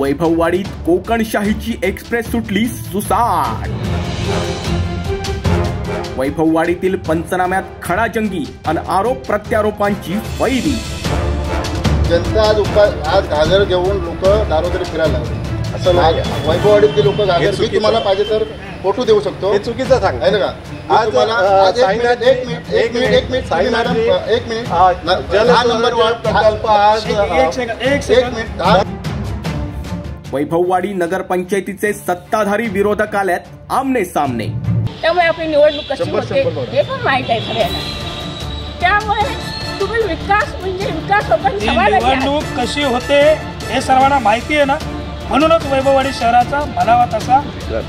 वैभववाडीत कोकणशाहीची express सुटली सुसाट। वैभववाडीतील पंचनाम्यात खडाजंगी आणि आरोप प्रत्यारोपांची फैरी। जनता आज घागर घेऊन लोक दारोदारी फिरायला लागले। असं नाही, वैभववाडीतले लोक घागर घेऊन तुम्हाला पाहिजे तर फोटो देऊ शकतो। हे चुकीचं सांग आहे ना। आज एक मिनिट मॅडम, एक मिनिट जल नंबर प्रकल्प आज एक मिनिट। वैभववाडी नगरपंचायतीचे सत्ताधारी विरोधक आल्यात आमने सामने। त्यामुळे आपली निवडणूक कशी होते हे पण माहित आहे सगळ्यांना। त्यामुळे तुम्ही विकास म्हणजे विकास लोकांनी निवडणूक कशी होते हे सर्वांना माहिती आहे ना। म्हणूनच वैभववाडी शहराचा म्हणावा तसा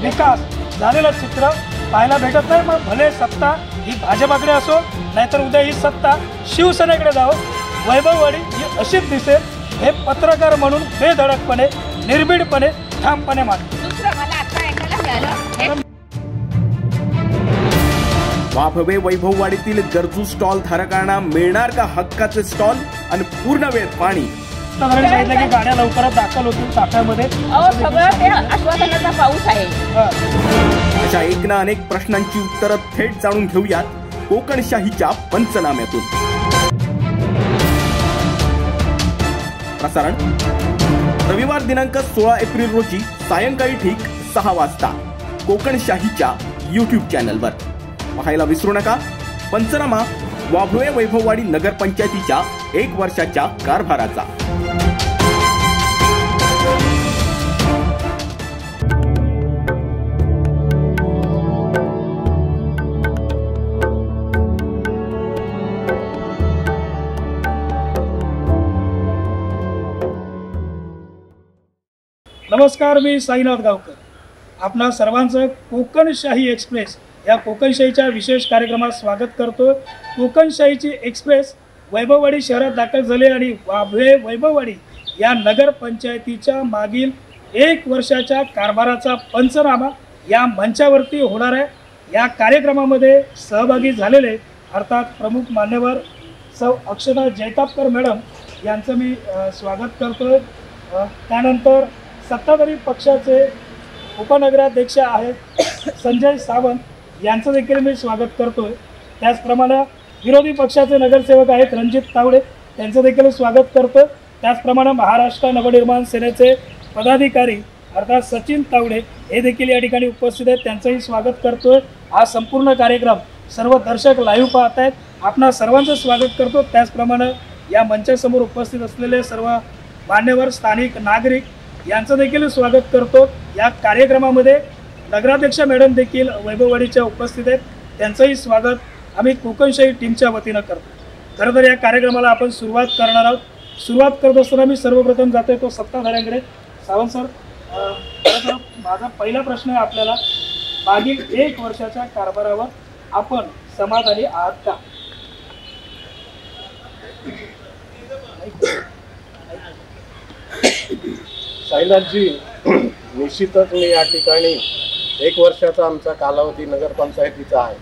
विकास झालेलं चित्र पाहायला भेटत नाही। मग भले सत्ता ही भाजपाकडे असो नाहीतर उद्या ही सत्ता शिवसेनेकडे जावो, वैभववाडी ही अशीच दिसेल हे पत्रकार म्हणून बेधडकपणे निर्भीडपणे ठामपणे मानतो। दुसरं मला आता ऐकायला मिळालं वाभवे वैभववाडीतील गरजू स्टॉल धारकांना मिळणार का हक्काचे स्टॉल आणि पूर्ण वेळ पाणी। सांगितलं की गाड्या लवकरच दाखल होतील ताफ्यामध्ये। सगळं ते आश्वासनाचा पाऊस आहे। अशा एक ना अनेक प्रश्नांची उत्तरं थेट जाणून घेऊयात कोकणशाहीच्या पंचनाम्यातून। प्रसारण रविवार दिनांक 16 एप्रिल रोजी सायंकाळी ठीक 6 वाजता कोकणशाहीच्या YouTube चॅनलवर पाहायला विसरू नका। पंचनामा वाभवे वैभववाडी नगरपंचायतीच्या 1 वर्षाच्या कारभाराचा। नमस्कार, मी साईनाथ गावकर आपणा सर्वांचं कोकणशाही एक्सप्रेस या कोकणशाहीच्या विशेष कार्यक्रमात स्वागत करतो। कोकणशाहीची एक्सप्रेस वैभववाडी शहरात दाखल झाली आणि वाभवे वैभववाडी या नगरपंचायतीच्या मागील 1 वर्षाच्या कारभाराचा पंचनामा या मंचावरती होणार आहे। या कार्यक्रमामध्ये सहभागी झालेले अर्थात प्रमुख मान्यवर सौ अक्षता जैतापकर मॅडम यांचं मी स्वागत करतो। त्यानंतर सत्ताधारी पक्षाचे उपनगराध्यक्ष आहेत संजय सावंत यांचं देखील मी स्वागत करतोय। त्याचप्रमाणे विरोधी पक्षाचे नगरसेवक आहेत रणजित तावडे त्यांचं देखील स्वागत करतो। त्याचप्रमाणे महाराष्ट्र नवनिर्माण सेनेचे पदाधिकारी अर्थात सचिन तावडे हे देखील या ठिकाणी उपस्थित आहेत, त्यांचंही स्वागत करतोय। हा संपूर्ण कार्यक्रम सर्व दर्शक लाईव्ह पाहत आहेत, आपणा सर्वांचं स्वागत करतो। त्याचप्रमाणे या मंचासमोर उपस्थित असलेले सर्व मान्यवर स्थानिक नागरिक यांचं देखील स्वागत करतो। या कार्यक्रमामध्ये नगराध्यक्ष मॅडम देखील वैभववाडीच्या उपस्थित आहेत, त्यांचंही स्वागत आम्ही कोकणशाही टीमच्या वतीनं करतो। खरं तर या कार्यक्रमाला आपण सुरुवात करणार आहोत। सुरुवात करत असताना मी सर्वप्रथम जातोय तो सत्ताधाऱ्यांकडे। सावंत सर, खरं तर माझा पहिला प्रश्न आहे आपल्याला, मागील 1 वर्षाच्या कारभारावर आपण समाधानी आहात का? साईनाथजी, निश्चितच मी या ठिकाणी 1 वर्षाचा आमचा कालावधी नगरपंचायतीचा आहे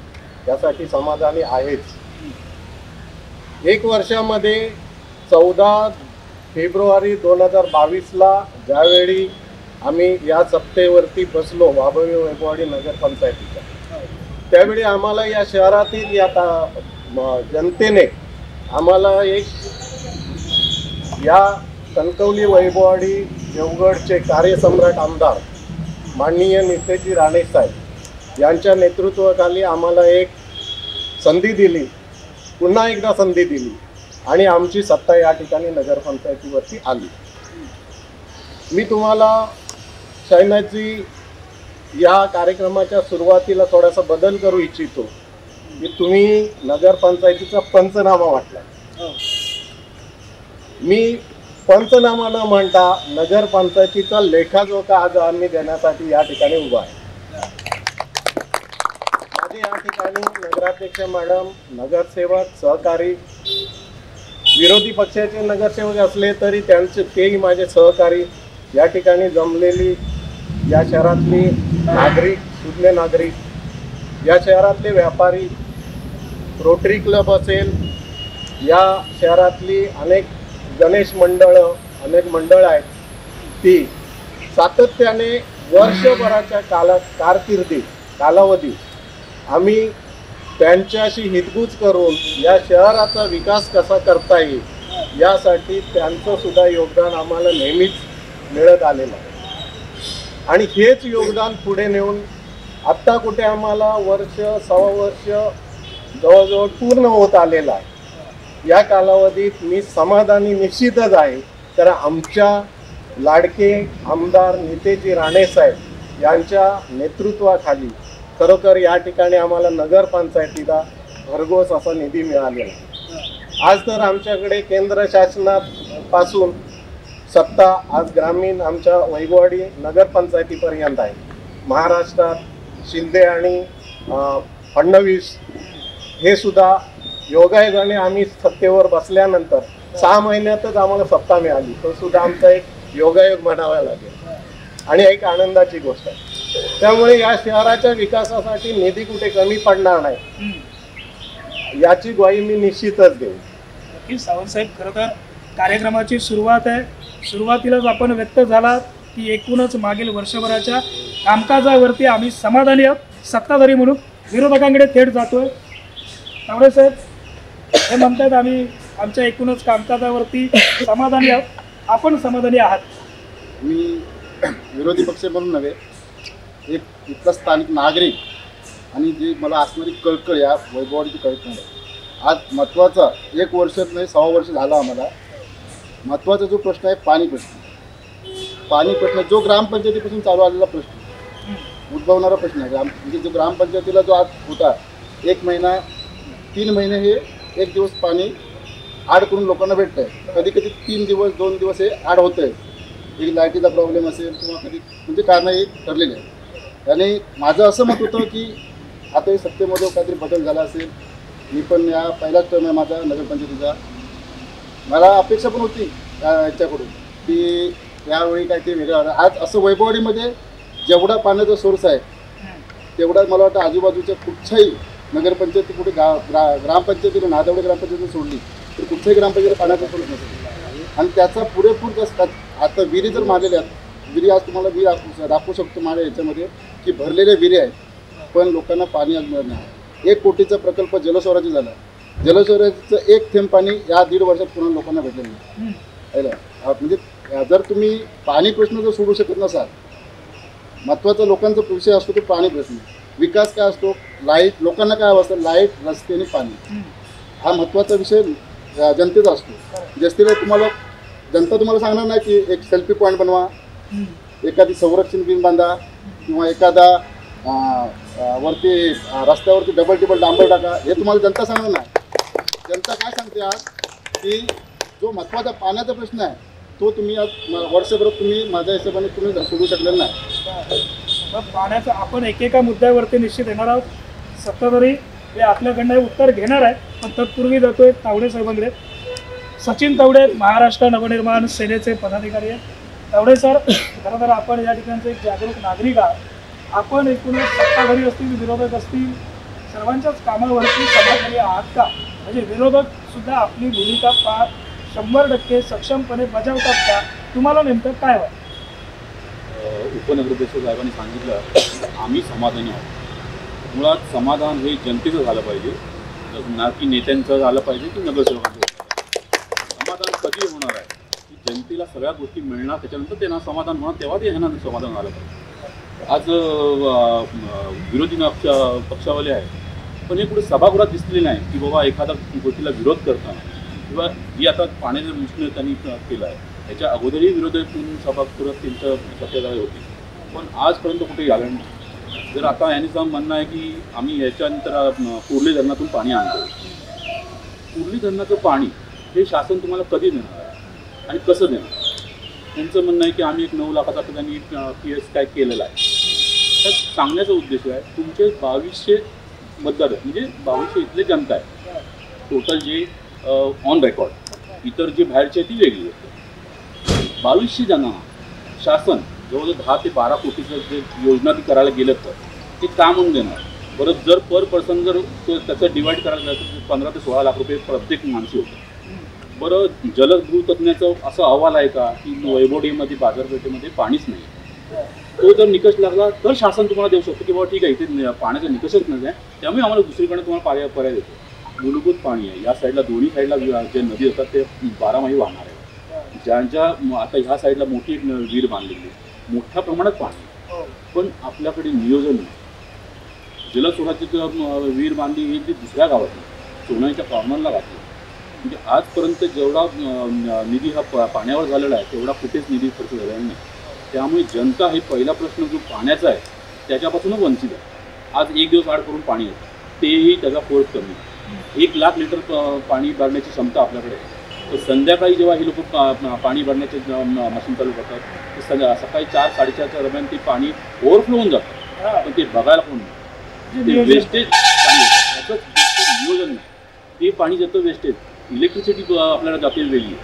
त्यासाठी समाधानी आहेच। 1 वर्षामध्ये 14 फेब्रुवारी 2022ला ज्यावेळी आम्ही या सत्तेवरती बसलो वाभवे वैभववाडी नगरपंचायतीच्या, त्यावेळी आम्हाला या शहरातील या जनतेने आम्हाला एक या कणकवली वैभववाडी देवगडचे कार्यसम्राट आमदार माननीय नितेशजी राणे साहेब यांच्या नेतृत्वाखाली आम्हाला एक संधी दिली, पुन्हा एकदा संधी दिली आणि आमची सत्ता या ठिकाणी नगरपंचायतीवरती आली। मी तुम्हाला साईनाथजी या कार्यक्रमाच्या सुरुवातीला थोडासा बदल करू इच्छितो की तुम्ही नगरपंचायतीचा पंचनामा म्हटला। मी पंचनामा न म्हणता नगरपंचायतीचा लेखाजोखा आज आम्ही देण्यासाठी या ठिकाणी उभा आहे। माझे या ठिकाणी नगराध्यक्ष मॅडम, नगरसेवक, सहकारी, विरोधी पक्षाचे नगरसेवक असले तरी तेही माझे सहकारी, या ठिकाणी जमलेली या शहरातली नागरिक, सुज्ञ नागरिक, या शहरातले व्यापारी, रोटरी क्लब असेल, या शहरातली अनेक गणेश मंडळ, अनेक मंडळ आहेत ती, सातत्याने वर्षभराच्या कालावधीत आम्ही त्यांच्याशी हितगुज करून या शहराचा विकास कसा करता येईल यासाठी त्यांचं सुद्धा योगदान आम्हाला नेहमीच मिळत आलेलं आहे. आणि हेच योगदान पुढे नेऊन आत्ता कुठे आम्हाला वर्ष सव्वा वर्ष जवळजवळ पूर्ण होत आलेलं आहे. या कालावधीत मी समाधानी निश्चितच आहे. तर आमच्या लाडके आमदार नितेजी राणेसाहेब यांच्या नेतृत्वाखाली खरोखर या ठिकाणी आम्हाला नगरपंचायतीला भरघोस असा निधी मिळालेला आहे. आज तर आमच्याकडे केंद्र शासनापासून सत्ता आज ग्रामीण आमच्या वैभववाडी नगरपंचायतीपर्यंत आहे. महाराष्ट्रात शिंदे आणि फडणवीस हे सुद्धा योगायोगाने आम्ही सत्तेवर बसल्यानंतर 6 महिन्यातच आम्हाला सत्ता मिळाली. तो सुद्धा आमचा एक योगायोग म्हणावा लागेल आणि एक आनंदाची गोष्ट आहे. त्यामुळे या शहराच्या विकासासाठी निधी कुठे कमी पडणार नाही याची ग्वाही मी निश्चितच देईन. नक्कीच सावंतसाहेब, खरं तर कार्यक्रमाची सुरुवात आहे. सुरुवातीलाच आपण व्यक्त झाला की एकूणच मागील वर्षभराच्या कामकाजावरती आम्ही समाधानी आहोत. सत्ताधारी म्हणून विरोधकांकडे थेट जातोय. तावडे साहेब हे म्हणतात आम्ही आमच्या एकूणच कामकाजावरती समाधानी आहोत. आपण समाधानी आहात? मी विरोधी पक्ष म्हणून नव्हे, एक इथला स्थानिक नागरिक आणि जी मला असणारी कळकळ, या वैभववाडीची कळकळ आज महत्त्वाचा 1 वर्ष नाही 6 वर्ष झालं आम्हाला. महत्त्वाचा जो प्रश्न आहे पाणी प्रश्न जो ग्रामपंचायतीपासून चालू आलेला प्रश्न, उद्भवणारा प्रश्न आहे. म्हणजे जो ग्रामपंचायतीला जो आज होता 1 महिना 3 महिने हे 1 दिवस पाणी आड करून लोकांना भेटतं आहे. कधी कधी 3 दिवस 2 दिवस हे आड होतं आहे. एक लाईटीचा प्रॉब्लेम असेल किंवा कधी म्हणजे कारणं हे ठरलेले आहे. आणि माझं असं मत होतं की आता हे सत्तेमध्ये काहीतरी बदल झाला असेल. मी पण या पहिलाच टर्म आहे माझा नगरपंचायतीचा. मला अपेक्षा पण होती याच्याकडून की यावेळी काहीतरी वेगळं. आज असं वैभववाडीमध्ये जेवढा पाण्याचा सोर्स आहे तेवढा मला वाटतं आजूबाजूच्या कुठच्याही नगरपंचायती कुठे ग्रामपंचायतीला नादवडे ग्रामपंचायती सोडली तर कुठच्याही ग्रामपंचायतीला पाण्याचा सोर्स नसेल. आणि त्याचा पुरेपूर असतात. आता विहिरी जर मारलेल्या आहेत, विहिरी आज तुम्हाला मी दाखवू शकतो माझ्या याच्यामध्ये की भरलेल्या विहिरी आहेत, पण लोकांना पाणी आज मिळत नाही. 1 कोटीचा प्रकल्प जलस्वराज्य झाला. जलस्वराज्याचं 1 थेंब पाणी या 1.5 वर्षात पुन्हा लोकांना भेटलेलं नाही. म्हणजे जर तुम्ही पाणी प्रश्न जर सोडू शकत नसाल, महत्त्वाचा लोकांचा विषय असतो तो पाणी प्रश्न. विकास काय असतो? लाईट. लोकांना काय हवं असतं? लाईट, रस्ते आणि पाणी. हा महत्त्वाचा विषय जनतेचा असतो. जनतेला जनता तुम्हाला सांगणार नाही की एक सेल्फी पॉईंट बनवा, एखादी संरक्षण बिन बांधा किंवा एखादा वरती रस्त्यावरती डबल डांबर टाका, हे तुम्हाला जनता सांगणार नाही. जनता काय सांगते आज की जो महत्त्वाचा पाण्याचा प्रश्न आहे तो तुम्ही आज वर्षभरात तुम्ही माझ्या हिशोबाने तुम्ही सोडू शकलेला नाही. मग पाण्याचं आपण एकेका मुद्द्यावरती निश्चित येणार आहोत. सत्ताधारी हे आपल्याकडनं उत्तर घेणार आहे, पण तत्पूर्वी जातोय तावडे साहेबांकडे. सचिन तावडे महाराष्ट्र नवनिर्माण सेनेचे पदाधिकारी आहेत. तावडे सर, खरं तर आपण या ठिकाणचे एक जागरूक नागरिक आहात. आपण एकूणच सत्ताधारी असतील, विरोधक असतील, सर्वांच्याच कामावरती समाधानी आहात का? म्हणजे विरोधक सुद्धा आपली भूमिका 100% सक्षमपणे बजावतात का? तुम्हाला नेमकं काय वाटतं? उपनगराध्यक्ष साहेबांनी सांगितलं आम्ही समाधानी आहोत. मुळात समाधान हे जनतेचं झालं पाहिजे, ना की नेत्यांचं झालं पाहिजे की नगरसेवकांचं. समाधान कधी होणार आहे की जनतेला सगळ्या गोष्टी मिळणार, त्याच्यानंतर त्यांना समाधान होणार, तेव्हा ते ह्यांना समाधान झालं पाहिजे. आज विरोधी पक्षावाले आहे, पण हे कुठे सभागृहात दिसलेले नाही की बाबा एखादा गोष्टीला विरोध करताना किंवा जी आता पाण्याचा विषय त्यांनी केला आहे त्याच्या अगोदरही विरोधातून सभागृहात त्यांचं सत्तेधारी होती, पण आजपर्यंत कुठेही आलं नाही. जर आता यांचं म्हणणं आहे की आम्ही याच्यानंतर कुर्ली धरणातून पाणी आणतो, कुर्ली धरणाचं पाणी हे शासन तुम्हाला कधी देणार आहे आणि कसं देणार? त्यांचं म्हणणं आहे की आम्ही एक 9 लाखाचा त्यांनी PS काय केलेला आहे. तर सांगण्याचा उद्देश आहे तुमचे 2200 मतदार म्हणजे 2200 इथले जनता आहे टोटल, जे ऑन रेकॉर्ड. इतर जे बाहेरचे ती वेगळी होते. 2200 जणांना शासन जवळजवळ 10 ते 12 कोटीचं जे योजना ती करायला गेलं तर ते का म्हणून देणार? बरं, जर पर पर्सन जर त्याचं डिवाईड करायला गेलं तर 15 ते 16 लाख रुपये प्रत्येक माणसी होतं. बरं, जलभूतज्ञाचं असं अहवाल आहे का की वैभववाडीमध्ये बाजारपेठेमध्ये पाणीच नाही? तो जर निकष लागला तर शासन तुम्हाला देऊ शकतो की बाबा ठीक आहे इथे पाण्याचा निकषच नाही आहे, त्यामुळे आम्हाला दुसरीकडे तुम्हाला पर्याय देतो. मूलभूत पाणी आहे, या साईडला दोन्ही साईडला जे नदी असतात ते 12 महिने वाहणार आहे. ज्यांच्या आता ह्या साईडला मोठी एक विहीर बांधलेली आहे, मोठ्या प्रमाणात पाणी, पण आपल्याकडे नियोजन नाही. जलस्रोताची विहीर बांधली ही ती दुसऱ्या गावातली सोनाईच्या कॉर्नरला घातली. म्हणजे आजपर्यंत जेवढा निधी हा पाण्यावर झालेला आहे तेवढा कुठेच निधी खर्च झालेला नाही. त्यामुळे जनता हे पहिला प्रश्न जो पाण्याचा आहे त्याच्यापासूनच वंचित आहे. आज एक दिवस आड करून पाणी येतं, तेही त्याचा फोर्स कमी. 1 लाख लिटर पाणी भरण्याची क्षमता आपल्याकडे आहे. तर संध्याकाळी जेव्हा हे लोक पाणी भरण्याचे मशीन चालू करतात तर सकाळी 4-4:30च्या दरम्यान ते पाणी ओव्हरफ्लो होऊन जातं, पण ते बघायला कोण नाही. ते वेस्टेज पाणी येतं, त्याचं नियोजन नाही. ते पाणी जातं वेस्टेज. इलेक्ट्रिसिटी आपल्याला जाते वेगळी,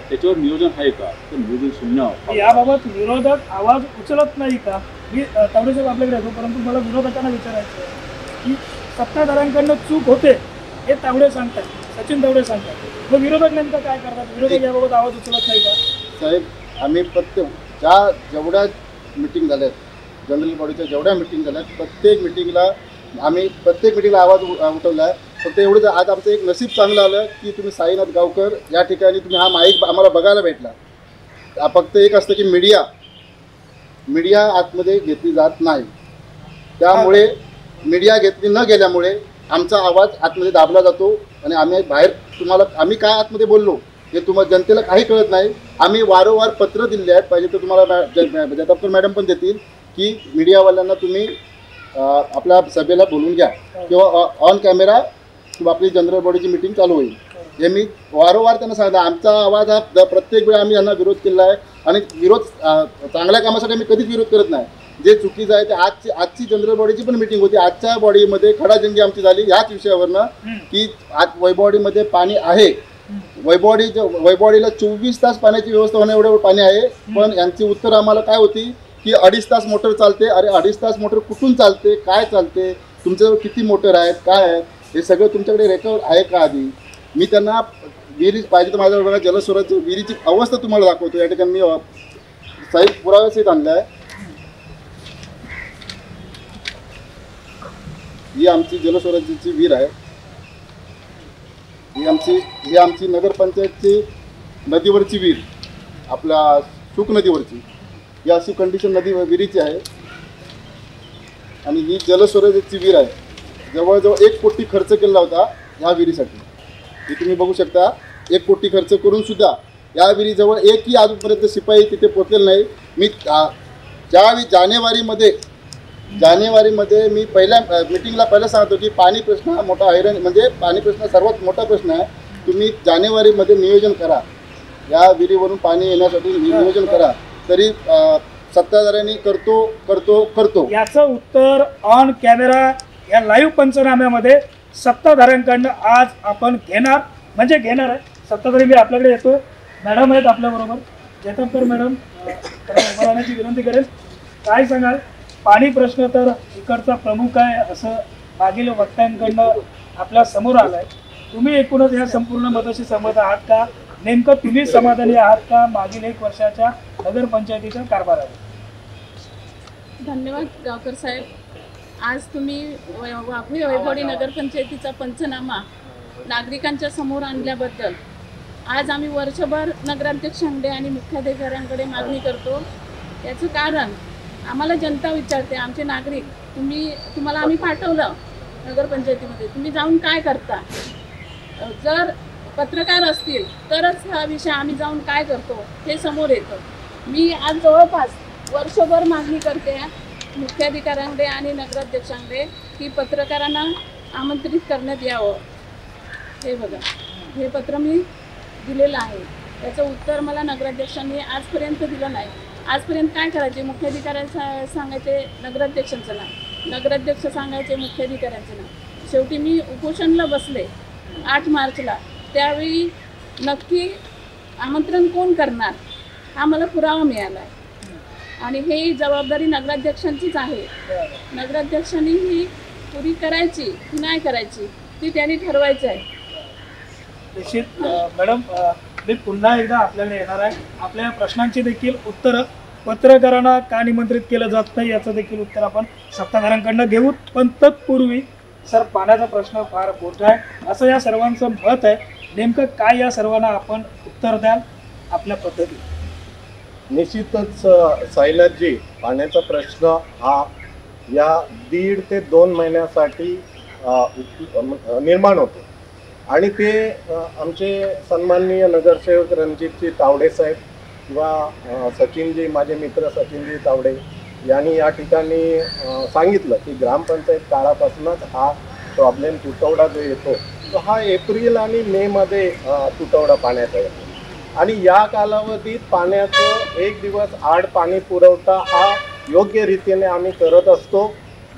त्याच्यावर नियोजन आहे का? तर नियोजन शून्य. याबाबत विरोधक आवाज उचलत नाही का? मी तावडे साहेब आपल्याकडे येतो, परंतु मला विरोधकांना विचारायचं आहे की सत्ताधाऱ्यांकडनं चूक होते हे तावडे सांगतात, सचिन तावडे सांगतात, मग विरोधक नेमकं काय करतात? विरोधक याबाबत आवाज उचलत नाही का? साहेब, आम्ही जेवढ्या मिटिंग झाल्यात, जनरल बॉडीच्या जेवढ्या मिटिंग झाल्यात, प्रत्येक मिटिंगला आवाज उठवला आहे. फक्त एवढंच, आज आमचं एक नशीब चांगलं आलं की तुम्ही साईनाथ गावकर या ठिकाणी तुम्ही हा माईक आम्हाला बघायला भेटला. फक्त एक असतं की मीडिया आतमध्ये घेतली जात नाही, त्यामुळे मीडिया घेतली न गेल्यामुळे आमचा आवाज आतमध्ये दाबला जातो आणि आम्ही बाहेर आम्ही काय आतमध्ये बोललो हे तुम्हाला जनतेला काही कळत नाही. आम्ही वारंवार पत्र दिले आहेत, पाहिजे तर तुम्हाला जगतापकर मॅडम पण देतील की मीडियावाल्यांना तुम्ही आपल्या सभेला बोलून घ्या किंवा ऑन कॅमेरा आपली जनरल बॉडीची मिटिंग चालू होईल. हे मी वारंवार त्यांना सांगितलं. आमचा आवाज हा प्रत्येक वेळी आम्ही यांना विरोध केला आहे आणि विरोध चांगल्या कामासाठी आम्ही कधीच विरोध करत नाही. जे चुकीचं आहे ते आजची जनरल बॉडीची पण मिटिंग होती. आजच्या बॉडीमध्ये खडाजंगी आमची झाली ह्याच विषयावरनं की आज वैभववाडीमध्ये पाणी आहे. वैभववाडीला 24 तास पाण्याची व्यवस्था होण्या एवढं पाणी आहे, पण यांची उत्तर आम्हाला काय होती की 2.5 तास मोटर चालते. अरे 2.5 तास मोटर कुठून चालते, काय चालते, तुमच्याजवळ किती मोटर आहेत, काय आहेत, हे सगळं तुमच्याकडे रेकॉर्ड आहे का? आधी मी त्यांना विहिरी पाहिजे तर माझ्यावर बघा, जलस्रोताची विहिरीची अवस्था तुम्हाला दाखवतो. या ठिकाणी मी साहित्य पुराव्यासहित आणलं आहे. ही आमची जलस्रोताची विहीर आहे. ही आमची नगरपंचायतची नदीवरची विहीर, आपल्या शुक नदीवरची. ही अशी कंडिशन विहिरीची आहे आणि ही जलस्रोताची विहीर आहे. जवळजवळ 1 कोटी खर्च केला होता ह्या विहिरीसाठी. हे तुम्ही बघू शकता. 1 कोटी खर्च करून सुद्धा या विहिरीजवळ एकही अजूनपर्यंत शिपाई तिथे पोचलेला नाही. मी ज्यावेळी जानेवारीमध्ये मी पहिल्या मिटिंगला सांगतो की पाणी प्रश्न हा मोठा हैराण, म्हणजे पाणी प्रश्न सर्वात मोठा प्रश्न आहे. तुम्ही जानेवारीमध्ये नियोजन करा, या विहिरीवरून पाणी येण्यासाठी नियोजन करा. तरी सत्ताधाऱ्यांनी करतो. याचं उत्तर ऑन कॅमेरा या लाईव्ह पंचनाम्यामध्ये सत्ताधाऱ्यांकडनं आज आपण घेणार आहे. सत्ताधारी मी आपल्याकडे येतो. मॅडम आहेत आपल्याबरोबर, जगतापकर मॅडम, बोलण्याची विनंती करेल. काय सांगाल? पाणी प्रश्न तर इकडचा प्रमुख आहे असं मागील वक्त्यांकडनं आपल्या समोर आलाय. तुम्ही एकूणच या संपूर्ण मताशी सहमत आहात का? नेमकं तुम्ही समाधानी आहात का मागील 1 वर्षाच्या नगरपंचायतीच्या कारभारावर? धन्यवाद गावकर साहेब. आज तुम्ही वाघोली वैभववाडी नगरपंचायतीचा पंचनामा नागरिकांच्या समोर आणल्याबद्दल आज आम्ही वर्षभर नगराध्यक्ष अंगडे आणि मुख्याधिकाऱ्यांकडे मागणी करतो. याचं कारण आम्हाला जनता विचारते, आमचे नागरिक, तुम्हाला आम्ही पाठवलं नगरपंचायतीमध्ये, तुम्ही जाऊन काय करता? जर पत्रकार असतील तरच हा विषय आम्ही जाऊन काय करतो हे समोर येतं. मी आज जवळपास वर्षभर मागणी करते मुख्याधिकाऱ्यांकडे आणि नगराध्यक्षांकडे की पत्रकारांना आमंत्रित करण्यात यावं. हे बघा, हे पत्र मी दिलेलं आहे. त्याचं उत्तर मला नगराध्यक्षांनी आजपर्यंत दिलं नाही. आजपर्यंत काय करायचे? मुख्याधिकाऱ्यांना सांगायचे, नगराध्यक्षांचं नाही, नगराध्यक्ष सांगायचे, मुख्याधिकाऱ्यांचं नाही. शेवटी मी उपोषणला बसले 8 मार्चला. त्यावेळी नक्की आमंत्रण कोण करणार हा मला पुरावा मिळाला आहे आणि ही जबाबदारी नगराध्यक्षांचीच आहे. नगराध्यक्षांनी ही पुरी करायची की नाही करायची ती त्यांनी ठरवायचं आहे. निश्चित मॅडम, मी पुन्हा एकदा आपल्याला येणार आहे. आपल्या प्रश्नांची देखील उत्तरं पत्रकारांना का निमंत्रित केलं जात नाही याचं देखील उत्तर आपण सत्ताधाऱ्यांकडनं घेऊ. पण तत्पूर्वी सर, पाण्याचा प्रश्न फार मोठा आहे असं या सर्वांचं मत आहे. नेमकं काय या सर्वांना आपण उत्तर द्याल आपल्या पद्धतीने? निश्चितच साईनाथजी, पाण्याचा प्रश्न हा या 1.5 ते 2 महिन्यासाठी निर्माण होतो आणि ते आमचे सन्माननीय नगरसेवक रणजितजी तावडे साहेब किंवा सचिनजी, माझे मित्र सचिनजी तावडे यांनी या ठिकाणी सांगितलं की ग्रामपंचायत काळापासूनच हा प्रॉब्लेम तुटवडा जो येतो तो हा एप्रिल आणि मेमध्ये तुटवडा पाण्याचा येतो आणि या कालावधीत पाण्याचं 1 दिवस आड पाणी पुरवठा हा योग्य रीतीने आम्ही करत असतो.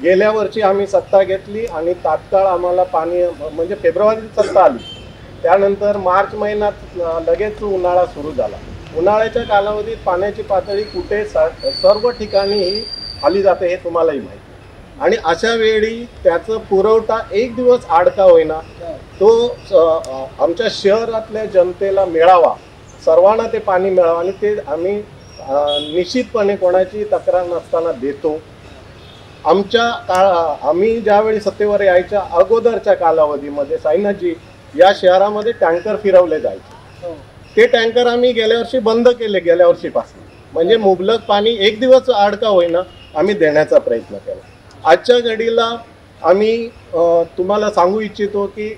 गेल्या वर्षी आम्ही सत्ता घेतली आणि तात्काळ आम्हाला पाणी म्हणजे फेब्रुवारीत सत्ता आली, त्यानंतर मार्च महिन्यात लगेच उन्हाळा सुरू झाला. उन्हाळ्याच्या कालावधीत पाण्याची पातळी कुठे सर्व ठिकाणी खाली जाते हे तुम्हालाही माहिती आणि अशा वेळी त्याचा पुरवठा 1 दिवस आड का होईना तो आमच्या शहरातल्या जनतेला मिळावा, सर्वांना ते पाणी मिळावं आणि ते आम्ही निश्चितपणे कोणाची तक्रार नसताना देतो. आम्ही ज्यावेळी सत्तेवर यायच्या अगोदरच्या कालावधीमध्ये साईनाथजी या शहरामध्ये टँकर फिरवले जायचे. ते टँकर आम्ही गेल्या वर्षी बंद केले, गेल्या वर्षीपासून, म्हणजे मुबलक पाणी 1 दिवस आड का होईना आम्ही देण्याचा प्रयत्न केला. आजच्या घडीला आम्ही तुम्हाला सांगू इच्छितो की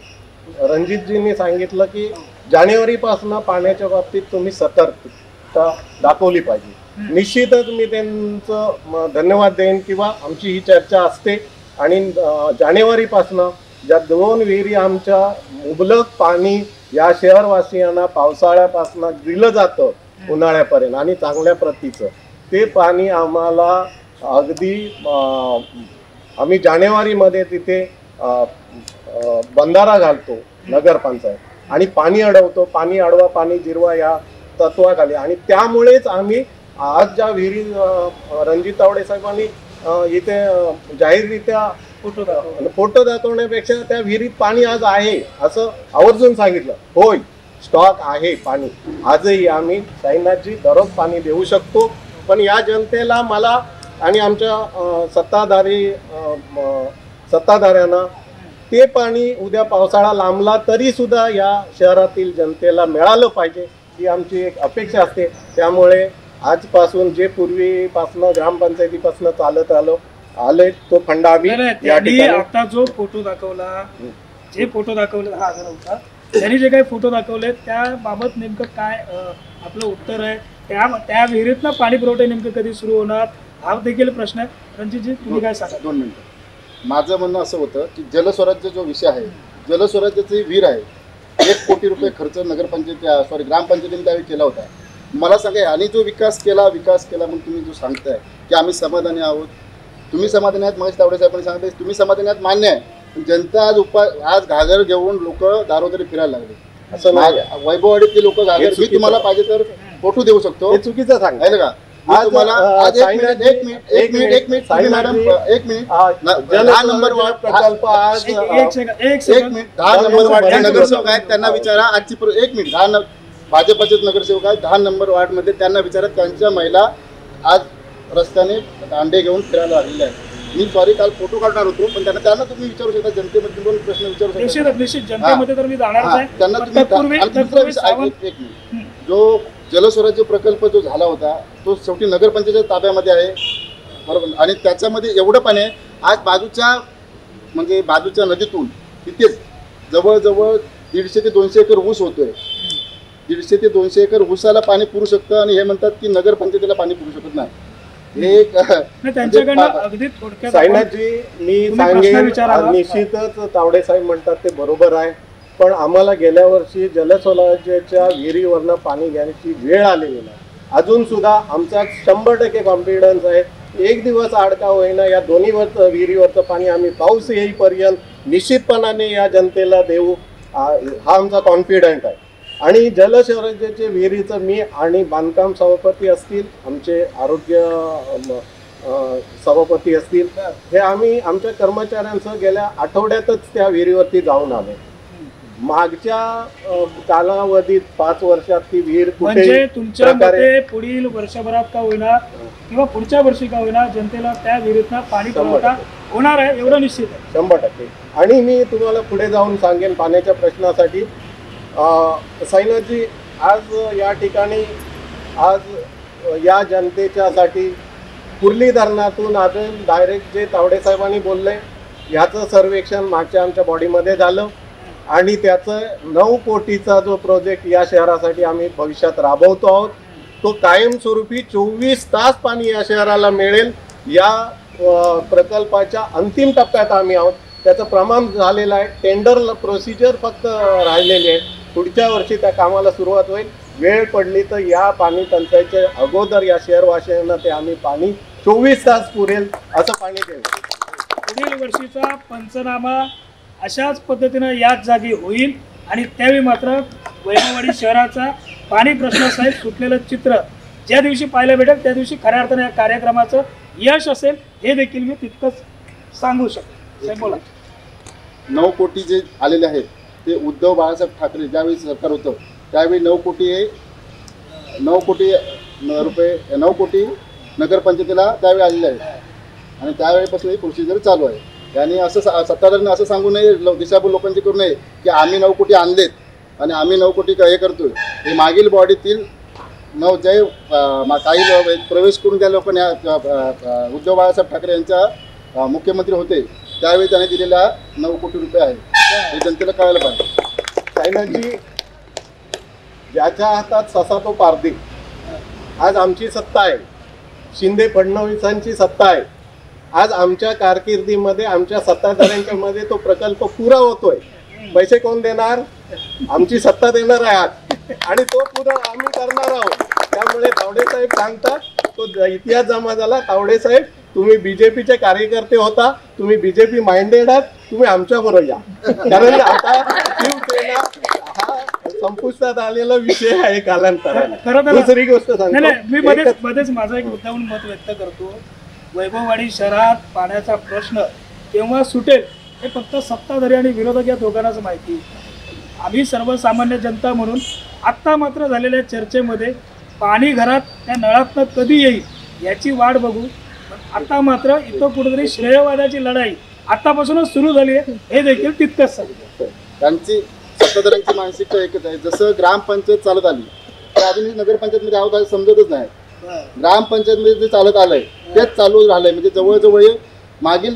रणजितजींनी सांगितलं की जानेवारीपासून पाण्याच्या बाबतीत तुम्ही सतर्कता दाखवली पाहिजे. निश्चितच मी त्यांचं धन्यवाद देईन किंवा आमची ही चर्चा असते आणि जानेवारीपासून ज्या 2 विहिरी आमच्या मुबलक पाणी या शहरवासियांना पावसाळ्यापासून दिलं जातं उन्हाळ्यापर्यंत आणि चांगल्या प्रतीचं ते पाणी आम्हाला अगदी आम्ही जानेवारीमध्ये तिथे बंधारा घालतो नगरपंचायत आणि पाणी अडवतो. पाणी अडवा पाणी जिरवा या तत्वाखाली आणि त्यामुळेच आम्ही आज ज्या विहिरी रणजित तावडे साहेबांनी इथे जाहीररित्या फोटो दाखवण्यापेक्षा त्या विहिरीत पाणी आज आहे असं आवर्जून सांगितलं. होय, स्टॉक आहे पाणी आजही. आम्ही साईनाथजी दररोज पाणी देऊ शकतो, पण या जनतेला मला आणि आमच्या सत्ताधाऱ्यांना ते पाणी उद्या पावसाळा लांबला तरी सुद्धा या शहरातील जनतेला मिळालं पाहिजे ही आमची एक अपेक्षा असते. त्यामुळे आजपासून जे पूर्वीपासून ग्रामपंचायतीपासून चालत आले तो फंडा आम्ही आता जो फोटो दाखवला, जे फोटो दाखवले हा आजार होता, त्यांनी जे काही फोटो दाखवले त्याबाबत नेमकं काय आपलं उत्तर आहे? त्या विहिरीतनं पाणी पुरवठा नेमकं कधी सुरू होणार हा देखील प्रश्न आहे. रणजितजी, तुम्ही काय सांगा? 2 मिनिटं. माझं म्हणणं असं होतं की जलस्वराज्य जो विषय आहे, जलस्वराज्याची विहीर आहे, 1 कोटी रुपये खर्च ग्रामपंचायतीने त्यावेळी केला होता. मला सांगा, आणि जो विकास केला मग तुम्ही जो सांगताय की आम्ही समाधानी आहोत, तुम्ही समाधानी आहात, महेश तावडे साहेबांनी सांगताय तुम्ही समाधानी आहात, मान्य आहे. पण जनता आज घागर घेऊन लोक दारोदारी फिरायला लागले. असं नाही, वैभववाडीतले लोक घागर मी तुम्हाला पाहिजे तर फोटो देऊ शकतो, चुकीचं सांगायला का? आज तुम्हाला एक मिनिट 10 नंबर वार्ड प्रकल्प आज एक मिनिट 10 नंबर वार्डचे नगरसेवक आहेत त्यांना विचारा आजची 1 मिनिट 10 भाजपचे नगरसेवक आहेत 10 नंबर वार्डमध्ये त्यांना विचारा त्यांच्या महिला आज रस्त्याने दांडे घेऊन फिरायला लागलेल्या आहेत. मी सॉरी काल फोटो काढणार होतो पण त्यांना तुम्ही विचारू शकता, जनतेमध्ये पण प्रश्न विचारू शकता. निश्चित जनतेमध्ये तर मी जाणारच आहे. त्यांना तुम्ही जो जलस्वराज्य प्रकल्प जो झाला होता तो शेवटी नगरपंचायतीच्या ताब्यामध्ये आहे, बरोबर, आणि त्याच्यामध्ये एवढं पाणी आहे आज बाजूच्या नदीतून तिथेच जवळजवळ 150 ते 200 एकर ऊस होतोय. 150 ते 200 एकर ऊसाला पाणी पुरू शकतं आणि हे म्हणतात की नगरपंचायतीला पाणी पुरू शकत नाही. साईनाथजी, मी सांगेन निश्चितच तावडे साहेब म्हणतात ते बरोबर आहे, पण आम्हाला गेल्या वर्षी जलस्वराज्याच्या विहिरीवरनं पाणी घेण्याची वेळ आलेली नाही. अजून सुद्धा आमचा 100% कॉन्फिडन्स आहे 1 दिवस आडका होईना या दोन्ही विहिरीवरचं पाणी आम्ही पाऊस येईपर्यंत निश्चितपणाने या जनतेला देऊ हा आमचा कॉन्फिडंट आहे. आणि जलस्वराज्याचे विहिरीचं मी आणि बांधकाम सभापती असतील, आमचे आरोग्य सभापती असतील, हे आम्ही आमच्या कर्मचाऱ्यांसह गेल्या आठवड्यातच त्या विहिरीवरती जाऊन आलो. मागच्या कालावधीत 5 वर्षात ती विहीर म्हणजे कुठेही तुमच्या प्रकारे मते पुढील वर्षभरात का होईना किंवा पुढच्या वर्षी का होईना जनतेला त्या विहिरीतनं पाणी पुरवठा होणार आहे एवढं निश्चित आहे. 100%. आणि मी तुम्हाला पुढे जाऊन सांगेन पाण्याच्या प्रश्नासाठी. साईनाथजी, आज या ठिकाणी आज या जनतेच्यासाठी कुर्ली धरणातून अजून डायरेक्ट जे तावडे साहेबांनी बोलले ह्याचं सर्वेक्षण मागच्या आमच्या बॉडीमध्ये झालं आणि त्याचं 9 कोटीचा जो प्रोजेक्ट या शहरासाठी आम्ही भविष्यात राबवतो आहोत तो कायमस्वरूपी 24 तास पाणी या शहराला मिळेल या प्रकल्पाच्या अंतिम टप्प्यात आम्ही आहोत. त्याचं प्रमाण झालेलं आहे. टेंडर प्रोसिजर फक्त राहिलेली आहे. पुढच्या वर्षी त्या कामाला सुरुवात होईल. वेळ पडली तर या पाणी टंचाईच्या अगोदर या शहरवासियांना ते आम्ही पाणी 24 तास पुरेल असं पाणी देऊ. पुढील वर्षीचा पंचनामा अशाच पद्धतीनं याच जागी होईल आणि त्यावेळी मात्र वैभववाडी शहराचा पाणी प्रश्नासहित सुटलेलं चित्र ज्या दिवशी पाहायला भेटेल त्या दिवशी खऱ्या अर्थाने या कार्यक्रमाचं यश असेल हे देखील मी तितकंच सांगू शकतो. साहेब बोला. 9 कोटी जे आलेले आहेत ते उद्धव बाळासाहेब ठाकरे ज्यावेळी सरकार होतं त्यावेळी 9 कोटी नगरपंचायतीला त्यावेळी आलेले आहेत आणि त्यावेळेपासून ही प्रोसिजर चालू आहे. आणि असं सत्ताधाऱ्यांनी असं सांगू नये, दिशाभूल लोकांची करू नये की आम्ही 9 कोटी आणलेत आणि आम्ही 9 कोटी हे करतोय. हे मागील बॉडीतील काही प्रवेश करून त्या लोकांनी उद्धव बाळासाहेब ठाकरे यांच्या मुख्यमंत्री होते त्यावेळी त्यांनी दिलेला 9 कोटी रुपये आहे. हे जनतेला कळायला पाहिजे. साईनाथजी, ज्याच्या हातात ससा तो पारधी. आज आमची सत्ता आहे, शिंदे फडणवीसांची सत्ता आहे. आज आमच्या कारकिर्दीमध्ये आमच्या सत्ताधाऱ्यांच्या मध्ये तो प्रकल्प पुरा होतोय. पैसे कोण देणार? आमची सत्ता देणार आहे आज आणि तो पुरा आम्ही करणार आहोत. त्यामुळे तावडे साहेब सांगतात तो इतिहास जमा झाला. तावडे साहेब, तुम्ही बीजेपीचे कार्यकर्ते होता, तुम्ही बीजेपी माइंडेड आहात, तुम्ही आमच्या बरोबर या. कारण आता शिवसेना हा संपुष्टात आलेला विषय आहे कालांतराने. दुसरी गोष्ट सांगतो, मी मध्येच माझा एक मुद्दाहून मत व्यक्त करतो. वैभववाडी शहरात पाण्याचा प्रश्न केव्हा सुटेल हे फक्त सत्ताधारी आणि विरोधक या दोघांनाच माहिती. आम्ही सर्वसामान्य जनता म्हणून आत्ता मात्र झालेल्या चर्चेमध्ये पाणी घरात त्या नळातनं कधी येईल याची वाट बघू. आता मात्र इथं कुठेतरी श्रेयवादाची लढाई आतापासूनच सुरू झाली आहे हे देखील तितकंच सांगितलं. त्यांची सत्ताधाऱ्यांची मानसिकता एकच आहे. जसं ग्रामपंचायत चालत आली तर अजूनही नगरपंचायतमध्ये आहोत समजतच नाही. ग्रामपंचायतमध्ये जे चालत आलंय तेच चालू राहिलंय. म्हणजे जवळजवळ मागील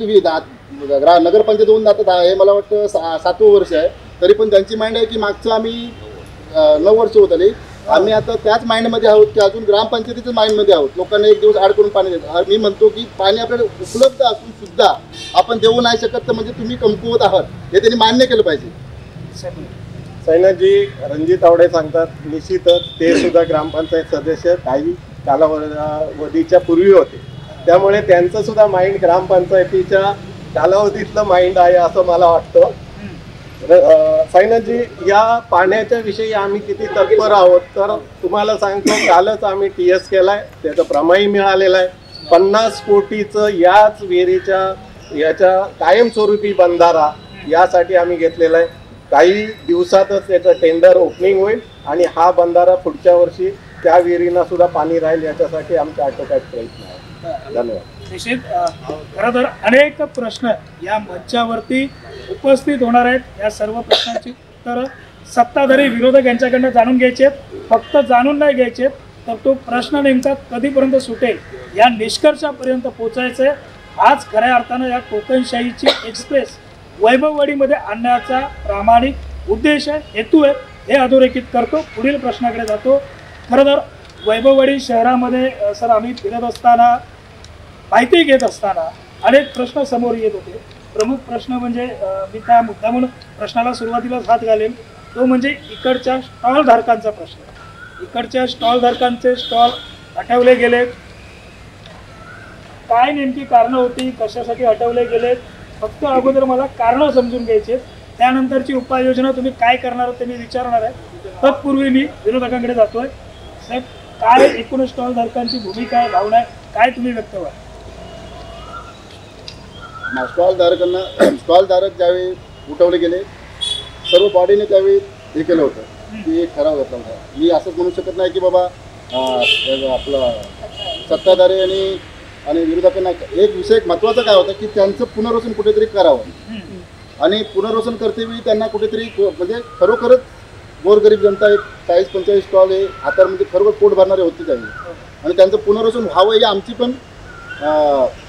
नगरपंचायत होऊन जातात हे मला वाटतं 7वं वर्ष आहे. तरी पण त्यांची माइंड आहे की मागचं आम्ही 9 वर्ष होत आली आम्ही आता त्याच माइंडमध्ये आहोत की अजून ग्रामपंचायतीच्याच माइंडमध्ये आहोत. लोकांना एक दिवस आड करून पाणी देतात. मी म्हणतो की पाणी आपल्याला उपलब्ध असून सुद्धा आपण देऊ नाही शकत तर म्हणजे तुम्ही कमकुवत आहात हे त्यांनी मान्य केलं पाहिजे. साईनाथजी, रणजित तावडे सांगतात निश्चितच ते सुद्धा ग्रामपंचायत सदस्य काही कालावधीच्या पूर्वी होते. त्यामुळे त्यांचं सुद्धा माइंड ग्रामपंचायतीच्या कालावधीतलं माइंड आहे असं मला वाटतं. साईनाथजी, या पाण्याच्या विषयी आम्ही किती तत्पर आहोत तर तुम्हाला सांगतो कालच आम्ही TS केलाय. त्याचं प्रमाणही मिळालेलं आहे. 50 कोटीचं याच विहिरीच्या याच्या कायमस्वरूपी बंधारा यासाठी आम्ही घेतलेला आहे. काही दिवसातच त्याचं टेंडर ओपनिंग होईल आणि हा बंधारा पुढच्या वर्षी त्या विहिरींना सुद्धा पाणी राहील याच्यासाठी आमचे आटोक्यात प्रयत्न आहे. धन्यवाद. निश्चित खरं तर अनेक प्रश्न या मंचावरती उपस्थित होणार आहेत. या सर्व प्रश्नांची उत्तरं सत्ताधारी विरोधक यांच्याकडनं जाणून घ्यायचे आहेत. फक्त जाणून नाही घ्यायचे तर तो प्रश्न नेमका कधीपर्यंत सुटेल या निष्कर्षापर्यंत पोचायचं आहे. आज खऱ्या अर्थानं या कोकणशाहीची एक्सप्रेस वैभववाडीमध्ये आणण्याचा प्रामाणिक उद्देश आहे, हेतू आहे हे अधोरेखित करतो. पुढील प्रश्नाकडे जातो. खरं तर वैभववाडी शहरामध्ये सर आम्ही फिरत असताना माहिती घेत असताना अनेक प्रश्न समोर येत होते. प्रमुख प्रश्न म्हणजे मी त्या मुद्दा म्हणून प्रश्नाला सुरुवातीलाच हात घालेल तो म्हणजे इकडच्या स्टॉल धारकांचा प्रश्न. इकडच्या स्टॉल धारकांचे स्टॉल हटवले गेले, काय नेमकी कारणं होती, कशासाठी हटवले गेले, फक्त अगोदर मला कारणं समजून घ्यायचे. त्यानंतरची उपाययोजना तुम्ही काय करणार ते मी विचारणार आहे. तत्पूर्वी मी विरोधकांकडे जातोय. साहेब, काय एकूण स्टॉल धारकांची भूमिका आहे, भावना आहे, काय तुम्ही व्यक्त व्हा? स्टॉल धारक ज्यावेळी उठवले गेले सर्व बॉडीने त्यावेळी हे केलं होतं की एक ठराव घेतला होता. मी असंच म्हणू शकत नाही की बाबा आपला सत्ताधारी आणि विरोधकांना एक विषय महत्त्वाचा काय होता की त्यांचं पुनर्वसन कुठेतरी करावं आणि पुनर्वसन करतेवेळी त्यांना कुठेतरी म्हणजे खरोखरच गोरगरीब जनता एक 40-45 स्टॉल हे आता म्हणजे खरोखर पोट भरणारे होते त्यावेळी आणि त्यांचं पुनर्वसन व्हावं ही आमची पण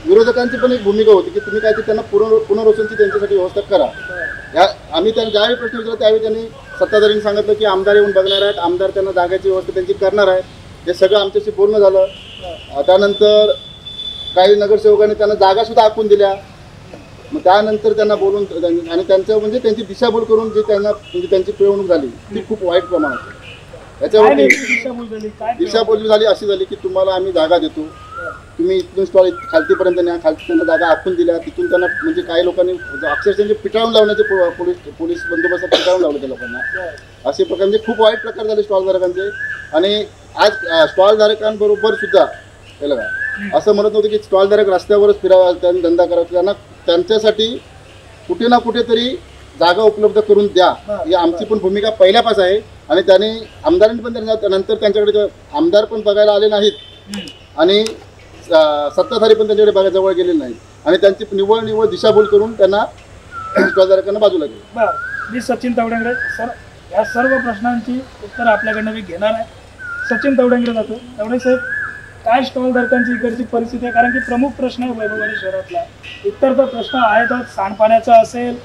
विरोधकांची पण एक भूमिका होती की तुम्ही काहीतरी त्यांना पुनर्वसनची त्यांच्यासाठी व्यवस्था करा. आम्ही त्यांना ज्यावेळी प्रश्न विचारला त्यावेळी त्यांनी सत्ताधाऱ्यांनी सांगितलं की आमदार येऊन बघणार आहेत, आमदार त्यांना जागेची व्यवस्था त्यांची करणार आहे. हे सगळं आमच्याशी बोलणं झालं. त्यानंतर काही नगरसेवकांनी त्यांना जागासुद्धा आखून दिल्या. मग त्यानंतर त्यांना बोलून आणि त्यांचं म्हणजे त्यांची दिशाभूल करून जे त्यांना म्हणजे त्यांची पिळवणूक झाली ती खूप वाईट प्रमाणात होती. याच्यावरती दिशाभूल झाली अशी झाली की तुम्हाला आम्ही जागा देतो, तुम्ही इथून स्टॉल खालतीपर्यंत न्या, खालती त्यांना जागा आखून दिल्या. तिथून त्यांना म्हणजे काही लोकांनी अक्षरशः म्हणजे पिटाळून लावण्याचे पोलीस बंदोबस्तात पिटाळून लावलं त्या लोकांना. असे प्रकार म्हणजे खूप वाईट प्रकार झाले स्टॉलधारकांचे. आणि आज स्टॉलधारकांबरोबर सुद्धा केलं का असं म्हणत नव्हतं की स्टॉलधारक रस्त्यावरच फिरावा, त्यांनी धंदा करावा, त्यांना त्यांच्यासाठी कुठे ना कुठेतरी जागा उपलब्ध करून द्या ही आमची पण भूमिका पहिल्यापास आहे. आणि त्याने आमदारांनी पण नंतर त्यांच्याकडे आमदार पण बघायला आले नाहीत आणि सत्ताधारी पण त्यांच्याकडे बघायला जवळ गेलेले नाहीत आणि त्यांची निवळ दिशाभूल करून त्यांना स्टॉलधारकांना बाजूला गेली. बरं, मी सचिन तवडंगरे सर, या सर्व प्रश्नांची उत्तर आपल्याकडनं मी घेणार आहे. सचिन तवडंगरे जातो. तवडे साहेब, काय स्टॉलधारकांची इकडची परिस्थिती आहे? कारण की प्रमुख प्रश्न आहे वैभववाडी शहरातला. इतर प्रश्न आहेतच, सांडपाण्याचा असेल,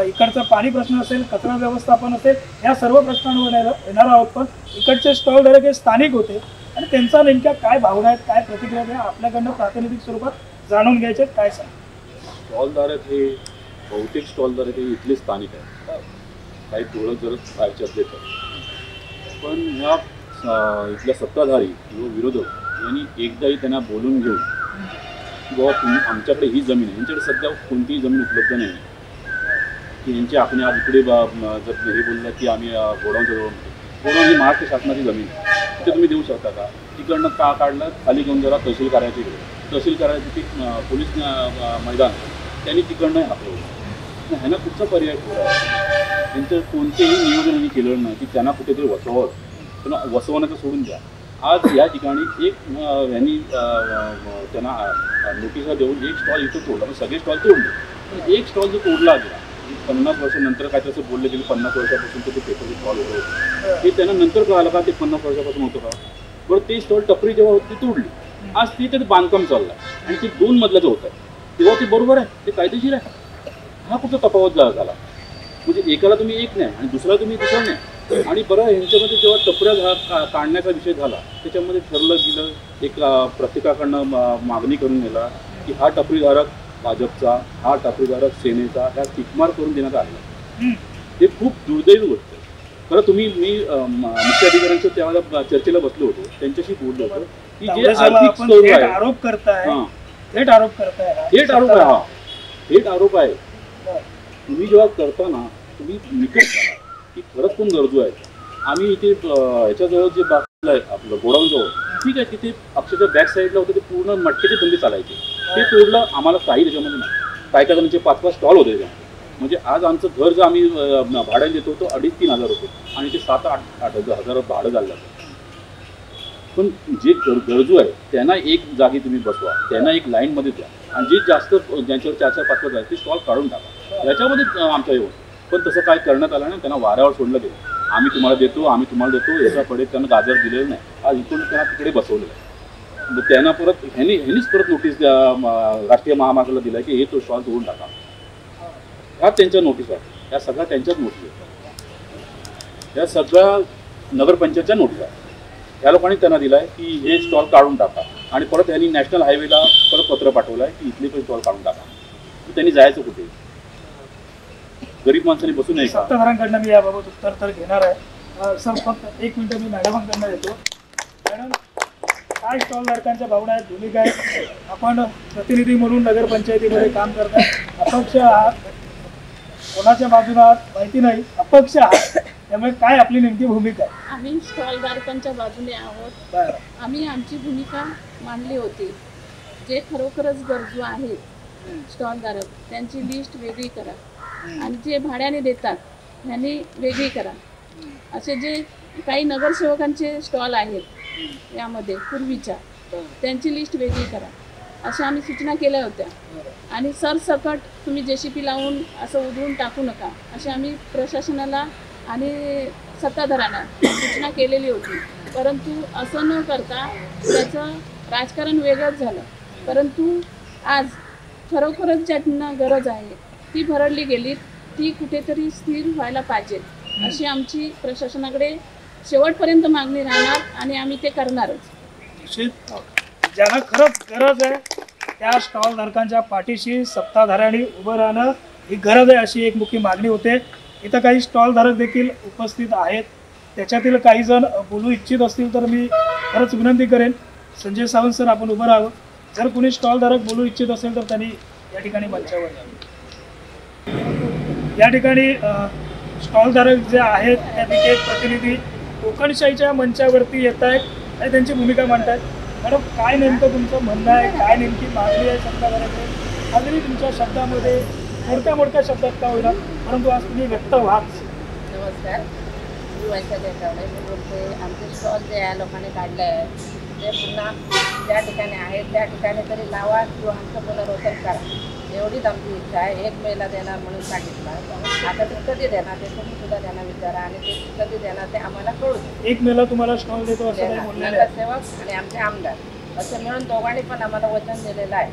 इकडचा पाणी प्रश्न असेल, कचरा व्यवस्थापन असेल, या सर्व प्रश्नांवर येणार आहोत. पण इकडचे स्टॉलधारक हे स्थानिक होते आणि त्यांचा नेमक्या काय भावना आहेत, काय प्रतिक्रिया आहेत, आपल्याकडनं प्रातिनिधिक स्वरूपात जाणून घ्यायचे. काय सांग? स्टॉलधारक हे बहुतेक स्टॉलधारक हे इथले स्थानिक आहेत, काही ओळख जर बाहेरचे असले तर. पण ह्या इथल्या सत्ताधारी किंवा विरोधक यांनी एकदाही त्यांना बोलून घेऊन की बाबा तुम्ही आमच्याकडे ही जमीन आहे, यांच्याकडे सध्या कोणतीही जमीन उपलब्ध नाही की यांची आपण आज इकडे जर हे बोललं की आम्ही गोडाऊनच्या जवळ गोडाऊन ही महाराष्ट्र शासनाची जमीन आहे, तिथे तुम्ही देऊ शकता का? तिकडनं का काढलं, खाली घेऊन जरा तहसील कार्याची तहसील कार्याची ती पोलीस मैदान त्यांनी तिकडनं हाकलवलं. ह्यांना कुठचा पर्याय ठेवला? त्यांचं कोणतेही नियोजन केलेलं नाही की त्यांना कुठेतरी वसवावं. त्यांना वसवण्याचं सोडून द्या. आज या ठिकाणी एक यांनी त्यांना नोटिसा देऊन एक स्टॉल इथं तोडला, पण सगळे स्टॉल तोडले. एक स्टॉल जो तोडला गेला 50 वर्षानंतर काय तसं बोललं गेलं 50 वर्षापासून ते पेपरचे स्टॉल होतं हे त्यांना नंतर कळालं का ते 50 वर्षापासून होतं का? बरं, ते स्टॉल टपरी जेव्हा होती ती तोडली. आज ती त्याचं बांधकाम चाललं आहे आणि ते 2 मजल्याचं होत आहे, तेव्हा ते बरोबर आहे, ते कायदेशीर आहे. हा कुठं तफावत झाला? म्हणजे एकाला तुम्ही एक नाही आणि दुसरा तुम्ही दुसरा नाही. आणि बरं, ह्यांच्यामध्ये जेव्हा टपऱ्या काढण्याचा विषय झाला त्याच्यामध्ये ठरलं गेलं, एक प्रत्येकाकडनं मागणी करून गेला की हा टपरीधारक भाजपचा, हा टपरीधारक सेनेचा, ह्या टिकमार करून देण्यात आलेला. हे खूप दुर्दैवी गोष्ट आहे. खरं मी मुख्य अधिकाऱ्यांच्या त्यावेळेला चर्चेला बसलो होतो, त्यांच्याशी बोललो होतो की जे आर्थिक स्टोर आहे, आरोप करताय, थेट आरोप आहे. तुम्ही जेव्हा करताना तुम्ही निकट करा की खरंच कोण गरजू आहे. आम्ही इथे ह्याच्याजवळ जे बाजूला आहे आपलं गोडाऊनजवळ, ठीक आहे, तिथे अक्षरशः बॅक साईडला होतं ते पूर्ण मटक्याचे धंदे चालायचे, ते तोडलं. आम्हाला काही त्याच्यामध्ये नाही, काय जणांचे 5-5 स्टॉल होते त्याच्यामध्ये. म्हणजे आज आमचं घर जर आम्ही भाड्याने देतो तो 2,500-3,000 रुपये आणि ते 7-8 हजार भाडं झालं. पण जे गरजू आहे त्यांना एक जागी तुम्ही बसवा, त्यांना एक लाईनमध्ये द्या आणि जे जास्त ज्यांच्यावर 4-4-5 आहे ते स्टॉल काढून टाका. याच्यामध्ये आमचा येऊन पण तसं काय करण्यात आलं नाही. त्यांना वाऱ्यावर सोडलं गेलं. आम्ही तुम्हाला देतो याच्या पुढे त्यांना गाजर दिलेलं नाही. आज इथून त्यांना तिकडे बसवलेलं आहे. मग त्यांना परत ह्यांनीच परत नोटीस राष्ट्रीय महामार्गाला दिला की हे तो स्टॉल तोडून टाका. ह्या त्यांच्या नोटीस आहे, या सगळ्या त्यांच्याच नोटीस आहे, या सगळ्या नगरपंचायतच्या नोटीस आहे. या लोकांनी त्यांना दिला आहे की हे स्टॉल काढून टाका आणि परत त्यांनी नॅशनल हायवेला परत पत्र पाठवलं आहे की इथले पण स्टॉल काढून टाका. त्यांनी जायचं कुठे? गरीब माणसाने बसून नाही का? सत्ताधाऱ्यांकडनं मी याबाबत उत्तर तर घेणार आहे. सर, फक्त 1 मिनिट मी मॅडमांकडनं येतो. मॅडम, काय स्टॉलधारकांच्या भावना आहेत, भूमिका आहेत? आपण प्रतिनिधी म्हणून नगरपंचायतीमध्ये काम करताय, अपक्ष आहात, कोणाच्या बाजूला आहात माहिती नाही, अपक्ष आहात, त्यामुळे काय आपली नेमकी भूमिका आहे? आम्ही स्टॉलधारकांच्या बाजूने आहोत. आम्ही आमची भूमिका मांडली होती. जे खरोखरच गरजू आहेत स्टॉलधारक त्यांची लिस्ट वेगळी करा आणि जे भाड्याने देतात ह्यांनी वेगळी करा. असे जे काही नगरसेवकांचे स्टॉल आहेत यामध्ये पूर्वीच्या, त्यांची लिस्ट वेगळी करा अशा आम्ही सूचना केल्या होत्या. आणि सरसकट तुम्ही JCP लावून असं उधळून टाकू नका अशी आम्ही प्रशासनाला आणि सत्ताधाऱ्यांना सूचना केलेली होती. परंतु असं न करता त्याचं राजकारण वेगळंच झालं. परंतु आज खरोखरच ज्यांना गरज आहे ती भरडली गेली, ती कुठेतरी स्थिर व्हायला पाहिजे अशी आमची प्रशासनाकडे शेवटपर्यंत मागणी राहणार आणि आम्ही ते करणारच. ज्यांना खरंच गरज आहे त्या स्टॉल धारकांच्या पाठीशी सत्ताधाऱ्यांनी उभं राहणं ही गरज आहे अशी एक मुख्य मागणी होते. इथं काही स्टॉल धारक देखील उपस्थित आहेत. त्याच्यातील काही जण बोलू इच्छित असतील तर मी खरंच विनंती करेन, संजय सावंत सर आपण उभं राहावं. जर कुणी स्टॉल धारक बोलू इच्छित असेल तर त्यांनी या ठिकाणी मंचावर यावं. या ठिकाणी स्टॉल धारक जे आहेत त्यापैकी एक प्रतिनिधी कोकणशाहीच्या मंचावरती येत आहेत आणि त्यांची भूमिका मांडतात. मॅडम, काय नेमकं तुमचं म्हणणं आहे, काय नेमकी मागणी आहे सत्ताधाऱ्याकडे? अजूनही तुमच्या शब्दामध्ये मोडक्या शब्दात का होईना परंतु आज तुम्ही व्यक्त व्हाच. नमस्कार, मी वैशाली गावडे. मी बोलते, आमचे स्टॉल जे आहे लोकांनी काढले आहे ते पुन्हा ज्या ठिकाणी आहेत त्या ठिकाणी तरी लावा किंवा आमचं पुनर्वसन करा एवढीच आमची इच्छा आहे. 1 मेला देणार म्हणून सांगितलं. आता ते कधी देणार ते तुम्ही सुद्धा त्यांना विचारा आणि ते कधी देणार ते आम्हाला कळू दे. 1 मेला तुम्हाला स्टॉल देतो असं काही बोललेलं आहे. नगरसेवक आणि आमचे आमदार असं मिळून दोघांनी पण आम्हाला वचन दिलेलं आहे.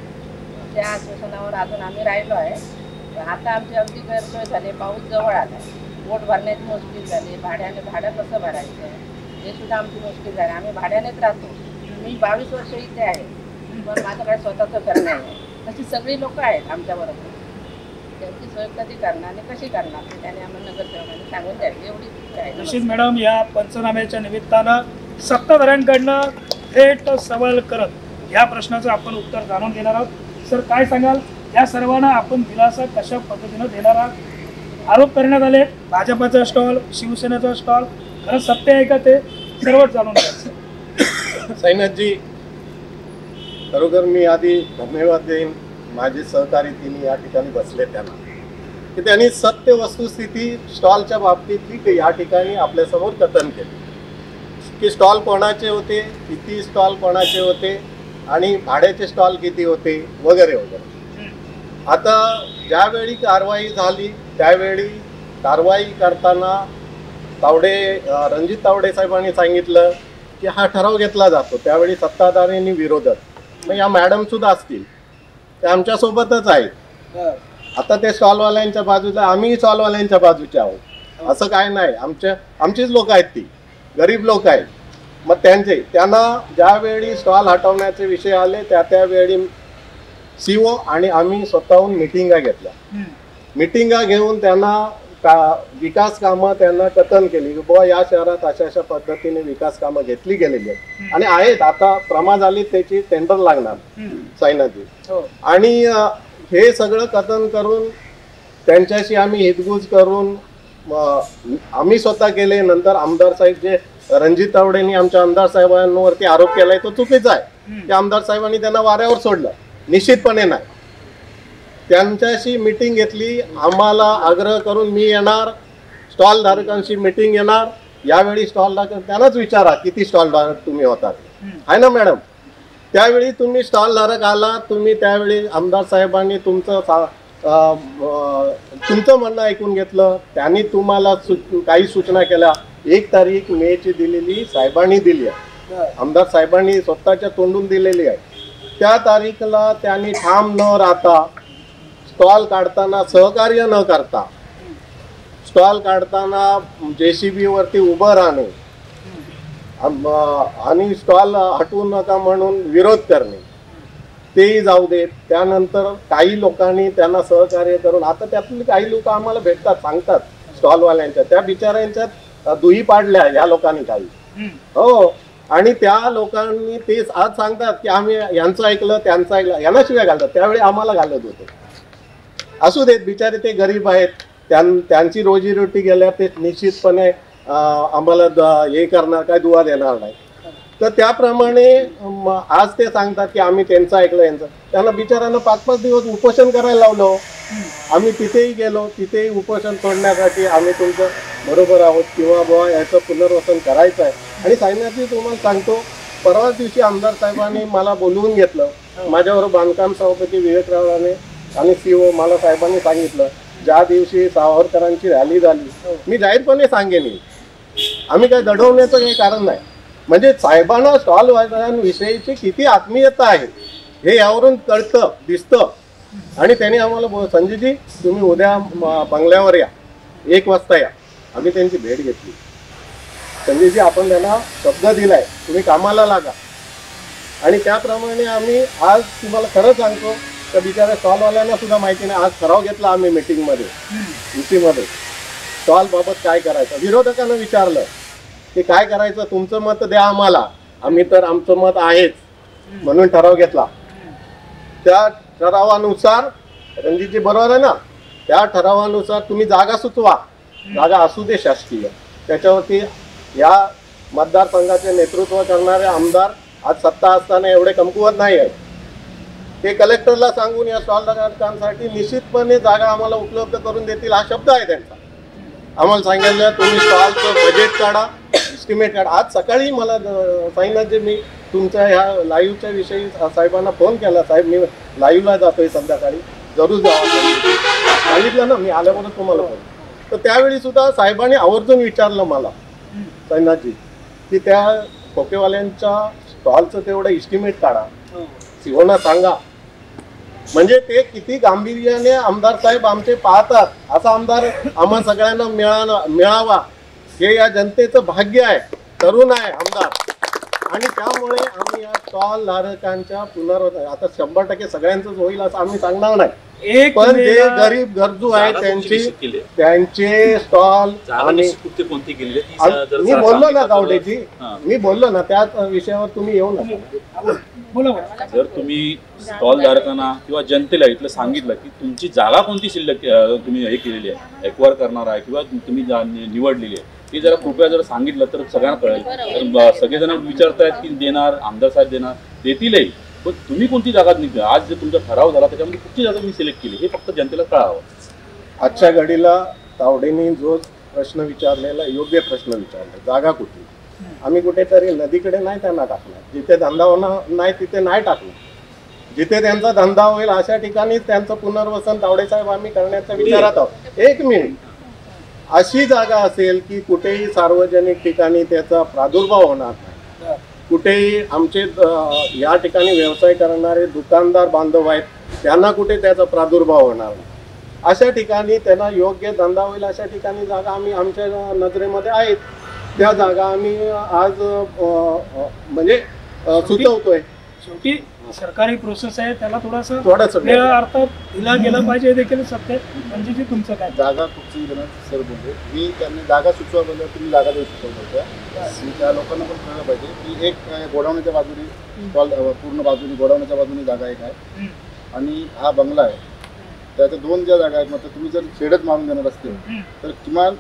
त्या आश्वासनावर अजून आम्ही राहिलो आहे. आता आमची अगदी गैरसोय झाली. पाऊस जवळ आला, वोट भरण्याची मुश्किल झाली. भाडं कसं भरायचं हे सुद्धा आमची मुश्किल झाली. आम्ही भाड्यानेच राहतो. मी 22 वर्ष इथे आहे, पण माझं काय स्वतःचं घर नाही आहे. तशी सगळी लोक आहेत आमच्याबरोबर. त्यांची सोय कधी करणार आणि कशी करणार ते त्याने आम्हाला नगरसेवकांनी सांगून द्यावी एवढी आहे. निश्चित मॅडम, या पंचनाम्याच्या निमित्तानं सत्ताधाऱ्यांकडनं थेट सवाल करत या प्रश्नाचं आपण उत्तर जाणून घेणार आहोत. सर, काय सांगाल, या सर्वांना आपण दिलासा कशा पद्धतीनं देणार आहात? आरोप करण्यात आले भाजपचा स्टॉल, शिवसेनेचा स्टॉल, खरं सत्य आहे का ते सर्वच जाणून घ्यायचं. साईनाथजी, खरोखर मी आधी धन्यवाद देईन माझे सहकारी तिन्ही या ठिकाणी बसले त्यांना, की त्यांनी सत्य वस्तुस्थिती स्टॉलच्या बाबतीतली या ठिकाणी आपल्यासमोर कथन केली की स्टॉल कोणाचे होते, किती स्टॉल कोणाचे होते आणि भाड्याचे स्टॉल किती होते वगैरे वगैरे. आता ज्यावेळी कारवाई झाली त्यावेळी कारवाई करताना रणजित तावडे साहेबांनी सांगितलं की हा ठराव घेतला जातो. त्यावेळी सत्ताधाऱ्यांनी विरोधात, मग या मॅडम सुद्धा असतील त्या आमच्यासोबतच आहेत. आता ते स्टॉलवाल्यांच्या बाजूला, आम्ही स्टॉलवाल्यांच्या बाजूचे आहोत असं काय नाही. आमचीच लोक आहेत, ती गरीब लोक आहेत. मग त्यांना ज्यावेळी स्टॉल हटवण्याचे विषय आले त्यावेळी CO आणि आम्ही स्वतःहून मिटिंगा घेतल्या. मिटिंगा घेऊन त्यांना विकास कामं त्यांना कथन केली की बुवा या शहरात अशा पद्धतीने विकास कामं घेतली गेलेली आहेत आणि आहेत. आता प्रमा झाली त्याची टेंडर लागणार साईनाथजी. आणि हे सगळं कथन करून त्यांच्याशी आम्ही हितगुज करून आम्ही स्वतः केले. नंतर आमदार साहेब जे रणजित तावडेंनी आमच्या आमदार साहेबांवरती आरोप केलाय तो चुकीचा आहे की आमदार साहेबांनी त्यांना वाऱ्यावर सोडलं. निश्चितपणे नाही. त्यांच्याशी मीटिंग घेतली, आम्हाला आग्रह करून मी येणार, स्टॉल धारकांशी मीटिंग येणार. यावेळी स्टॉल धारक त्यांनाच विचारा किती स्टॉल धारक तुम्ही होतात, आहे ना मॅडम? त्यावेळी तुम्ही स्टॉल धारक आला, तुम्ही त्यावेळी आमदार साहेबांनी तुमचं म्हणणं ऐकून घेतलं. त्यांनी तुम्हाला काही सूचना केल्या. 1 तारीख मेची दिलेली साहेबांनी दिली आहे, आमदार साहेबांनी स्वतःच्या तोंडून दिलेली आहे. त्या तारीखला त्यांनी ठाम न राहता स्टॉल काढताना सहकार्य न करता, स्टॉल काढताना JCB वरती उभं राहणे आणि स्टॉल हटवू नका म्हणून विरोध करणे, तेही जाऊ देत. त्यानंतर काही लोकांनी त्यांना सहकार्य करून, आता त्यातले काही लोक आम्हाला भेटतात, सांगतात स्टॉलवाल्यांच्या, त्या बिचाऱ्यांच्यात दुही पाडल्या या लोकांनी काही. हो, आणि त्या लोकांनी ते आज सांगतात की आम्ही यांचं ऐकलं त्यांचं ऐकलं, यांना शिवाय घालतात. त्यावेळी आम्हाला घालत होते. असू देत, बिचारे ते गरीब आहेत, त्यांची रोजीरोटी गेल्या, ते निश्चितपणे आम्हाला हे करणार, काय दुवा देणार नाही. तर त्याप्रमाणे आज ते सांगतात की आम्ही त्यांचं ऐकलं यांचं. त्यांना बिचारांना 5-5 दिवस उपोषण करायला लावलं. आम्ही तिथेही गेलो, तिथेही उपोषण सोडण्यासाठी आम्ही तुमचं बरोबर आहोत किंवा बुवा याचं पुनर्वसन करायचं आहे. आणि साईनाथजी तुम्हाला सांगतो, परवाच दिवशी आमदार साहेबांनी मला बोलवून घेतलं. माझ्याबरोबर बांधकाम सभापती विवेकराव राणे आणि CO मला साहेबांनी सांगितलं, ज्या दिवशी सावरकरांची रॅली झाली, मी जाहीरपणे सांगेन, आम्ही काही दडवण्याचं काही कारण नाही. म्हणजे साहेबांना स्टॉल वाल्यांविषयीची किती आत्मीयता आहे हे यावरून कळतं, दिसतं. आणि त्यांनी आम्हाला संजयजी तुम्ही उद्या बंगल्यावर या, 1 वाजता या. आम्ही त्यांची भेट घेतली. संजयजी आपण त्यांना शब्द दिलाय, तुम्ही कामाला लागा. आणि त्याप्रमाणे आम्ही आज तुम्हाला खरं सांगतो तर बिचाऱ्या स्टॉलवाल्यांना सुद्धा माहिती नाही. आज ठराव घेतला आम्ही मीटिंगमध्ये, युतीमध्ये, स्टॉल बाबत काय करायचं. विरोधकांना विचारलं की काय करायचं, तुमचं मत द्या आम्हाला. आम्ही तर आमचं मत आहेच म्हणून ठराव घेतला. त्या ठरावानुसार रणजितजी बरोबर आहे ना, त्या ठरावानुसार तुम्ही जागा सुचवा, जागा असू दे शासकीय. त्याच्यावरती या मतदारसंघाचे नेतृत्व करणारे आमदार आज सत्ता असताना एवढे कमकुवत नाही आहेत. ते कलेक्टरला सांगून या स्टॉल धारकांसाठी निश्चितपणे जागा आम्हाला उपलब्ध करून देतील हा शब्द आहे त्यांचा. आम्हाला सांगितलं तुम्ही स्टॉलचं बजेट काढा, एस्टिमेट काढा. आज सकाळी मला सांगितलं जे मी तुमच्या ह्या लाईव्हच्या विषयी साहेबांना फोन केला, साहेब मी लाईव्हला जातोय संध्याकाळी, जरूर जावा सांगितलं ना मी आल्याबरोबर तुम्हाला फोन. तर त्यावेळी सुद्धा साहेबांनी आवर्जून विचारलं मला साईनाथजी की त्या खोकेवाल्यांच्या स्टॉलचं तेवढं एस्टिमेट काढा, सीओना सांगा. म्हणजे ते किती गांभीर्याने आमदार साहेब आमचे पाहतात. असा आमदार आम्हा सगळ्यांना मिळावा हे या जनतेचं भाग्य आहे. तरुण आहे आमदार. आणि त्यामुळे आम्ही या स्टॉल धारकांच्या पुनर्वसन, आता 100% सगळ्यांचंच होईल असं आम्ही सांगणार नाही, पण जे गरीब गरजू आहेत त्यांचे स्टॉल. मी बोललो ना गावडेजी, मी बोललो ना त्या विषयावर तुम्ही येऊ नका. जर तुम्ही स्टॉल धारकांना किंवा जनतेला इथलं सांगितलं की तुमची जागा कोणती शिल्लक तुम्ही हे केलेली आहे, एक्वायर करणार आहे किंवा तुम्ही निवडलेली आहे, हे जरा कृपया जर सांगितलं तर सगळ्यांना कळेल. तर सगळेजण विचारतायत की देणार, आमदार साहेब देणार, देतीलही, पण तुम्ही कोणती जागा निघली, आज जर तुमचा ठराव झाला त्याच्यामध्ये कुठची जागा तुम्ही सिलेक्ट केली हे फक्त जनतेला कळावं. आजच्या घडीला तावडेंनी जो प्रश्न विचारलेला योग्य प्रश्न विचारला, जागा कुठली. आम्ही कुठेतरी नदीकडे नाही त्यांना टाकणार, जिथे धंदा होणार नाही तिथे नाही टाकणार. जिथे त्यांचा धंदा होईल अशा ठिकाणी त्यांचं पुनर्वसन तावडे साहेब आम्ही करण्याचा विचारात आहोत. 1 मिनिट, अशी जागा असेल की कुठेही सार्वजनिक ठिकाणी त्याचा प्रादुर्भाव होणार नाही, कुठेही आमचे या ठिकाणी व्यवसाय करणारे दुकानदार बांधव आहेत त्यांना कुठे त्याचा प्रादुर्भाव होणार नाही, अशा ठिकाणी त्यांना योग्य धंदा होईल अशा ठिकाणी जागा आम्ही आमच्या नजरेमध्ये आहेत. त्या जागा आम्ही आज म्हणजे सुचवतोय. शेवटी सरकारी प्रोसेस आहे, त्याला थोडासा वेळ अर्थात दिला गेला पाहिजे देखील सत्य. म्हणजे तुमचं काय जागा कुठची सर बोलले, मी त्यांनी जागा सुचवा बोलले, तुम्ही जागा देऊ सुचवलं होत्या. त्या लोकांना पण कळलं पाहिजे की एक गोडाऊनच्या बाजूने स्टॉल, पूर्ण बाजूने गोडाऊनच्या बाजूने जागा एक आहे आणि हा बंगला आहे. त्याच्या 2 ज्या जागा आहेत, म्हणजे तुम्ही जर शेडच मारून देणार असतील तर किमान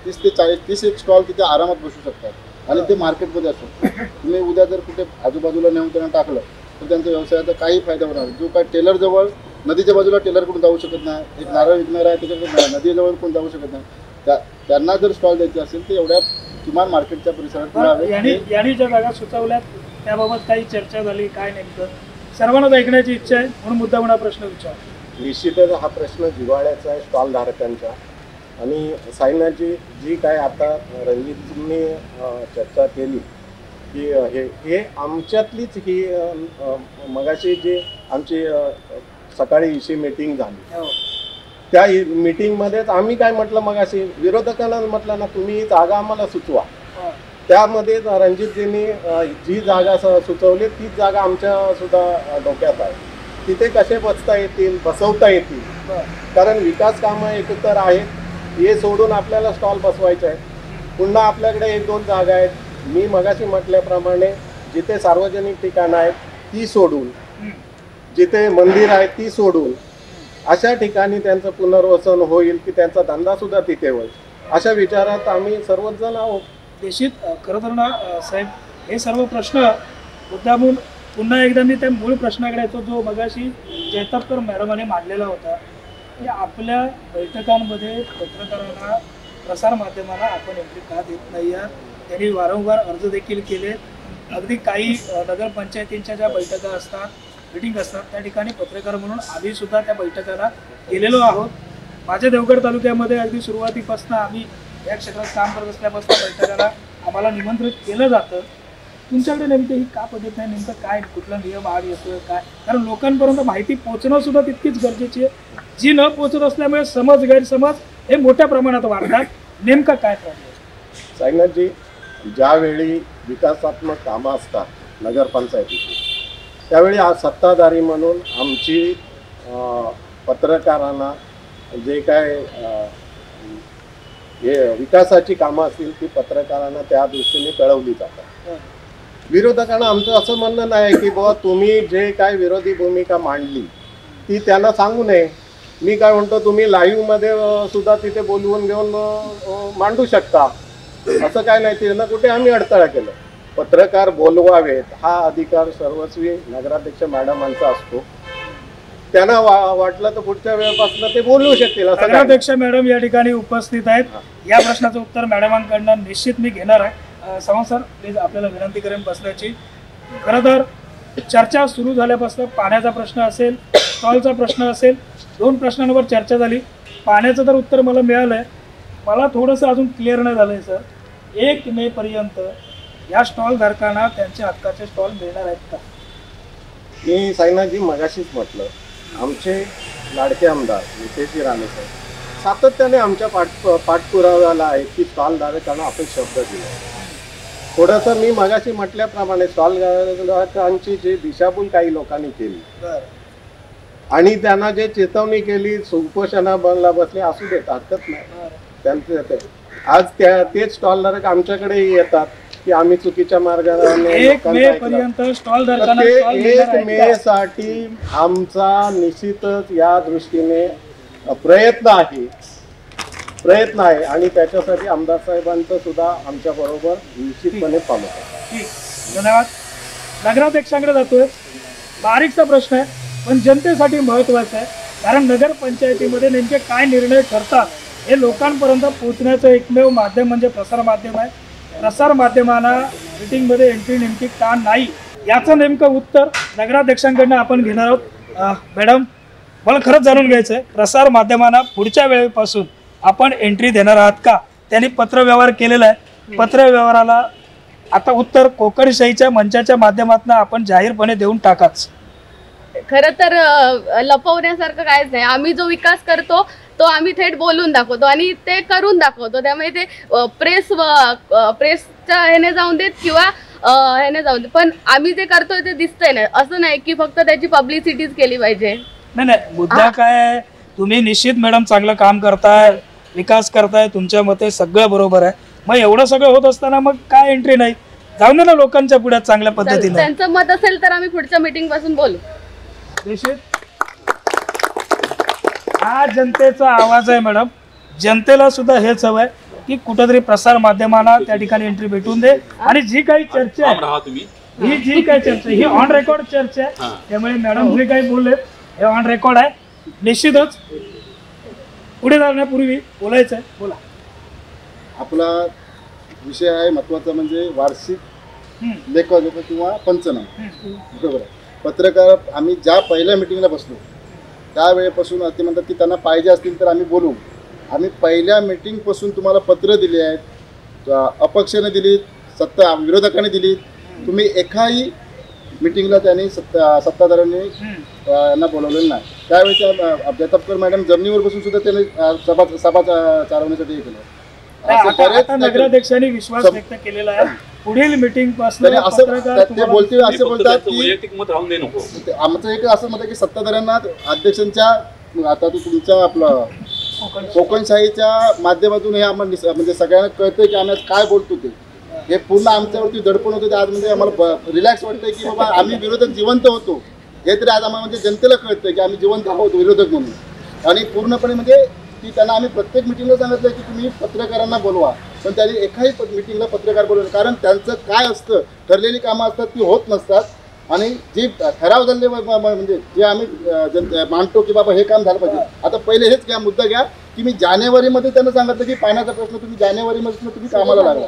30 ते 40 एक स्टॉल तिथे आरामात बसू शकतात आणि ते मार्केटमध्ये असतो. तुम्ही उद्या जर कुठे आजूबाजूला नेऊन त्यांना टाकलं तर त्यांच्या व्यवसायाचा काही फायदा होणार. जो काय टेलरजवळ नदीच्या बाजूला टेलरकडून जाऊ शकत नाही, एक नारळ विकणार आहे त्याच्याकडे नदीजवळ कोण जाऊ शकत नाही, त्यांना जर स्टॉल द्यायचे असेल तर एवढ्या किमान मार्केटच्या परिसरात मिळावे. यांनी ज्या जागा सुचवल्यात त्याबाबत काही चर्चा झाली काय नेमकं, सर्वांनाच ऐकण्याची इच्छा आहे म्हणून मुद्दाम प्रश्न विचार. निश्चितच हा प्रश्न जिव्हाळ्याचा आहे स्टॉल धारकांचा. आणि साईनाथजी जी काय आता रणजितजींनी चर्चा केली की हे आमच्यातलीच ही मगाशी जी आमची सकाळी इशी मीटिंग झाली त्या मीटिंगमध्येच आम्ही काय म्हटलं, मगाशी विरोधकांना म्हटलं ना तुम्ही जागा आम्हाला सुचवा. त्यामध्ये रणजितजींनी जी जागा सुचवली तीच जागा आमच्या सुद्धा डोक्यात आहे. तिथे कसे बसवता येतील, कारण विकास कामं एकतर आहेत, हे सोडून आपल्याला स्टॉल बसवायचे आहेत. पुन्हा आपल्याकडे 1-2 जागा आहेत. मी मगाशी म्हटल्याप्रमाणे जिथे सार्वजनिक ठिकाणं आहेत ती सोडून, जिथे मंदिर आहेत ती सोडून अशा ठिकाणी त्यांचं पुनर्वसन होईल की त्यांचा धंदा सुद्धा तिथे होईल, अशा विचारात आम्ही सर्वच जण आहोत. देशीत खरं तर ना साहेब, हे सर्व प्रश्न मुद्दामून पुन्हा एकदा मी त्या मूळ प्रश्नाकडे येतो जो मगाशी जैतापकर मॅडमाने मांडलेला होता की आपल्या बैठकांमध्ये पत्रकारांना प्रसारमाध्यमांना आपण एंट्री का देत नाही आहे. त्यांनी वारंवार अर्ज देखील केले. अगदी काही नगरपंचायतींच्या ज्या बैठका असतात मिटिंग असतात त्या ठिकाणी पत्रकार म्हणून आम्ही सुद्धा त्या बैठकाला गेलेलो आहोत. माझ्या देवगड तालुक्यामध्ये अगदी सुरुवातीपासून आम्ही या क्षेत्रात काम करत असल्यापासून बैठकाला आम्हाला निमंत्रित केलं जातं. तुमच्याकडे नेमकं ही का पद्धत नाही, नेमकं काय कुठला नियम आड येतोय काय? कारण लोकांपर्यंत माहिती पोहोचणं सुद्धा तितकीच गरजेची आहे. जी न पोहोचत असल्यामुळे समज गैरसमज हे मोठ्या प्रमाणात वाढतात. नेमका काय प्रॉब्लेम? साईनाथजी, ज्यावेळी विकासात्मक कामं असतात नगरपंचायतीची त्यावेळी आज सत्ताधारी म्हणून आमची पत्रकारांना जे काय हे विकासाची कामं असतील ती पत्रकारांना त्या दृष्टीने कळवली जातात. विरोधकांना आमचं असं म्हणणं नाही की बाबा तुम्ही जे काय विरोधी भूमिका मांडली ती त्यांना सांगू नये. मी काय म्हणतो, तुम्ही लाईव्हमध्ये सुद्धा तिथे बोलवून घेऊन मांडू शकता, असं काय नाही. त्यांना कुठे आम्ही अडथळा केलं. पत्रकार बोलवावेत हा अधिकार सर्वस्वी नगराध्यक्ष मॅडमांचा असतो. त्यांना वाटलं तर पुढच्या वेळेपासून ते बोलवू शकतील. नगराध्यक्ष मॅडम या ठिकाणी उपस्थित आहेत. या प्रश्नाचं उत्तर मॅडमांकडनं निश्चित मी घेणार आहे. सावंत सर, प्लीज आपल्याला विनंती करेन बसण्याची. खरं तर चर्चा सुरू झाल्यापासून पाण्याचा प्रश्न असेल, स्टॉलचा प्रश्न असेल, 2 प्रश्नांवर चर्चा झाली. पाण्याचं तर उत्तर मला मिळालं आहे. मला थोडंसं अजून क्लिअर नाही झालं आहे सर, 1 मे पर्यंत या स्टॉल धारकांना त्यांच्या हक्काचे स्टॉल मिळणार आहेत का? मी साईनाथजी मगाशीच म्हटलं, आमचे लाडके आमदार नितेशजी राणे साहेब सातत्याने आमच्या पाठपुराव्याला आहे की स्टॉल धारकांना आपण शब्द दिला. थोडंसं मी मगाशी म्हटल्याप्रमाणे स्टॉल धारकांची जी दिशाभूल काही लोकांनी केली आणि त्यांना जे चेतवणी केली उपोषणा बनला बसले असू देत, हरकत नाही. त्यांचे आज तेच स्टॉल धारक आमच्याकडे येतात की आम्ही चुकीच्या मार्गाने 1 मे पर्यंत स्टॉल धारकांना 1 मे साठी आमचा निश्चितच या दृष्टीने प्रयत्न आहे आणि त्याच्यासाठी आमदार साहेबांचं सुद्धा आमच्या बरोबर निश्चितपणे फॉलो आहे. धन्यवाद. नगराध्यक्षांकडे जातोय. बारीकचा प्रश्न आहे पण जनतेसाठी महत्त्वाचं आहे. कारण नगरपंचायतीमध्ये नेमके काय निर्णय ठरतात हे लोकांपर्यंत पोहोचण्याचं एकमेव माध्यम म्हणजे प्रसारमाध्यम आहे. प्रसारमाध्यमांना मीटिंगमध्ये एंट्री नेमकी का नाही याचं नेमकं उत्तर नगराध्यक्षांकडनं आपण घेणार आहोत. मॅडम, मला खरंच जाणून घ्यायचं आहे, प्रसारमाध्यमांना पुढच्या वेळेपासून आपण एंट्री देणार आहात का? त्यांनी पत्रव्यवहार केलेला आहे. पत्रव्यवहाराला आता उत्तर कोकणशाहीच्या मंचाच्या माध्यमातून आपण जाहीरपणे देऊन टाकाच. खरं तर लपवण्यासारखं काहीच नाही. आम्ही जो विकास करतो तो आम्ही थेट बोलून दाखवतो आणि ते करून दाखवतो. त्यामुळे ते प्रेसच्या ह्याने जाऊन देत किंवा ह्याने जाऊन देत, पण आम्ही जे करतोय ते दिसतंय ना. असं नाही की फक्त त्याची पब्लिसिटीच केली पाहिजे. नाही, मुद्दा काय आहे, तुम्ही निश्चित मॅडम चांगलं काम करताय, विकास करताय, तुमच्या मते सगळं बरोबर आहे. मग एवढं सगळं होत असताना मग काय एंट्री नाही? जाऊन दे ना लोकांच्या पुढे चांगल्या पद्धतीने. त्यांचं मत असेल तर आम्ही पुढच्या मीटिंग पासून बोलू. हा जनतेचा आवाज आहे मॅडम. जनतेला सुद्धा हेच हवंय की कुठेतरी प्रसार माध्यमांना त्या ठिकाणी एंट्री भेटून दे. आणि जी काही चर्चा आहे ही जी काही चर्चा ही ऑन रेकॉर्ड चर्चा आहे. त्यामुळे मॅडम जे काही बोलले हे ऑन रेकॉर्ड आहे. निश्चितच पुढे जाण्यापूर्वी बोलायचं आहे. बोला. आपला विषय आहे महत्त्वाचा म्हणजे वार्षिक लेखा किंवा पंचनामा. बरोबर आहे. पत्रकार आम्ही ज्या पहिल्या मिटिंगला बसलो त्यावेळेपासून ते म्हणतात की त्यांना पाहिजे असतील तर आम्ही बोलू. आम्ही पहिल्या मीटिंगपासून तुम्हाला पत्र दिले आहेत, अपक्षाने दिलीत, विरोधकांनी दिलीत. तुम्ही एकाही मिटिंगला त्यांनी सत्ताधाऱ्यांनी यांना बोलवलेलं नाही. त्यावेळेच्या जैतापकर मॅडम जमिनीवर बसून सुद्धा त्यांनी सभा चालवण्यासाठी हे केलं. नगराध्यक्षांनी विश्वास व्यक्त केलेला आहे पुढील मीटिंग पासून ते बोलते असं बोलतात की वैयक्तिक मत राहून दे नको. आमचं एक असं मत आहे की सत्ताधाऱ्यांना अध्यक्षांच्या आता तुमच्या आपलं कोकणशाहीच्या माध्यमातून हे आम्हाला म्हणजे सगळ्यांना कळतंय की आम्ही काय बोलतो ते हे पूर्ण आमच्यावरती दडपण होतं. ते आज म्हणजे आम्हाला रिलॅक्स वाटतंय की बाबा आम्ही विरोधक जिवंत होतो हे तरी आज आम्हाला म्हणजे जनतेला कळतंय की आम्ही जिवंत आहोत विरोधक म्हणून. आणि पूर्णपणे म्हणजे की त्यांना आम्ही प्रत्येक मिटिंगला सांगितलं की तुम्ही पत्रकारांना बोलवा. पण त्यांनी एकाही मिटिंगला पत्रकार बोलवलं, कारण त्यांचं काय असतं, ठरलेली कामं असतात ती होत नसतात आणि जे ठराव झाले म्हणजे जे आम्ही मानतो की बाबा हे काम झालं पाहिजे. आता पहिले हेच घ्या, मुद्दा घ्या की मी जानेवारीमध्ये त्यांना सांगितलं की पाण्याचा प्रश्न तुम्ही जानेवारीमध्ये तुम्ही कामाला लागला,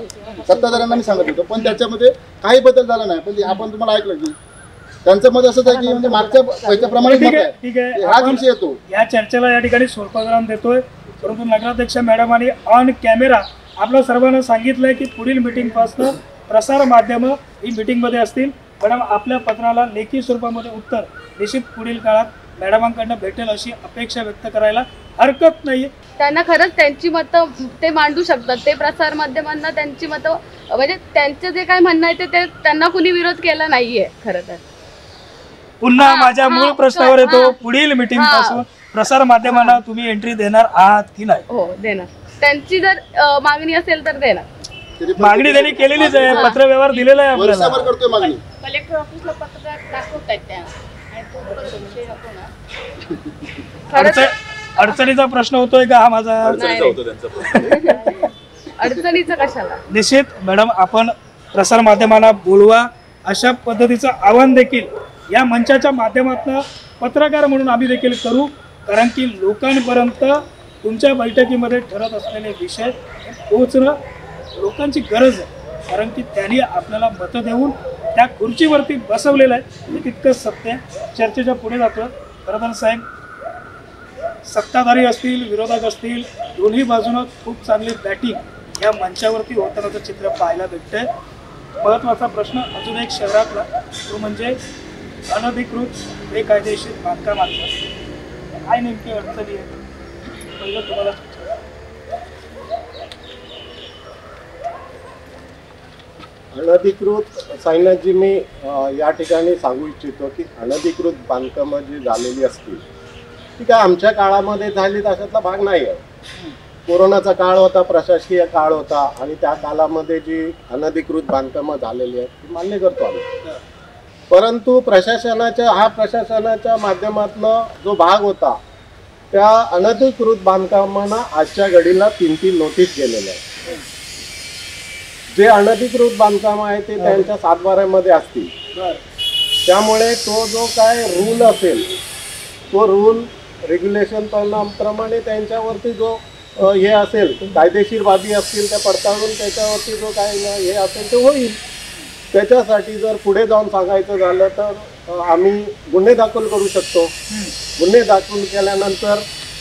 सत्ताधाऱ्यांना मी सांगत होतो, पण त्याच्यामध्ये काही बदल झाला नाही. पण आपण तुम्हाला ऐकलं की त्यांचं मत असंच आहे की म्हणजे मागच्या व्हायच्याप्रमाणे ठीक आहे, हा विषय येतो. या चर्चेला या ठिकाणी स्वल्पविराम देतोय, परंतु नगराध्यक्ष मॅडमांनी ऑन कॅमेरा आपल्या सर्वांना सांगितलंय की पुढील मीटिंगपासून प्रसार माध्यम ही मीटिंगमध्ये असतील. मॅडम, आपल्या पत्राला लेखी स्वरूपामध्ये उत्तर निश्चित पुढील काळात मॅडमांकडनं भेटेल अशी अपेक्षा व्यक्त करायला हरकत नाही. त्यांना खरंच त्यांची मतं ते मांडू शकतात. ते प्रसार माध्यमांना त्यांची मतं म्हणजे त्यांचं जे काय म्हणणं आहे ते त्यांना कुणी विरोध केला नाहीये. खरं तर पुन्हा माझ्या मूळ प्रश्नावर येतो, पुढील मीटिंग पासून प्रसार माध्यमांना तुम्ही एंट्री देणार आहात की नाही? हो, देणार. त्यांची जर मागणी असेल तर देणार. मागणी त्यांनी केलेलीच आहे, पत्र व्यवहार दिलेला आहे आपल्याला. करतोय मागणी. कलेक्टर ऑफिसला पत्र दाखवतायत त्या आणि तो परत विषय होतो ना. अडचणीचा प्रश्न होतोय का हा माझा? अडचणीचा कशाला? निश्चित मॅडम, आपण प्रसार माध्यमांना बोलवा अशा पद्धतीचं आवाहन देखील या मंचाच्या माध्यमातून पत्रकार म्हणून आम्ही देखील करू, कारण की लोकांपर्यंत तुमच्या बैठकीमध्ये ठरत असलेले विषय पोहोचणं लोकांची गरज आहे, कारण की त्यांनी आपल्याला मतं देऊन त्या खुर्चीवरती बसवलेलं आहे. हे तितकंच सत्य. चर्चेच्या पुढे जातो. खरं तर साहेब, सत्ताधारी असतील, विरोधक असतील, दोन्ही बाजूनं खूप चांगली बॅटिंग या मंचावरती होतानाचं चित्र पाहायला भेटतंय. महत्त्वाचा प्रश्न अजून एक शहरातला, तो म्हणजे अनधिकृत बेकायदेशीर बांधकामांचा. काय नेमकी अडचणी आहे पहिलं तुम्हाला? अनधिकृत साईनाथजी, मी या ठिकाणी सांगू इच्छितो की अनधिकृत बांधकामं जी झालेली असतील ती काय आमच्या काळामध्ये झाली अशातला भाग नाही आहे. कोरोनाचा काळ होता, प्रशासकीय काळ होता आणि त्या काळामध्ये जी अनधिकृत बांधकामं झालेली आहेत ती मान्य करतो आम्ही. परंतु प्रशासनाच्या माध्यमातून जो भाग होता त्या अनधिकृत बांधकामांना आजच्या घडीला 3 नोटीस गेलेल्या आहेत. जे अनधिकृत बांधकाम आहे ते त्यांच्या सातबाऱ्यामध्ये असतील, त्यामुळे तो जो काय रूल असेल तो रूल रेग्युलेशन प्रमाणे त्यांच्यावरती जो हे असेल कायदेशीर बाबी असतील त्या पडताळून त्याच्यावरती जो काय हे असेल ते होईल. त्याच्यासाठी जर पुढे जाऊन सांगायचं झालं तर आम्ही गुन्हे दाखल करू शकतो. गुन्हे दाखल केल्यानंतर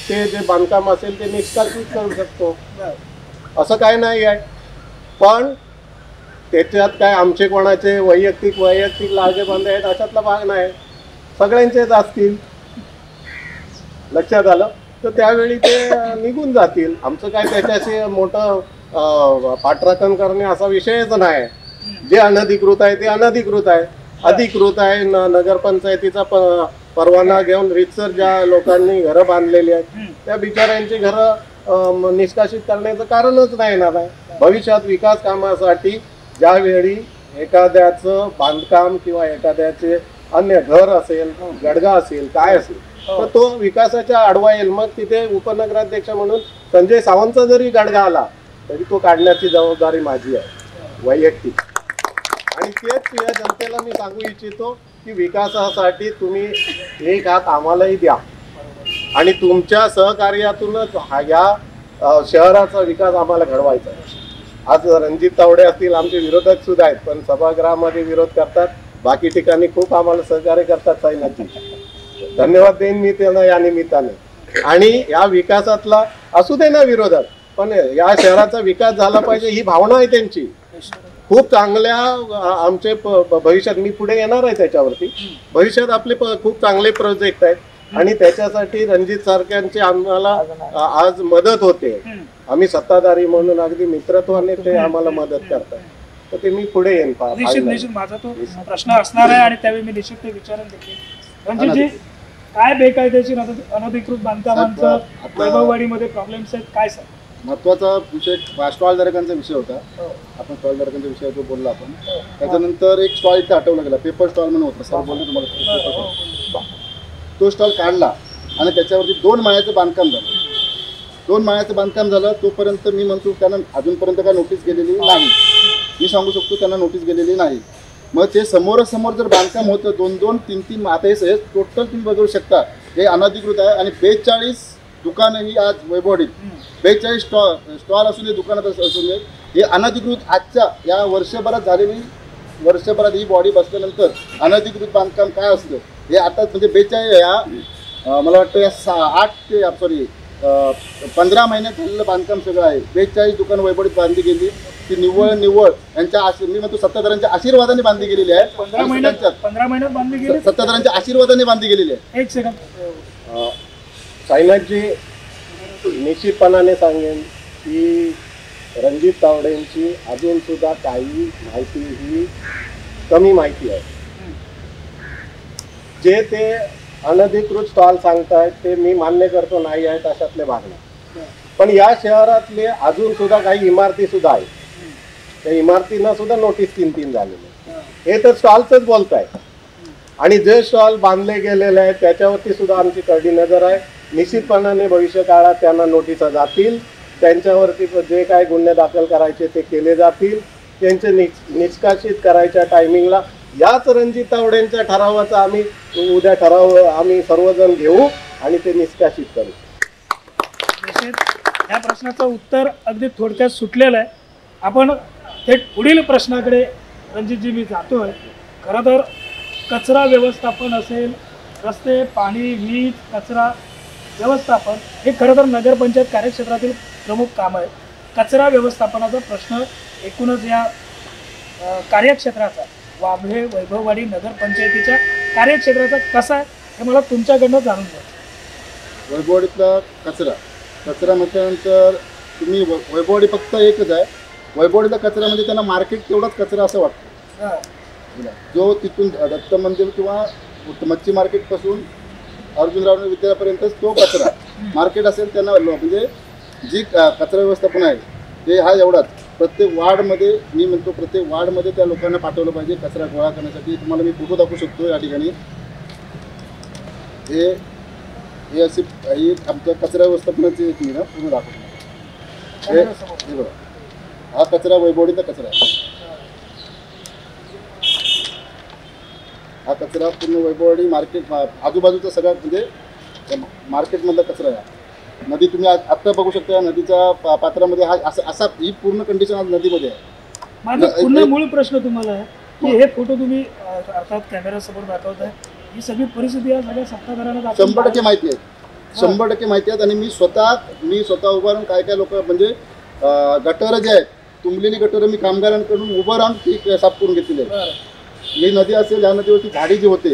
ते जे बांधकाम असेल ते निष्कासित करू शकतो, असं काय नाही आहे. पण त्याच्यात काय आमचे कोणाचे वैयक्तिक लागेबांधे आहेत अशातला भाग नाही, सगळ्यांचेच असतील. लक्षात आलं तर त्यावेळी ते निघून जातील. आमचं काय त्याच्याशी मोठं पाठराखण करणे असा विषयच नाही. जे अनधिकृत आहे ते अनधिकृत आहे. अधिकृत आहे नगरपंचायतीचा परवाना घेऊन रितसर ज्या लोकांनी घरं बांधलेली आहेत त्या बिचाऱ्यांची घरं निष्कासित करण्याचं कारणच नाही येणार आहे. भविष्यात विकास कामासाठी ज्यावेळी एखाद्याचं बांधकाम किंवा एखाद्याचे अन्य घर असेल, गडगा असेल, काय असेल तर तो विकासाच्या आडवा येईल. मग तिथे उपनगराध्यक्ष म्हणून संजय सावंतचा जरी गडगा आला तरी तो काढण्याची जबाबदारी माझी आहे वैयक्तिक. आणि तेच या जनतेला मी सांगू इच्छितो की विकासासाठी तुम्ही एक हात आम्हालाही द्या आणि तुमच्या सहकार्यातूनच या शहराचा विकास आम्हाला घडवायचा आहे. आज रणजित तावडे असतील, आमचे विरोधक सुद्धा आहेत, पण सभागृहामध्ये विरोध करतात, बाकी ठिकाणी खूप आम्हाला सहकार्य करतात. साईनाथजी, धन्यवाद देईन मी त्यांना या निमित्ताने. आणि या विकासातला असू दे ना विरोधक, पण या शहराचा विकास झाला पाहिजे ही भावना आहे त्यांची. खूप चांगल्या आमचे भविष्यात मी पुढे येणार आहे त्याच्यावरती. भविष्यात आपले खूप चांगले प्रोजेक्ट आहेत आणि त्याच्यासाठी रणजित सारख्यांची आम्हाला आज मदत होते. आम्ही सत्ताधारी म्हणून अगदी मित्रत्वाने ते आम्हाला मदत करतात, तर ते मी पुढे येईन. निश्चित माझा तो प्रश्न असणार आहे आणि त्यावेळी मी निश्चित ते विचारून देखील. रणजितजी, काय बेकायदेशीर अनधिकृत बांधकामांचं वैभववाडीमध्ये प्रॉब्लेम्स आहेत, काय सर? महत्त्वाचा विषय स्टॉलधारकांचा विषय होता. आपण स्टॉलधारकांच्या विषयावर बोललो आपण. त्याच्यानंतर एक स्टॉल इथे हटवला गेला, पेपर स्टॉल म्हणून होता, सर बोलले तुम्हाला. तो स्टॉल काढला आणि त्याच्यावरती 2 माळ्याचं बांधकाम झालं. 2 माळ्याचं बांधकाम झालं तोपर्यंत मी म्हणतो त्यांना अजूनपर्यंत काय नोटीस गेलेली नाही. मी सांगू शकतो त्यांना नोटीस गेलेली नाही. मग ते समोरासमोर जर बांधकाम होतं 2-2, 3-3 आता हे टोटल तुम्ही बघू शकता हे अनधिकृत आहे. आणि 42 दुकानं ही आज वैभववाडीत 42 स्टॉल असून दे, दुकानात असून दे, हे अनधिकृत आजच्या या वर्षभरात ही बॉडी बसल्यानंतर अनधिकृत बांधकाम काय असतं हे आता म्हणजे 42 या मला वाटतं या 15 महिन्यात झालेलं बांधकाम सगळं आहे. 42 दुकानं वैभववाडीत बांधली गेली. ती निव्वळ यांच्या मी म्हणतो सत्ताधाऱ्यांच्या आशीर्वादाने बांधली गेलेली आहे. 15 महिन्यात बांधली गेली, सत्ताधाऱ्यांच्या आशीर्वादाने बांधली गेलेली आहे. एक सेकंद. साईनाथजी, निश्चितपणाने सांगेन की रणजित तावडेंची अजून सुद्धा काही माहिती ही कमी माहिती आहे. जे ते अनधिकृत स्टॉल सांगतायत ते मी मान्य करतो नाही आहेत अशातले भाग नाही. पण या शहरातले अजून सुद्धा काही इमारती सुद्धा आहेत. त्या इमारतींना सुद्धा नोटीस 3-3 झालेले. हे तर स्टॉलचंच बोलताय. आणि जे स्टॉल बांधले गेलेले आहेत त्याच्यावरती सुद्धा आमची करडी नजर आहे. निश्चितपणाने भविष्य काळात त्यांना नोटिसा जातील. त्यांच्यावरती जे काय गुन्हे दाखल करायचे ते केले जातील. त्यांचे निष्कासित करायच्या टायमिंगला याच रणजित तावडेंच्या ठरावाचा आम्ही उद्या ठराव आम्ही सर्वजण घेऊ आणि ते निष्कासित करू. या प्रश्नाचं उत्तर अगदी थोडक्यात सुटलेलं आहे. आपण थेट पुढील प्रश्नाकडे रणजितजी मी जातोय. खरं तर कचरा व्यवस्थापन असेल, रस्ते, पाणी, वीज, कचरा व्यवस्थापन हे खरं तर नगरपंचायत कार्यक्षेत्रातील प्रमुख काम आहे. कचरा व्यवस्थापनाचा प्रश्न एकूणच या कार्यक्षेत्राचा वाबळे वैभववाडी नगरपंचायतीच्या कार्यक्षेत्राचा कसा आहे हे मला तुमच्याकडनं जाणून घ्यायचं. वैभववाडीतला कचरा म्हटल्यानंतर तुम्ही वैभववाडी फक्त एकच आहे. वैभववाडीचा कचरा म्हणजे त्यांना मार्केट तेवढाच कचरा असं वाटतं. जो तिथून दत्त मंदिर किंवा मच्छी मार्केटपासून अर्जुनराव विद्यालयापर्यंतच तो कचरा मार्केट असेल त्यांना म्हणजे जी कचरा व्यवस्थापन आहे ते हा एवढाच. प्रत्येक वार्डमध्ये मी म्हणतो प्रत्येक वार्डमध्ये त्या लोकांना पाठवलं पाहिजे कचरा गोळा करण्यासाठी. तुम्हाला मी फोटो दाखवू शकतो या ठिकाणी. हे अशी ही आमच्या कचरा व्यवस्थापनाची तुम्ही ना पूर्ण दाखवतो. हे बघा, हा कचरा वैभववाडीचा कचरा आहे. हा कचरा पूर्ण वैभववाडी मार्केट आजूबाजूचा सगळा म्हणजे मार्केटमधला कचरा आहे. नदी तुम्ही आत्ता बघू शकता. नदीच्या पात्रामध्ये हा असा ही पूर्ण कंडिशन आज नदीमध्ये आहे. माझा पुन्हा मूळ प्रश्न तुम्हाला आहे की हे फोटो तुम्ही अर्थात कॅमेऱ्यासमोर दाखवताय, ही सगळी परिस्थिती या सगळ्या सत्ताधाऱ्यांना 100% माहिती आहे. 100% माहिती आहेत. आणि मी स्वतः उभं राहून काय लोक म्हणजे गटर जे आहेत तुंबलेली गटर मी कामगारांकडून उभं राहून ती साफ करून घेतलेली आहे. ही नदी असेल, या नदीवरती झाडी जी होते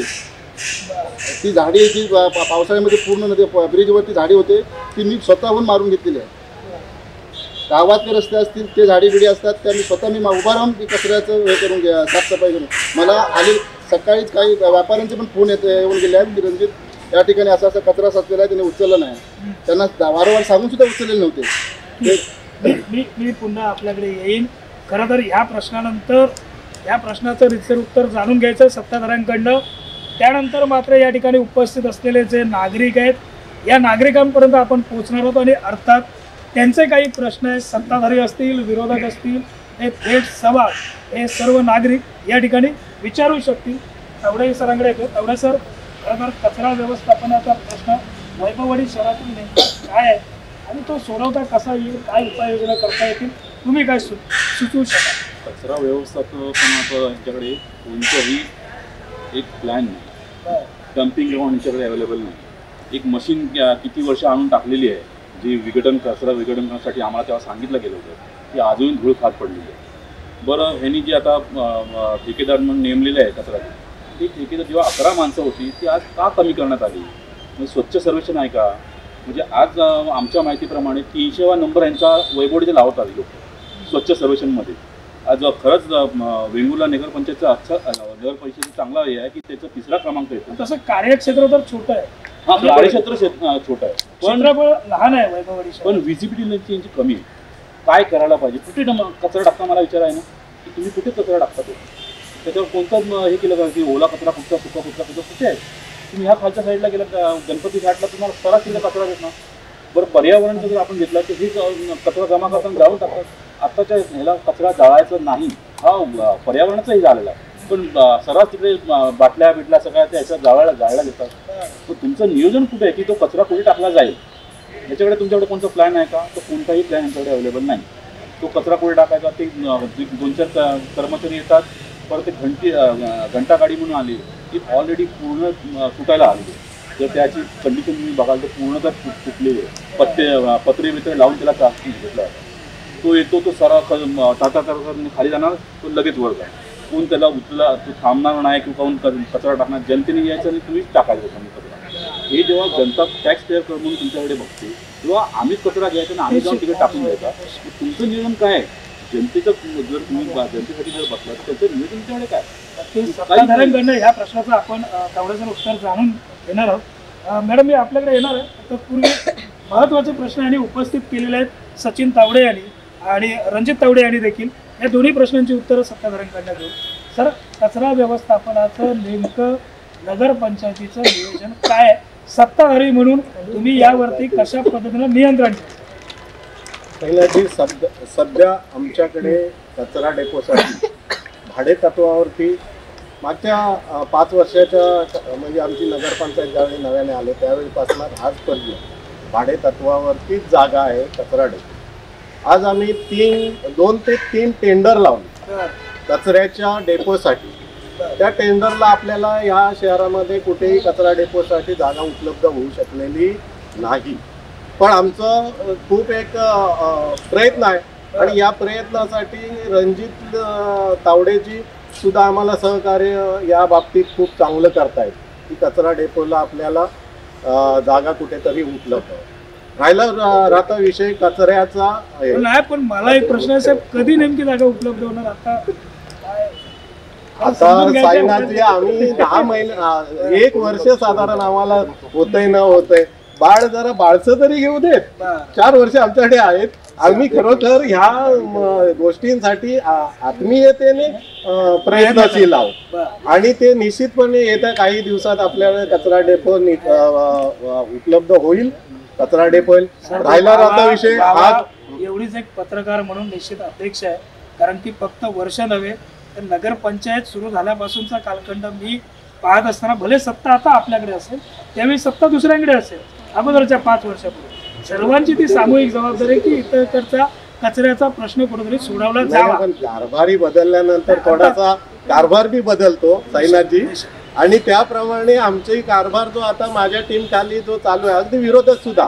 ती झाडी जी पावसाळ्यामध्ये पूर्ण नदी ब्रिजवरती झाडी होते ती मी स्वतःहून मारून घेतलेली आहे. गावातले रस्ते असतील ते झाडी बिडी असतात त्या मी स्वतः उभा राहून ती कचऱ्याचं हे करून घ्या साफसफाई करून. मला सकाळीच काही व्यापाऱ्यांचे पण फोन येऊन गेले आहेत की रणजित या ठिकाणी असा कचरा साचलेला आहे त्याने उचलला नाही. त्यांना वारंवार सांगून सुद्धा उचललेले नव्हते. मी पुन्हा आपल्याकडे येईन. खरं तर ह्या प्रश्नानंतर या प्रश्नाचं रितसर उत्तर जाणून घ्यायचं सत्ताधाऱ्यांकडनं. त्यानंतर मात्र या ठिकाणी उपस्थित असलेले जे नागरिक आहेत या नागरिकांपर्यंत आपण पोहोचणार आहोत. आणि अर्थात त्यांचे काही प्रश्न आहेत, सत्ताधारी असतील, विरोधक असतील, हे थेट सवाल हे सर्व नागरिक या ठिकाणी विचारू शकतील. तावडे सरांकडे येतो. तावडे सर, खरं तर कचरा व्यवस्थापनाचा प्रश्न वैभववाडी शहरातील नेमका काय आहे आणि तो सोडवता कसा येईल, काय उपाययोजना करता येतील, तुम्ही काय सुचवू शकाल? कचरा व्यवस्थापनाचं यांच्याकडे कोणतंही एक प्लॅन नाही. डम्पिंग ग्राउंड यांच्याकडे अवेलेबल नाही. एक मशीन किती वर्ष आणून टाकलेली आहे जी कचरा विघटन करण्यासाठी आम्हाला तेव्हा सांगितलं गेलं होतं की अजून धूळ खात पडलेली आहे. बरं, ह्यांनी जी आता ठेकेदार म्हणून नेमलेले आहे कचऱ्याचे, ती ठेकेदार जेव्हा 11 माणसं होती ती आज का कमी करण्यात आली? म्हणजे स्वच्छ सर्वेक्षण आहे का? म्हणजे आज आमच्या माहितीप्रमाणे 300वा नंबर यांचा वैभववाडीचे लावत आले लोक स्वच्छ सर्वेक्षणमध्ये. आज खरंच वेंगुर्ला नगरपरिषदेचा चांगला हे आहे की त्याचा 3रा क्रमांक येतो. तसं कार्यक्षेत्र तर छोटं आहे. हा, कार्यक्षेत्र छोटं आहे पण लहान आहे वैभववाडी, पण व्हिजिबिलिटी यांची कमी आहे. काय करायला पाहिजे? कुठे कचरा टाकता मला विचार आहे ना की तुम्ही कुठे कचरा टाकता? तो त्याच्यावर कोणतं हे केलं का की ओला कचरा कुठचा, सुका कुठचा कुठं कुठे आहे? तुम्ही ह्या खालच्या साईडला गेला गणपती घाटला तुम्हाला सरासरीला कचरा भेटणार. बरं पर्यावरणाचं जर आपण घेतलं तर हेच कचरा जमा करताना जाळून टाकतात. आत्ताच्या ह्याला कचरा जाळायचं नाही हा पर्यावरणाचाही झालेला आहे. पण सर्रास तिकडे बाटल्या बिटल्या सगळ्या त्या ह्याच्यात जाळल्या घेतात. तर तुमचं नियोजन कुठे आहे की तो कचरा कुठे टाकला जाईल याच्याकडे तुमच्याकडे कोणता प्लॅन आहे का? तो कोणताही प्लॅन यांच्याकडे अवेलेबल नाही. तो कचरा कुठे टाकायचा ते 2-4 कर्मचारी येतात. परत ते घंटा गाडी म्हणून आली ती ऑलरेडी पूर्ण सुटायला आली. जर त्याची कंडिशन तुम्ही बघाल तर पूर्णतः तुटलेली आहे. पत्रे बित्रे लावून त्याला चाचणी घेतला तो येतो तो टाटा खाली जाणार तो लगेच वर जाईल. कोण त्याला उचला तो थांबणार नाही किंवा कोण कचरा टाकणार. जनतेने यायचं आणि तुम्हीच टाकायचं कचरा. हे जेव्हा जनता टॅक्स पेअर म्हणून तुमच्याकडे बघते तेव्हा आम्हीच कचरा घ्यायचा आणि आम्ही जाऊन तिकडे टाकून द्यायचा. तुमचं नियोजन काय आहे? जनतेचं जर तुम्ही जनतेसाठी जर बसला तर त्याचं नियोजन तुमच्याकडे काय? सत्ताधाऱ्यांकडनं ह्या प्रश्नाचं आपण तेवढं उत्तर जाणून घेणार आहोत. मॅडम मी आपल्याकडे येणार आहे. तर पूर्वी महत्त्वाचे प्रश्न यांनी उपस्थित केलेले आहेत सचिन तावडे यांनी आणि रणजित तावडे यांनी देखील. या दोन्ही प्रश्नांची उत्तरं सत्ताधाऱ्यांकडनं घेऊ. सर, कचरा व्यवस्थापनाचं नेमकं नगरपंचायतीचं नियोजन काय? सत्ताधारी म्हणून तुम्ही यावरती कशा पद्धतीनं नियंत्रण पहिल्याची सध्या आमच्याकडे कचरा डेपोसाठी भाडे तत्वावरती मागच्या 5 वर्षाच्या म्हणजे आमची नगरपंचायत ज्यावेळी नव्याने आले त्यावेळीपासून आजपर्यंत भाडे तत्वावरतीच जागा आहे कचरा डेपो. आज आम्ही 2 ते 3 टेंडर लावले कचऱ्याच्या डेपोसाठी. त्या टेंडरला आपल्याला ह्या शहरामध्ये कुठेही कचरा डेपोसाठी जागा उपलब्ध होऊ शकलेली नाही. पण आमचं खूप एक प्रयत्न आहे आणि या प्रयत्नासाठी रणजित तावडेजी सुद्धा आम्हाला सहकार्य या बाबतीत खूप चांगलं करतायत की कचरा डेपोला आपल्याला जागा कुठेतरी उपलब्ध. राहता विषय कचऱ्याचा नाही. पण मला एक प्रश्न आहे साहेब, कधी नेमकी जागा उपलब्ध होणार? आता साईनाथजी आम्ही 10 महिने 1 वर्ष साधारण आम्हाला होतंय न होतंय. बाळ जरा बाळचं तरी घेऊ देत. 4 वर्ष आमच्याकडे आहेत. आम्ही खरोखर ह्या गोष्टींसाठी आत्मीयतेने प्रयत्नशील आहोत आणि ते निश्चितपणे येत्या काही दिवसात आपल्याला कचरा डेपो उपलब्ध होईल. कचरा डेपो राहिला राहता विषय हा. एवढीच एक पत्रकार म्हणून निश्चित अपेक्षा आहे. कारण की फक्त वर्ष नव्हे तर नगरपंचायत सुरू झाल्यापासूनचा कालखंड मी पाहत असताना भले सत्ता आता आपल्याकडे असेल त्यावेळी सत्ता दुसऱ्यांकडे असेल. अगोदरच्या 5 वर्षापूर्वी सर्वांची ती सामूहिक जबाबदारी की इतरचा कचऱ्याचा प्रश्न कुठेतरी सोडवला जावा. पण कारभारी बदलल्यानंतर थोडासा कारभार बी बदलतो साईनाथजी आणि त्याप्रमाणे आमचाही कारभार जो आता माझ्या टीम खाली जो चालू आहे अगदी विरोधक सुद्धा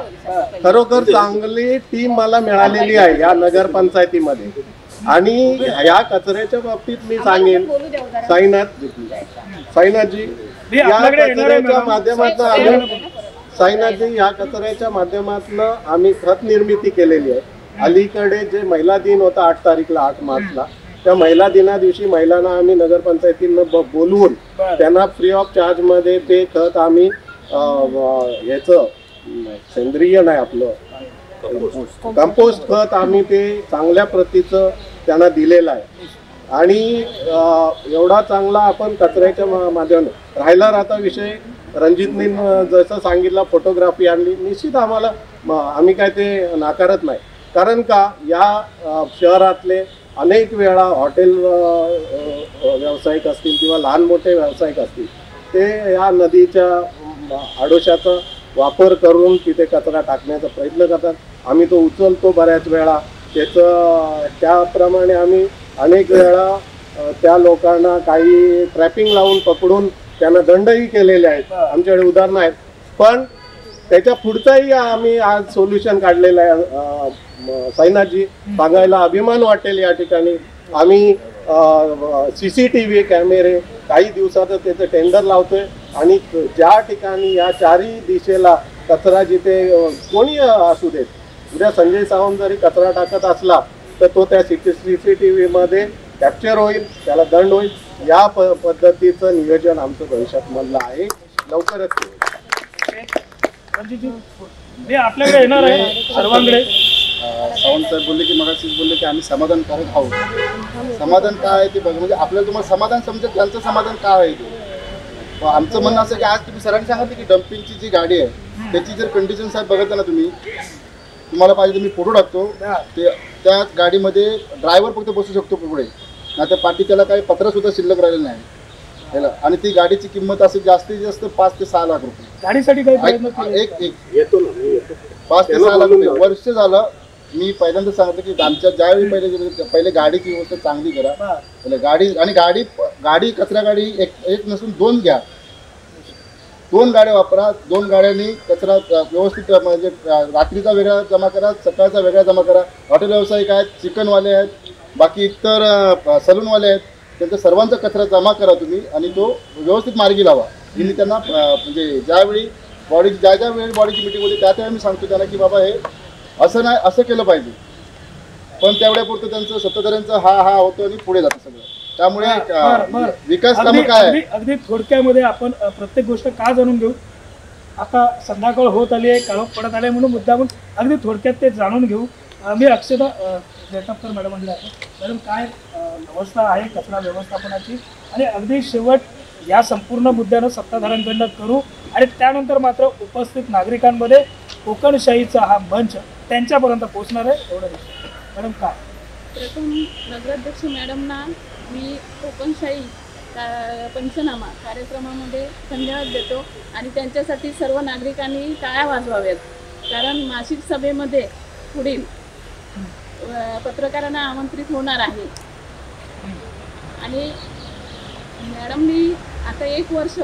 खरोखर चांगली टीम मला मिळालेली आहे या नगरपंचायतीमध्ये. आणि या कचऱ्याच्या बाबतीत मी सांगेन साईनाथजी या कचऱ्याच्या माध्यमातून साईनाथजी या कचऱ्याच्या माध्यमातून आम्ही खत निर्मिती केलेली आहे. अलीकडे जे महिला दिन होता 8 तारीखला 8 मार्चला त्या महिला दिना दिवशी महिलांना आम्ही नगरपंचायतीनं बोलवून त्यांना फ्री ऑफ चार्ज मध्ये ते खत आम्ही याचं सेंद्रिय नाही आपलं कंपोस्ट खत आम्ही ते चांगल्या प्रतीचं त्यांना दिलेलं आहे. आणि एवढा चांगला आपण कचऱ्याच्या माध्यमातून राहिला राहता विषय रणजितने जसं सांगितलं फोटोग्राफी आणली निश्चित आम्हाला आम्ही काय ते नाकारत नाही. कारण का या शहरातले अनेक वेळा हॉटेल व्यावसायिक असतील किंवा लहान मोठे व्यावसायिक असतील ते या नदीच्या आडोशाचा वापर करून तिथे कचरा टाकण्याचा प्रयत्न करतात. आम्ही तो उचलतो बऱ्याच वेळा. त्याप्रमाणे आम्ही अनेक वेळा त्या लोकांना काही ट्रॅपिंग लावून पकडून त्यांना दंडही केलेले आहेत. आमच्याकडे उदाहरणं आहेत. पण त्याच्या पुढचाही आम्ही आज सोल्युशन काढलेलं आहे. साईनाथजी सांगायला अभिमान वाटेल या ठिकाणी आम्ही CCTV कॅमेरे काही दिवसातच त्याचं टेंडर लावतोय आणि ज्या ठिकाणी या 4ही दिशेला कचरा जिथे कोणी असू देत उद्या संजय सावंत जरी कचरा टाकत असला तर तो त्या CCTV मध्ये कॅप्चर होईल त्याला दंड होईल. या पद्धतीचं नियोजन आमचं भविष्यात मधलं आहे. लवकरच मी आपल्याकडे येणार आहे सर्वांकडे. सावंत साहेब बोलले की मगाशीच बोलले की आम्ही समाधानकारक आहोत. समाधान काय आहे ते बघा म्हणजे आपल्याला तुम्हाला समाधान समजेल त्यांचं समाधान काय आहे ते आमचं म्हणणं असं की आज तुम्ही सरांनी सांगितलं की डम्पिंगची जी गाडी आहे त्याची जर कंडिशन साहेब बघितलं ना तुम्ही, तुम्हाला पाहिजे तर मी फोटो टाकतो, ते त्या गाडीमध्ये ड्रायव्हर फक्त बसू शकतो पुढे, नाही तर पाठी त्याला काही पत्रसुद्धा शिल्लक राहिलेलं नाही याला. आणि ती गाडीची किंमत असेल जास्तीत जास्त 5 ते 6 लाख रुपये. गाडीसाठी काही प्रयत्न केले? एक 5 ते 6 लाख रुपये वर्ष झालं. मी पहिल्यांदा सांगितलं की आमच्या ज्यावेळी पहिले गाडीची व्यवस्था चांगली करा. पहिले गाडी आणि गाडी कचरा गाडी एक नसून 2 घ्या, 2 गाड्या वापरा. 2 गाड्यांनी कचरा व्यवस्थित म्हणजे रात्रीचा वेगळा जमा करा, सकाळचा वेगळा जमा करा. हॉटेल व्यावसायिक आहेत, चिकनवाले आहेत, बाकी इतर सलूनवाले आहेत, त्यांचा सर्वांचा कचरा जमा करा तुम्ही आणि तो व्यवस्थित मार्गी लावा. मी त्यांना म्हणजे ज्यावेळी ज्या वेळी बॉडीची मिटिंग होती त्यावेळी मी सांगतो त्यांना की बाबा हे असं नाही, असं केलं पाहिजे. पण तेवढ्यापुरतं त्यांचं सत्ताधाऱ्यांचं हा होतो आणि पुढे जातं सगळं. त्यामुळे विकास कामं काय आहे? अगदी थोडक्यामध्ये आपण प्रत्येक गोष्ट का जाणून घेऊ. आता संध्याकाळ होत आली आहे, काळोख पडत आले म्हणून मुद्दामून अगदी थोडक्यात ते जाणून घेऊ. मी अक्षता जेटपकर मॅडम म्हणलं आहे. मॅडम काय व्यवस्था आहे कचरा व्यवस्थापनाची, आणि अगदी शेवट या संपूर्ण मुद्द्यानं सत्ताधाऱ्यांकडनं करू आणि त्यानंतर मात्र उपस्थित नागरिकांमध्ये कोकणशाहीचा हा मंच त्यांच्यापर्यंत पोहोचणार आहे. एवढं मॅडम काय? प्रथम नगराध्यक्ष मॅडमना मी कोकणशाही पंचनामा कार्यक्रमामध्ये धन्यवाद देतो आणि त्यांच्यासाठी सर्व नागरिकांनी टाळ्या वाजवाव्यात. कारण मासिक सभेमध्ये पुढील पत्रकारांना आमंत्रित होणार आहे आणि मॅडमनी आता 1 वर्ष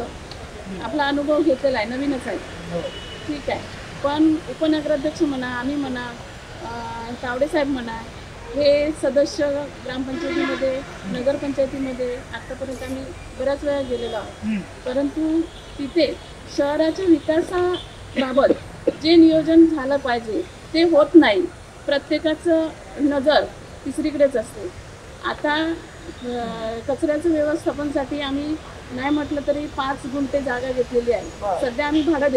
आपला अनुभव घेतलेला आहे, नवीनच आहे, ठीक आहे. पण उपनगराध्यक्ष म्हणा, आम्ही म्हणा, तावडेसाहेब म्हणा, हे सदस्य ग्रामपंचायतीमध्ये नगरपंचायतीमध्ये आत्तापर्यंत आम्ही बऱ्याच वेळा गेलेलो आहोत. परंतु तिथे शहराच्या विकासाबाबत जे नियोजन झालं पाहिजे ते होत नाही. प्रत्येकाचं नजर तिसरीकडेच असते. आता कचऱ्याचं व्यवस्थापनासाठी आम्ही नाही म्हटलं तरी 5 गुंठे जागा घेतलेली आहे. सध्या आम्ही भाडं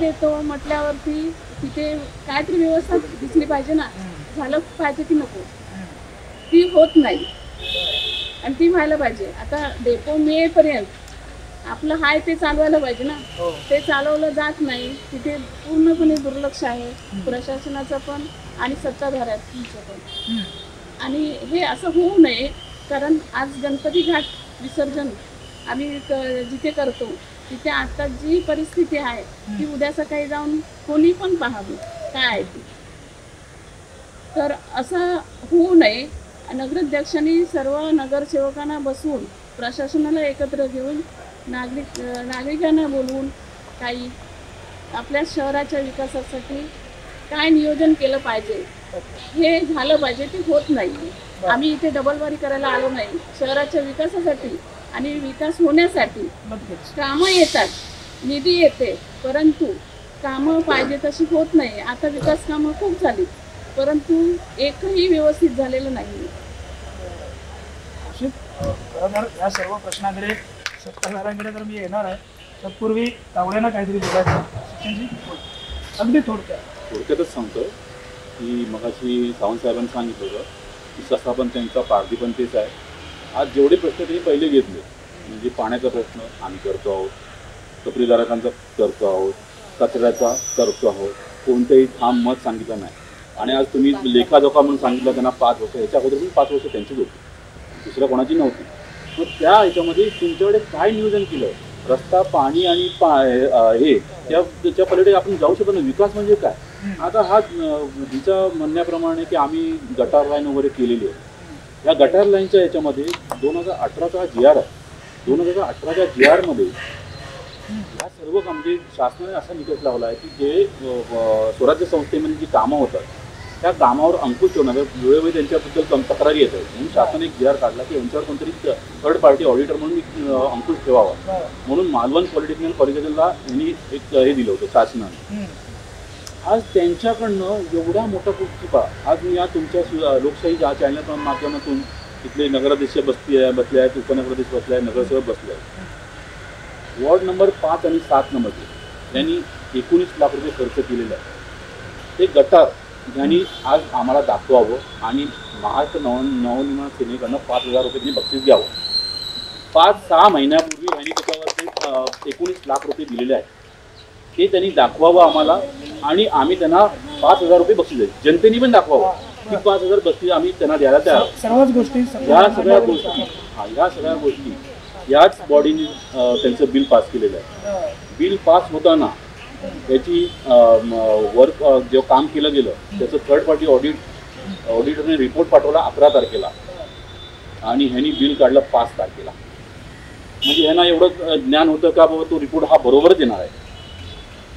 देतो म्हटल्यावरती तिथे काहीतरी व्यवस्था दिसली पाहिजे ना, झालं पाहिजे की नको, ती होत नाही आणि ती व्हायला पाहिजे. आता डेपो मिळेपर्यंत आपलं हाय ते चालवायला पाहिजे ना, ते चालवलं जात नाही. तिथे पूर्णपणे दुर्लक्ष आहे प्रशासनाचं पण आणि सत्ताधाऱ्यांचं पण. आणि हे असं होऊ नये, कारण आज गणपती घाट विसर्जन आम्ही जिथे करतो तिथे आता जी परिस्थिती आहे ती उद्या सकाळी जाऊन कोणी पण पाहावी काय आहे ती. तर असं होऊ नये. नगराध्यक्षांनी सर्व नगरसेवकांना बसवून प्रशासनाला एकत्र घेऊन नागरिकांना बोलवून काही आपल्या शहराच्या विकासासाठी काय नियोजन केलं पाहिजे हे झालं पाहिजे. ते होत नाही. आम्ही इथे डबलवारी करायला आलो नाही. शहराच्या विकासासाठी आणि विकास होण्यासाठी कामं येतात, निधी येते, परंतु कामं पाहिजे तशी होत नाही. आता विकास कामं खूप झाली परंतु एकही व्यवस्थित झालेलं नाही. या सर्व प्रश्नाकडे सत्ताधाऱ्यांकडे तर मी येणार आहे. तत्पूर्वी तावड्यांना काहीतरी बोलायचं. अगदी थोडक्यातच सांगतो की मगाशी सावंत साहेबांनी सांगितलं होतं की ससा पण त्यांचा पारधी पण तेच आहे. आज जेवढे प्रश्न त्यांनी पहिले घेतले म्हणजे पाण्याचा प्रश्न आम्ही करतो आहोत, टपरीधारकांचा करतो आहोत, कचऱ्याचा करतो आहोत, कोणतेही ठाम मत सांगितलं नाही. आणि आज तुम्ही लेखाजोखा म्हणून सांगितलं त्यांना 5 वर्ष, याच्या अगोदर पण 5 वर्ष त्यांचीच होती, दुसऱ्या कोणाची नव्हती. मग त्या ह्याच्यामध्ये तुमच्याकडे काय नियोजन केलं? रस्ता, पाणी आणि हे त्याच्या पलीकडे आपण जाऊ शकत नाही. विकास म्हणजे काय? आता हा तिच्या म्हणण्याप्रमाणे की आम्ही गटार लाईन वगैरे केलेली आहे. या गटार लाईनच्या याच्यामध्ये 2018चा GR आहे. 2018च्या GRमध्ये ह्या सर्व काम म्हणजे शासनाने असा निकष लावला आहे की जे स्वराज्य संस्थेमध्ये जी कामं होतात त्या कामावर अंकुश ठेवणार. वेळोवेळी त्यांच्याबद्दल तक्रारी येत आहेत म्हणून शासनाने एक GR काढला की यांच्यावर कोणतरी थर्ड पार्टी ऑडिटर म्हणून अंकुश ठेवावा. म्हणून मालवण पॉलिटेक्निकल कॉलेजला यांनी एक हे दिलं होतं शासनाने. आज त्यांच्याकडनं एवढा मोठा चुका. आज मी या तुमच्या लोकशाही चॅनल माध्यमातून इथले नगराध्यक्ष बसले आहेत, उपनगराध्यक्ष बसले आहेत, नगरसेवक बसले आहेत. वॉर्ड नंबर 5 आणि 7 नंबरचे त्यांनी 19 लाख रुपये खर्च केलेला आहे. ते गटार यांनी आज आम्हाला दाखवावं आणि महाराष्ट्र नवनिर्माण सेनेकडनं 5,000 रुपये त्यांनी बक्षीस द्यावं. 5-6 महिन्यापूर्वी यांनी त्याच्यावर 19 लाख रुपये दिलेले आहेत ते त्यांनी दाखवावं आम्हाला आणि आम्ही त्यांना 5,000 रुपये बक्षीस द्यायचे. जनतेने पण दाखवावं की 5,000 बक्षीस आम्ही त्यांना द्यायला तयार. सर्वच गोष्टी ह्या सगळ्या गोष्टी याच बॉडीने त्यांचं बिल पास केलेलं आहे. बिल पास होताना त्याची वर्क जे काम केलं गेलं त्याचं थर्ड पार्टी ऑडिटरने रिपोर्ट पाठवला 11 तारखेला आणि ह्यांनी बिल काढलं 5 तारखेला. म्हणजे ह्यांना एवढं ज्ञान होतं का बाबा तो रिपोर्ट हा बरोबरच येणार आहे.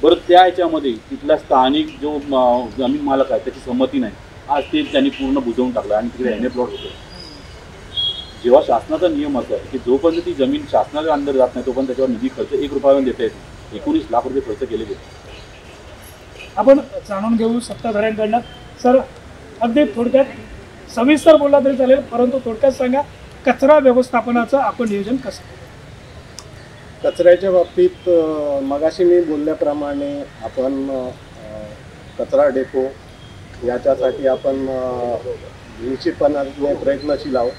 बरं त्या ह्याच्यामध्ये तिथला स्थानिक जो जमीन मालक आहे त्याची संमती नाही. आज ते त्यांनी पूर्ण बुजवून टाकलं आणि तिकडे एन ए प्लॉट होते. जेव्हा शासनाचा नियम असा आहे की जोपर्यंत ती जमीन शासनाच्या अंदर जात नाही तोपर्यंत त्याच्यावर निधी खर्च 1 रुपयावर देता येतो. 19 लाख रुपये खर्च केले गेले. आपण जाणून घेऊ सत्ताधाऱ्यांकडनं. सर अगदी थोडक्यात सविस्तर बोलला तरी चालेल, परंतु थोडक्यात सांगा कचरा व्यवस्थापनाचं आपण नियोजन कसं केलं? कचऱ्याच्या बाबतीत मगाशी मी बोलल्याप्रमाणे आपण कचरा डेपो याच्यासाठी आपण निश्चितपणाने प्रयत्नशील आहोत.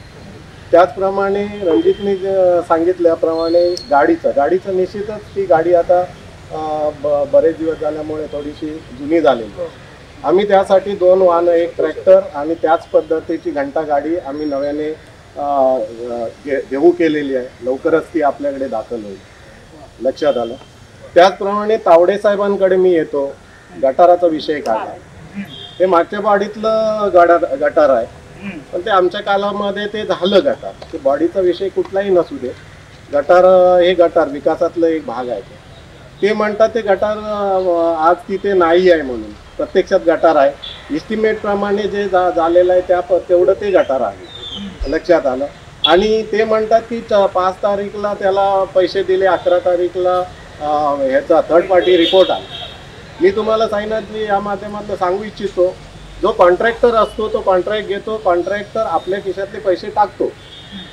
त्याचप्रमाणे रणजितने सांगितल्याप्रमाणे गाडीचं निश्चितच ती गाडी आता बरेच दिवस झाल्यामुळे थोडीशी जुनी झालेली. आम्ही त्यासाठी 2 वाहनं, एक ट्रॅक्टर आणि त्याच पद्धतीची घंटा गाडी आम्ही नव्याने देऊ केलेली आहे. लवकरच ती आपल्याकडे दाखल होईल, लक्षात आलं. त्याचप्रमाणे तावडे साहेबांकडे मी येतो. गटाराचा विषय काढला. ते मागच्या बॉडीतलं गटार आहे, पण ते आमच्या कालामध्ये ते झालं गटार. ते बॉडीचा विषय कुठलाही नसू दे, गटार हे गटार विकासातलं एक भाग आहे. ते म्हणतात ते गटार आज तिथे नाही आहे म्हणून. प्रत्यक्षात गटार आहे. इस्टिमेटप्रमाणे जे झालेलं आहे तेवढं ते गटार आहे, लक्षात आलं. आणि ते म्हणतात की 5 तारीखला त्याला पैसे दिले, 11 तारीखला ह्याचा थर्ड पार्टी रिपोर्ट आला. मी तुम्हाला साईनाथजी या माध्यमातून सांगू इच्छितो, जो कॉन्ट्रॅक्टर असतो तो कॉन्ट्रॅक्ट घेतो. कॉन्ट्रॅक्टर आपल्या खिशातले पैसे टाकतो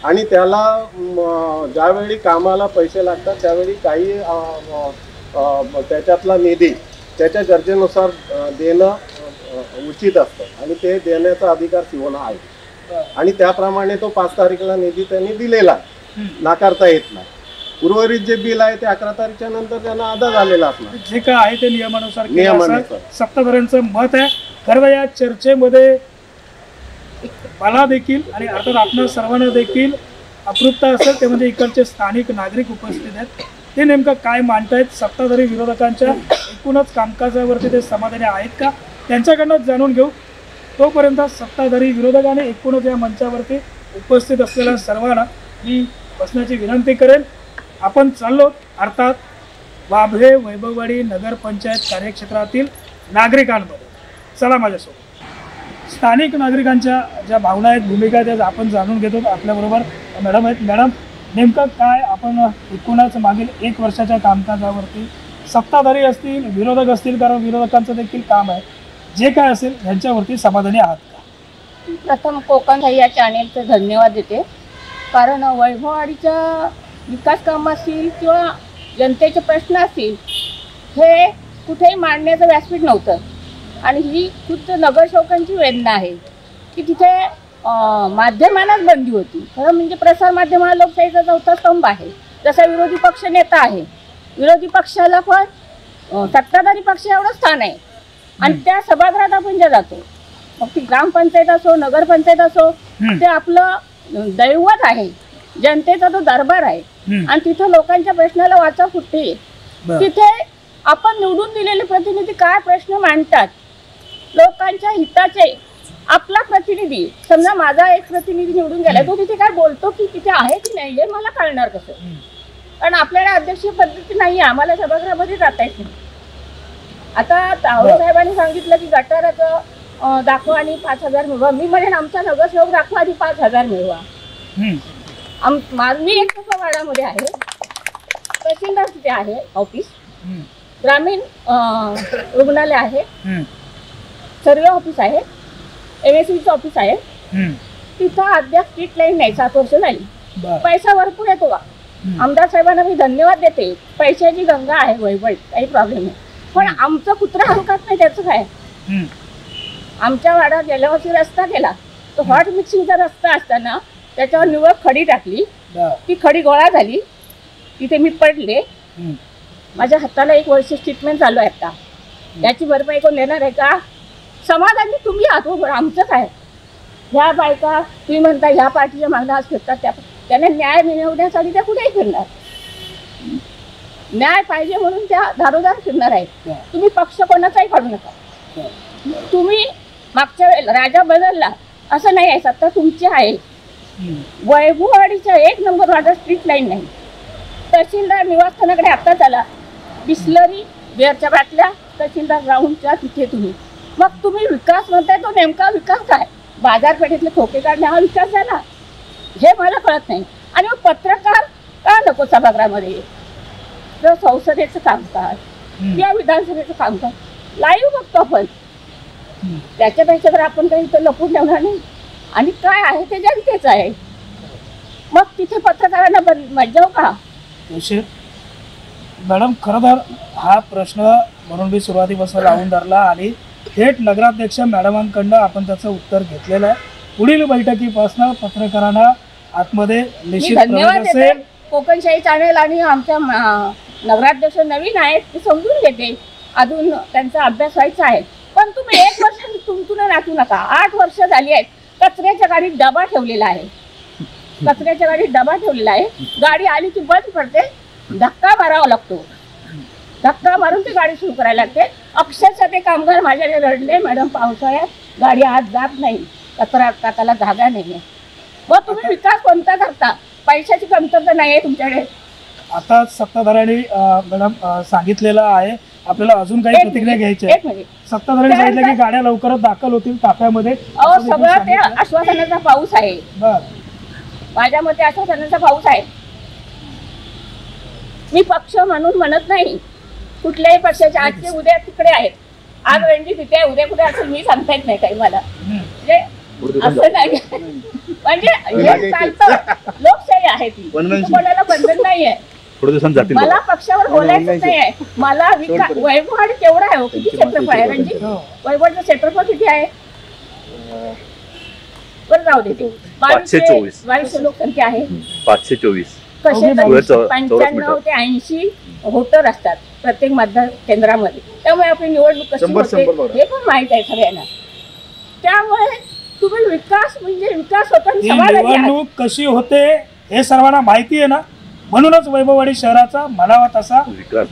आणि त्याला ज्यावेळी कामाला पैसे लागतात त्यावेळी काही त्याच्यातला निधी त्याच्या गरजेनुसार देणं उचित असतं आणि ते देण्याचा अधिकार सीओना आहे. आणि त्याप्रमाणे तो 5 तारीखला निधी त्यांनी दिलेला नाकारता येत नाही. उर्वरित जे बिल आहे ते 11 तारखेच्या नंतर त्यांना अदा झालेला असणार. जे काय आहे ते नियमानुसार सत्ताधाऱ्यांचं मत आहे. खरं या चर्चेमध्ये मला देखील आणि अर्थात आपल्या सर्वांना देखील अतृप्तता असेल ते म्हणजे इकडचे स्थानिक नागरिक उपस्थित आहेत. ते नेमकं काय मांडतायत, सत्ताधारी विरोधकांच्या एकूणच कामकाजावरती ते समाधानी आहेत का, त्यांच्याकडनं जाणून घेऊ. तोपर्यंत सत्ताधारी विरोधकाने एकूणच या मंचावरती उपस्थित असलेल्या सर्वांना मी बसण्याची विनंती करेन. आपण चाललो अर्थात वाभळे वैभववाडी नगरपंचायत कार्यक्षेत्रातील नागरिकांमध्ये. चला माझ्यासोबत. स्थानिक नागरिकांच्या ज्या भावना आहेत, भूमिका आहेत, आपण जाणून घेतो. आपल्याबरोबर मॅडम आहेत. मॅडम, नेमकं काय आपण एकूणच मागील 1 वर्षाच्या कामकाजावरती सत्ताधारी असतील, विरोधक असतील, कारण विरोधकांचं देखील काम आहे, जे काय असेल ह्यांच्यावरती समाधानी आहात का? प्रथम कोकण या चॅनेलचे धन्यवाद देते, कारण वैभववाडीचा विकास काम असतील किंवा जनतेचे प्रश्न असतील हे कुठेही मांडण्याचं व्यासपीठ नव्हतं. आणि ही खुद्द नगरसेवकांची वेदना आहे की तिथे माध्यमांनाच बंदी होती. खरं म्हणजे प्रसार माध्यम हा लोकशाहीचा 4था स्तंभ आहे. जसा विरोधी पक्ष नेता आहे, विरोधी पक्षाला पण सत्ताधारी पक्ष एवढं स्थान आहे. आणि त्या सभागृहात आपण ज्या जातो, मग ती ग्रामपंचायत असो, नगरपंचायत असो, ते आपलं दैवत आहे. जनतेचा तो दरबार आहे आणि तिथे लोकांच्या प्रश्नाला वाचा फुटते. तिथे आपण निवडून दिलेले प्रतिनिधी काय प्रश्न मांडतात, लोकांच्या हिताचे. आपला प्रतिनिधी, समजा माझा एक प्रतिनिधी निवडून गेला, तो तिथे काय बोलतो की तिथे आहे की नाही हे मला कळणार कसं? कारण आपल्याला अध्यक्षीय पद्धती नाही, आम्हाला सभागृहामध्ये जाता येत नाही. आता तावडे साहेबांनी सांगितलं की गटाराचं दाखवा आणि 5,000 मिळवा. मी म्हणेन आमचा नगरसेवक दाखवा आधी 5,000 मिळवा. मी एक वाडामध्ये आहे, तहसीलदार तिथे आहे ऑफिस, ग्रामीण रुग्णालय आहे, सर्वे ऑफिस आहे, MSVचं ऑफिस आहे. तिथं अद्याप स्ट्रीट लाईन नाही, 7 वर्ष झाली. पैसा भरपूर येतो का? आमदार साहेबांना मी धन्यवाद देते. पैशाची गंगा आहे वैभव, काही प्रॉब्लेम नाही. पण आमचं कुत्रा हलकात नाही, त्याचं काय? आमच्या वाड्यात गेल्या वर्षी रस्ता केला, तो हॉट मिक्सिंगचा रस्ता असताना त्याच्यावर निवड खडी टाकली, ती खडी गोळा झाली, तिथे मी पडले माझ्या हाताला 1 वर्ष ट्रीटमेंट चालू आहे आता. याची भरपाई कोण देणार आहे का? समाधानी तुम्ही आहात, आमचं काय? ह्या बायका तुम्ही म्हणता ह्या पार्टीच्या मागण्या आज फिरतात, त्यांना न्याय मिळवण्यासाठी त्या कुठेही फिरणार. न्याय पाहिजे म्हणून त्या दारोदार फिरणार आहेत. तुम्ही पक्ष कोणाचाही काढू नका. तुम्ही मागच्या वेळेला राजा बदलला असं नाही आहे, सत्ता तुमची आहे. वैभववाडीच्या 1 नंबर वाटा स्ट्रीट लाईन नाही. तहसीलदार निवासस्थानाकडे आत्ताच आला. बिस्लरी बिअरच्या बाटल्या तहसीलदार ग्राउंडच्या तिथे तुम्ही. मग तुम्ही विकास म्हणताय, तो नेमका विकास काय? बाजारपेठेतले खोके काढणे हा विकास झाला? हे मला कळत नाही. आणि मग पत्रकार का नको सभागृहामध्ये? जर संसदेचं कामकाज किंवा विधानसभेचं कामकाज लाईव्ह बघतो आपण, त्याच्यापेक्षा तर आपण काही इथं लपून ठेवणार नाही. आणि काय आहे ते जनतेच आहे. मग तिथे पत्रकारांना मज्जाव का? मॅडम, खरं तर हा प्रश्न म्हणून मी सुरुवातीपासून लावून धरला आणि थेट नगराध्यक्ष मॅडमांकडनं आपण त्याचं उत्तर घेतलेलं आहे. पुढील बैठकीपासून पत्रकारांना आतमध्ये निश्चित धन्यवाद असेल. कोकणशाही चॅनेल आणि आमच्या नगराध्यक्ष नवीन आहेत ते समजून घेते. अजून त्यांचा अभ्यास व्हायचा आहे. पण तुम्ही 1 वर्ष तुमतून नाचू नका. 8 वर्ष झाली आहेत. कचऱ्याच्या गाडीत डबा ठेवलेला आहे. कचऱ्याच्या गाडीत डबा ठेवलेला आहे. गाडी आली की बंद पडते, धक्का मारावा लागतो. धक्का मारून ती गाडी सुरू करायला लागते. अक्षरशः ते कामगार माझ्याकडे रडले, मॅडम पावसाळ्यात गाडी आत जात नाही, कचरा टाकायला जागा नाही आहे. मग तुम्ही विकास कोणता करता? पैशाची कमतरता नाही आहे तुमच्याकडे. आता सत्ताधाऱ्यांनी मॅडम सांगितलेलं आहे. आपल्याला अजून काही प्रतिक्रिया घ्यायची आहे. सत्ताधाऱ्यांनी सांगितलं की गाड्या लवकरच दाखल होतील ताफ्यामध्ये. सगळं ते आश्वासनाचा पाऊस आहे. माझ्या मते आश्वासनाचा पाऊस आहे. मी पक्ष म्हणून म्हणत नाही. कुठल्याही पक्षाचे आजचे उद्या तिकडे आहेत. आज रणजी तिथे आहे, उद्या कुठे असेल मी सांगता येत नाही काही मला. म्हणजे असं नाही, म्हणजे हे चालतं. लोकशाही आहे ती, कोणाला बंधन नाही आहे. मला पक्षावर बोलायचं नाही आहे. मला वैभववाडी केवढा आहे? किती क्षेत्रफळ आहे रणजी? वैभववाडीचं क्षेत्रफळ किती आहे? बरं जाऊ दे. 2200 लोकसंख्या आहे. 524. कसे 95 ते 80 व्होटर असतात प्रत्येक मतदान केंद्रामध्ये. त्यामुळे आपली निवडणूक कशी होते हे पण माहित आहे सगळ्यांना. त्यामुळे तुम्ही विकास म्हणजे विकास होता. निवडणूक कशी होते हे सर्वांना माहिती आहे ना. म्हणूनच वैभववाडी शहराचा म्हणावा तसा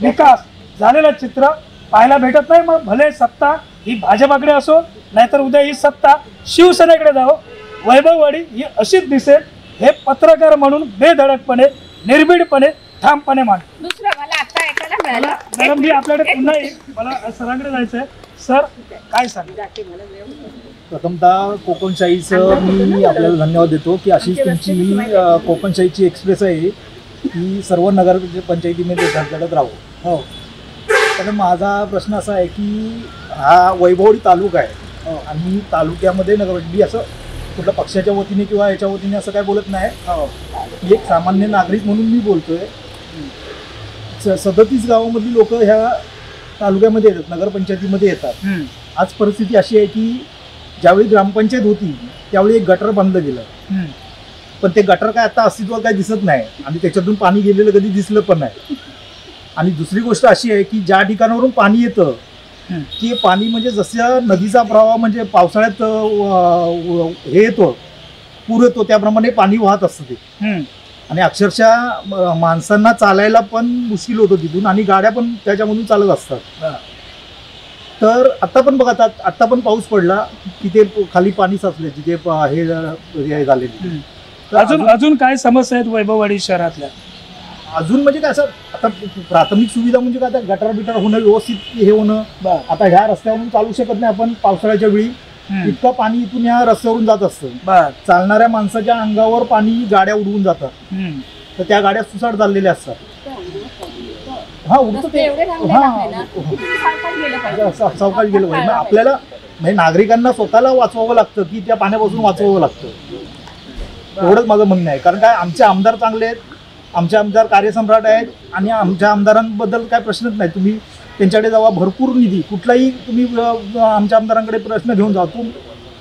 विकास झालेलं चित्र पाहायला भेटत नाही. मग भले सत्ता ही भाजपाकडे असो, नाहीतर उद्या ही सत्ता शिवसेनेकडे जावो, वैभववाडी ही अशीच दिसेल. हे पत्रकार म्हणून बेधडकपणे, निर्भीडपणे, ठामपणे मान. दुसरं मला आता ऐकायला मिळालं. मॅडम, मी आपल्याकडे पुन्हा येईल. मला सरांकडे जायचं आहे. सर, काय सांगा? प्रथमतः कोकणशाहीचं मी आपल्याला धन्यवाद देतो की अशीच तुमची ही कोकणशाहीची एक्सप्रेस आहे की सर्व नगर पंचायतीमध्ये धडधडत राहू. हो. पण माझा प्रश्न असा आहे की हा वैभववाडी तालुका आहे आणि तालुक्यामध्ये नगरपंचायत असं कुठल्या पक्षाच्या वतीने किंवा याच्या वतीने असं काय बोलत नाही. एक सामान्य नागरिक म्हणून मी बोलतोय. 37 गावामधली लोक ह्या तालुक्यामध्ये येतात, नगरपंचायतीमध्ये येतात. आज परिस्थिती अशी आहे की ज्यावेळी ग्रामपंचायत होती त्यावेळी एक गटर बांधलं गेलं, पण ते गटर काय आता अस्तित्वात काय दिसत नाही आणि त्याच्यातून पाणी गेलेलं कधी दिसलं पण नाही. आणि दुसरी गोष्ट अशी आहे की ज्या ठिकाणावरून पाणी येतं की पाणी म्हणजे जसं नदीचा प्रवाह म्हणजे पावसाळ्यात हे येतो, पूर येतो, त्याप्रमाणे पाणी वाहत असतं ते. आणि अक्षरशः माणसांना चालायला पण मुश्किल होतं तिथून आणि गाड्या पण त्याच्यामधून चालत असतात. तर आता पण बघा, आता पण पाऊस पडला की ते खाली पाणी साचले तिथे हे झालेली. अजून काय समस्या आहेत वैभववाडी शहरातल्या? अजून म्हणजे काय असं आता प्राथमिक सुविधा म्हणजे काय, आता गटार बिटार होणं, व्यवस्थित हे होणं. आता ह्या रस्त्यावरून चालू शकत नाही आपण पावसाळ्याच्या वेळी. इतकं पाणी इथून या रस्त्यावरून जात असतं. चालणाऱ्या माणसाच्या अंगावर पाणी गाड्या उडवून जातात. तर त्या गाड्या सुसाट चाललेल्या असतात. हा उडतं ते. सावकाश गेलं पाहिजे. आपल्याला म्हणजे नागरिकांना स्वतःला वाचवावं लागतं की त्या पाण्यापासून वाचवावं लागतं. एवढंच माझं म्हणणं आहे. कारण काय, आमचे आमदार चांगले आहेत, आमचे आमदार कार्यसम्राट आहेत आणि आमच्या आमदारांबद्दल काय प्रश्नच नाही. तुम्ही त्यांच्याकडे जावा, भरपूर निधी, कुठलाही तुम्ही आमच्या आमदारांकडे प्रश्न घेऊन जा,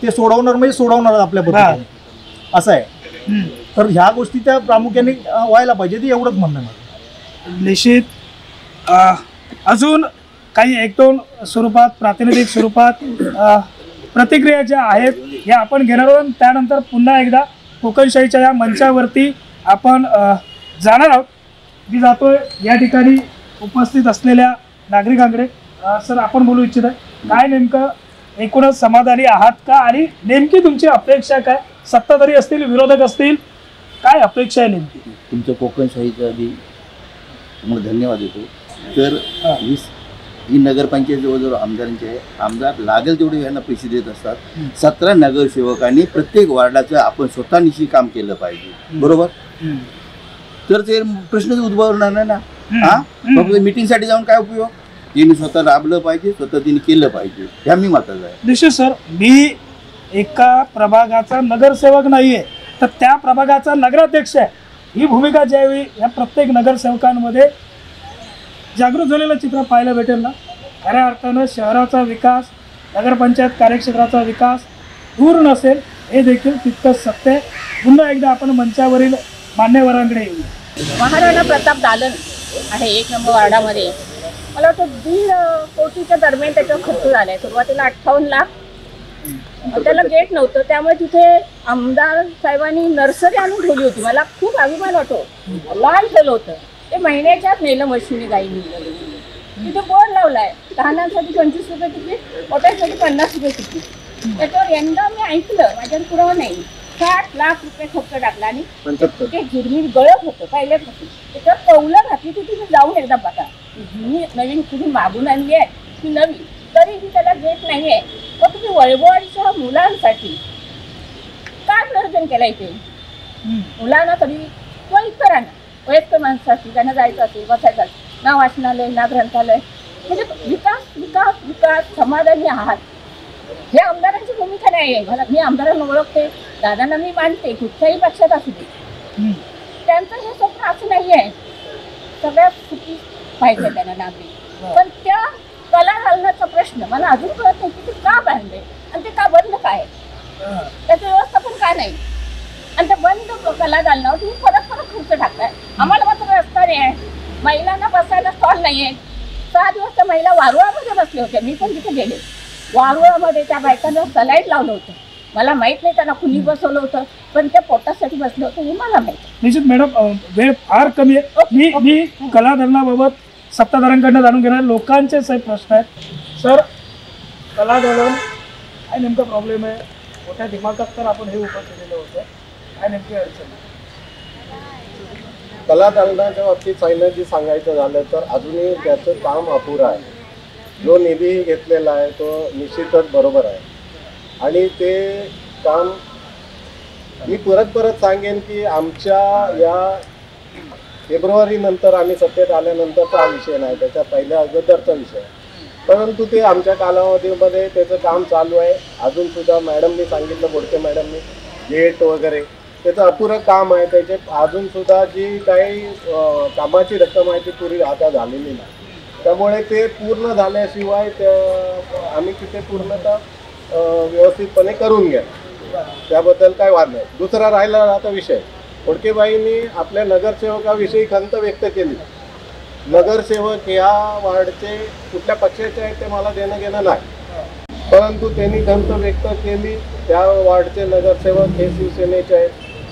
ते सोडवणार म्हणजे सोडवणार आपल्या पद्धतीने, असं आहे. तर ह्या गोष्टी त्या प्रामुख्याने व्हायला पाहिजे, ते एवढंच म्हणणं आहे. निश्चित अजून काही एक दोन स्वरूपात प्रातिनिधिक स्वरूपात प्रतिक्रिया ज्या आहेत या आपण घेणार आहोत. त्यानंतर पुन्हा एकदा कोकणशाहीच्या या मंचावरती आपण जाणार आहोत. मी जातोय या ठिकाणी उपस्थित असलेल्या नागरिकांकडे. सर, आपण बोलू इच्छित आहे काय नेमकं एकूणच समाधानी आहात का आणि नेमकी तुमची अपेक्षा काय? सत्ताधारी असतील, विरोधक असतील, काय अपेक्षा आहे नेमकी? तुमचं कोकणशाहीचा आधी तुम्हाला धन्यवाद देतो. तर ही नगरपंचायत जवळजवळ आमदारांची आहे. आमदार लागेल तेवढे यांना पैसे देत असतात. 17 नगरसेवकांनी प्रत्येक वार्डाचं आपण स्वतःनिशी काम केलं पाहिजे, बरोबर? तर ते प्रश्नच उद्भवणार नाही ना. हा, फक्त मीटिंगसाठी जाऊन काय उपयोग? त्यांनी स्वतः राबलं पाहिजे, स्वतः त्यांनी केलं पाहिजे, ह्या मी मताचा आहे. निश्चित सर, मी एका प्रभागाचा नगरसेवक नाहीये तर त्या प्रभागाचा नगराध्यक्ष आहे. ही भूमिका ज्यावेळी या प्रत्येक नगरसेवकांमध्ये जागृत झालेलं चित्र पाहायला भेटेल ना, खऱ्या अर्थानं शहराचा विकास, नगरपंचायत कार्यक्षेत्राचा विकास दूर नसेल हे देखील तितकंच सत्य आहे. पुन्हा एकदा आपण मंचावरील मान्यवरांकडे येऊ. महाराणा प्रताप दालन आहे 1 नंबर वार्डामध्ये. मला वाटतं 1.5 कोटीच्या दरम्यान त्याच्यावर खर्च झाला आहे. सुरुवातीला 58 लाख. त्याला गेट नव्हतं, त्यामुळे तिथे आमदार साहेबांनी नर्सरी आणून ठेवली होती. मला खूप अभिमान वाटतो. लहान ठेवलं होतं ते महिन्याच्याच नेलं मशिनी गाईनी. तिथे बोर्ड लावलाय लहानांसाठी 25 रुपये तिकीट, मोठ्यांसाठी 50 रुपये तिकीट. त्याच्यावर यंदा मी ऐकलं, माझ्याकडे पुरावा नाही, 60 लाख रुपये खर्च टाकला आणि ते झिरमीर गळत होतं पहिल्यापासून. त्याच्यावर कौलं घातली की तुम्ही जाऊन एकदा बघा. मी नवीन तुम्ही मागून आणली आहे ती नवी, तरीही त्याला गेट नाही आहे. मग तुम्ही वैभववाडीच्या मुलांसाठी काय प्रयोजन केलं इथे? मुलांना तरी किंवा इतरांना, वयस्कर माणसासाठी त्यांना जायचं असेल, बसायचं असेल, ना वाचनालय ना ग्रंथालय, म्हणजे विकास विकास विकास. समाधानी आहात हे आमदारांची भूमिका नाही आहे. मला, मी आमदारांना ओळखते, दादांना मी मानते, कुठच्याही पक्षात असू दे. त्यांचं हे स्वप्न असं नाही आहे सगळ्यात सुखी पाहिजे त्यांना नागरिक. पण त्या कला घालण्याचा प्रश्न मला अजून कळत नाही की ते का बांधले आणि ते का बंद काय, त्याचं व्यवस्थापन का नाही. आणि ते बंद कला घालण्यावर तुम्ही परत खर्च टाकताय. आम्हाला मात्र रस्ता नाही आहे, महिलांना बसायला स्टॉल नाही आहे. 6 दिवस त्या महिला वारुळामध्ये बसले होते. मी पण तिथे गेले. वारुळामध्ये त्या बायकांना सलाईड लावलं होतं. मला माहित नाही त्यांना कुणी बसवलं होतं, पण त्या पोटासाठी बसलं होतं हे मला माहिती. निश्चित मॅडम, वेळ फार कमी आहे. मी कलादालनाबाबत सत्ताधाऱ्यांकडनं जाणून घेणार. लोकांचे साहेब प्रश्न आहेत. सर, कलादालन काय नेमका प्रॉब्लेम आहे? मोठ्या दिमागात तर आपण हे उभं केलेलं होतं, काय नेमकी अडचण? कलादालनाच्या बाबतीत सायनाजी सांगायचं झालं तर अजूनही त्याचं काम अपुरं आहे. जो निधी घेतलेला आहे तो निश्चितच बरोबर आहे आणि ते काम मी परत सांगेन की आमच्या या फेब्रुवारी नंतर आम्ही सत्तेत आल्यानंतरचा हा विषय नाही, त्याच्या पहिल्या अगोदरचा विषय आहे. परंतु ते आमच्या कालावधीमध्ये त्याचं काम चालू आहे. अजूनसुद्धा मॅडमनी सांगितलं, बोडके मॅडमनी, गेट वगैरे त्याचं अपुरं काम आहे. त्याचे अजूनसुद्धा जी काही कामाची रक्कम आहे ती पुरी आता झालेली नाही. त्यामुळे ते पूर्ण झाल्याशिवाय आम्ही तिथे पूर्णतः व्यवस्थितपणे करून घ्या, त्याबद्दल काय वाद नाही. दुसरा राहिला आता विषय, बोडकेबाईंनी आपल्या नगरसेवकाविषयी खंत व्यक्त केली. नगरसेवक या वार्डचे कुठल्या पक्षाचे आहेत ते मला देणं घेणं नाही, परंतु त्यांनी खंत व्यक्त केली. त्या वार्डचे नगरसेवक हे शिवसेनेचे आहेत,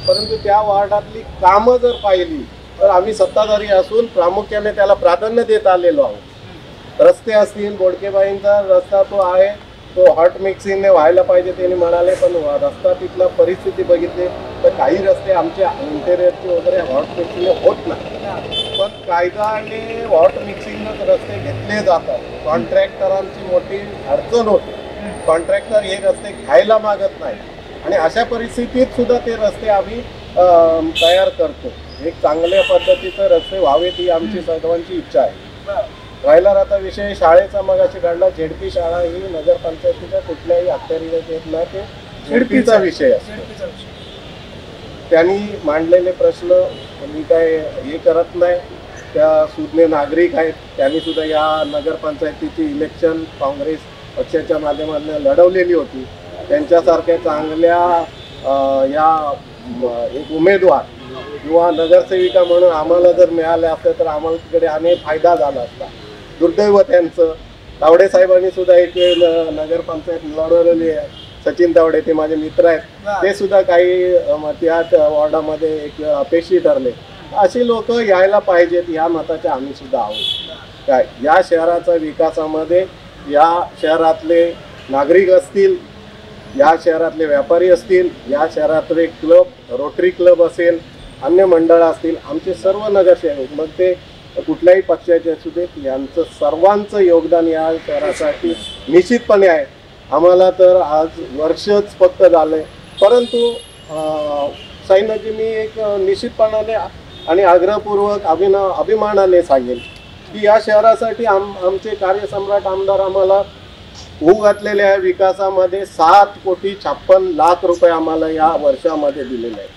परंतु त्या वार्डातली कामं जर पाहिली तर आम्ही सत्ताधारी असून प्रामुख्याने त्याला प्राधान्य देत आलेलो आहोत. रस्ते असतील, बोडकेबाईंचा रस्ता तो आहे, तो हॉट मिक्सिंगने व्हायला पाहिजे त्यांनी म्हणाले, पण रस्ता तिथला परिस्थिती बघितली तर काही रस्ते आमचे इंटेरियरचे वगैरे हॉट मिक्सिंगने होत नाही. पण कायद्याने हॉट मिक्सिंगनंच रस्ते घेतले जातात. कॉन्ट्रॅक्टरांची मोठी अडचण होते. कॉन्ट्रॅक्टर हे रस्ते घ्यायला मागत नाही आणि अशा परिस्थितीत सुद्धा ते रस्ते आम्ही तयार करतो. एक चांगल्या पद्धतीचे रस्ते व्हावेत ही आमची सर्वांची इच्छा आहे. राहिला आता विषय शाळेचा मगाशी काढला. झेडपी शाळा ही नगरपंचायतीच्या कुठल्याही अखत्यारीत येत नाही, ते झेडपीचा विषय असतो. त्यांनी मांडलेले प्रश्न मी काय हे करत नाही. त्या सुज्ञ नागरिक आहेत, त्यांनी सुद्धा या नगरपंचायतीची इलेक्शन काँग्रेस पक्षाच्या माध्यमातून लढवलेली होती. त्यांच्यासारख्या चांगल्या या एक उमेदवार किंवा नगरसेविका म्हणून आम्हाला जर मिळाले असते तर आम्हाला तिकडे अनेक फायदा झाला असता. दुर्दैव त्यांचं. तावडे साहेबांनी सुद्धा एक वेळ नगरपंचायत लढवलेली आहे. सचिन तावडे ते माझे मित्र आहेत, ते सुद्धा काही त्याच वॉर्डामध्ये एक वेळ अपयशी ठरले. अशी लोक यायला पाहिजेत, या मताचे आम्ही सुद्धा आहोत. काय या शहराचा विकासामध्ये या शहरातले नागरिक असतील, या शहरातले व्यापारी असतील, या शहरातले क्लब, रोटरी क्लब असेल, अन्य मंडळ असतील, आमचे सर्व नगरसेवक मग ते कुठल्याही पक्षाचे असू देत, यांचं सर्वांचं योगदान या शहरासाठी निश्चितपणे आहे. आम्हाला तर आज वर्षच फक्त झालं आहे, परंतु साईनाथजी मी एक निश्चितपणाने आणि आग्रहपूर्वक अभिमानाने सांगेन की या शहरासाठी आमचे कार्यसम्राट आमदार आम्हाला होऊ घातलेले आहे विकासामध्ये 7,56,00,000 रुपये आम्हाला या वर्षामध्ये दिलेले आहेत.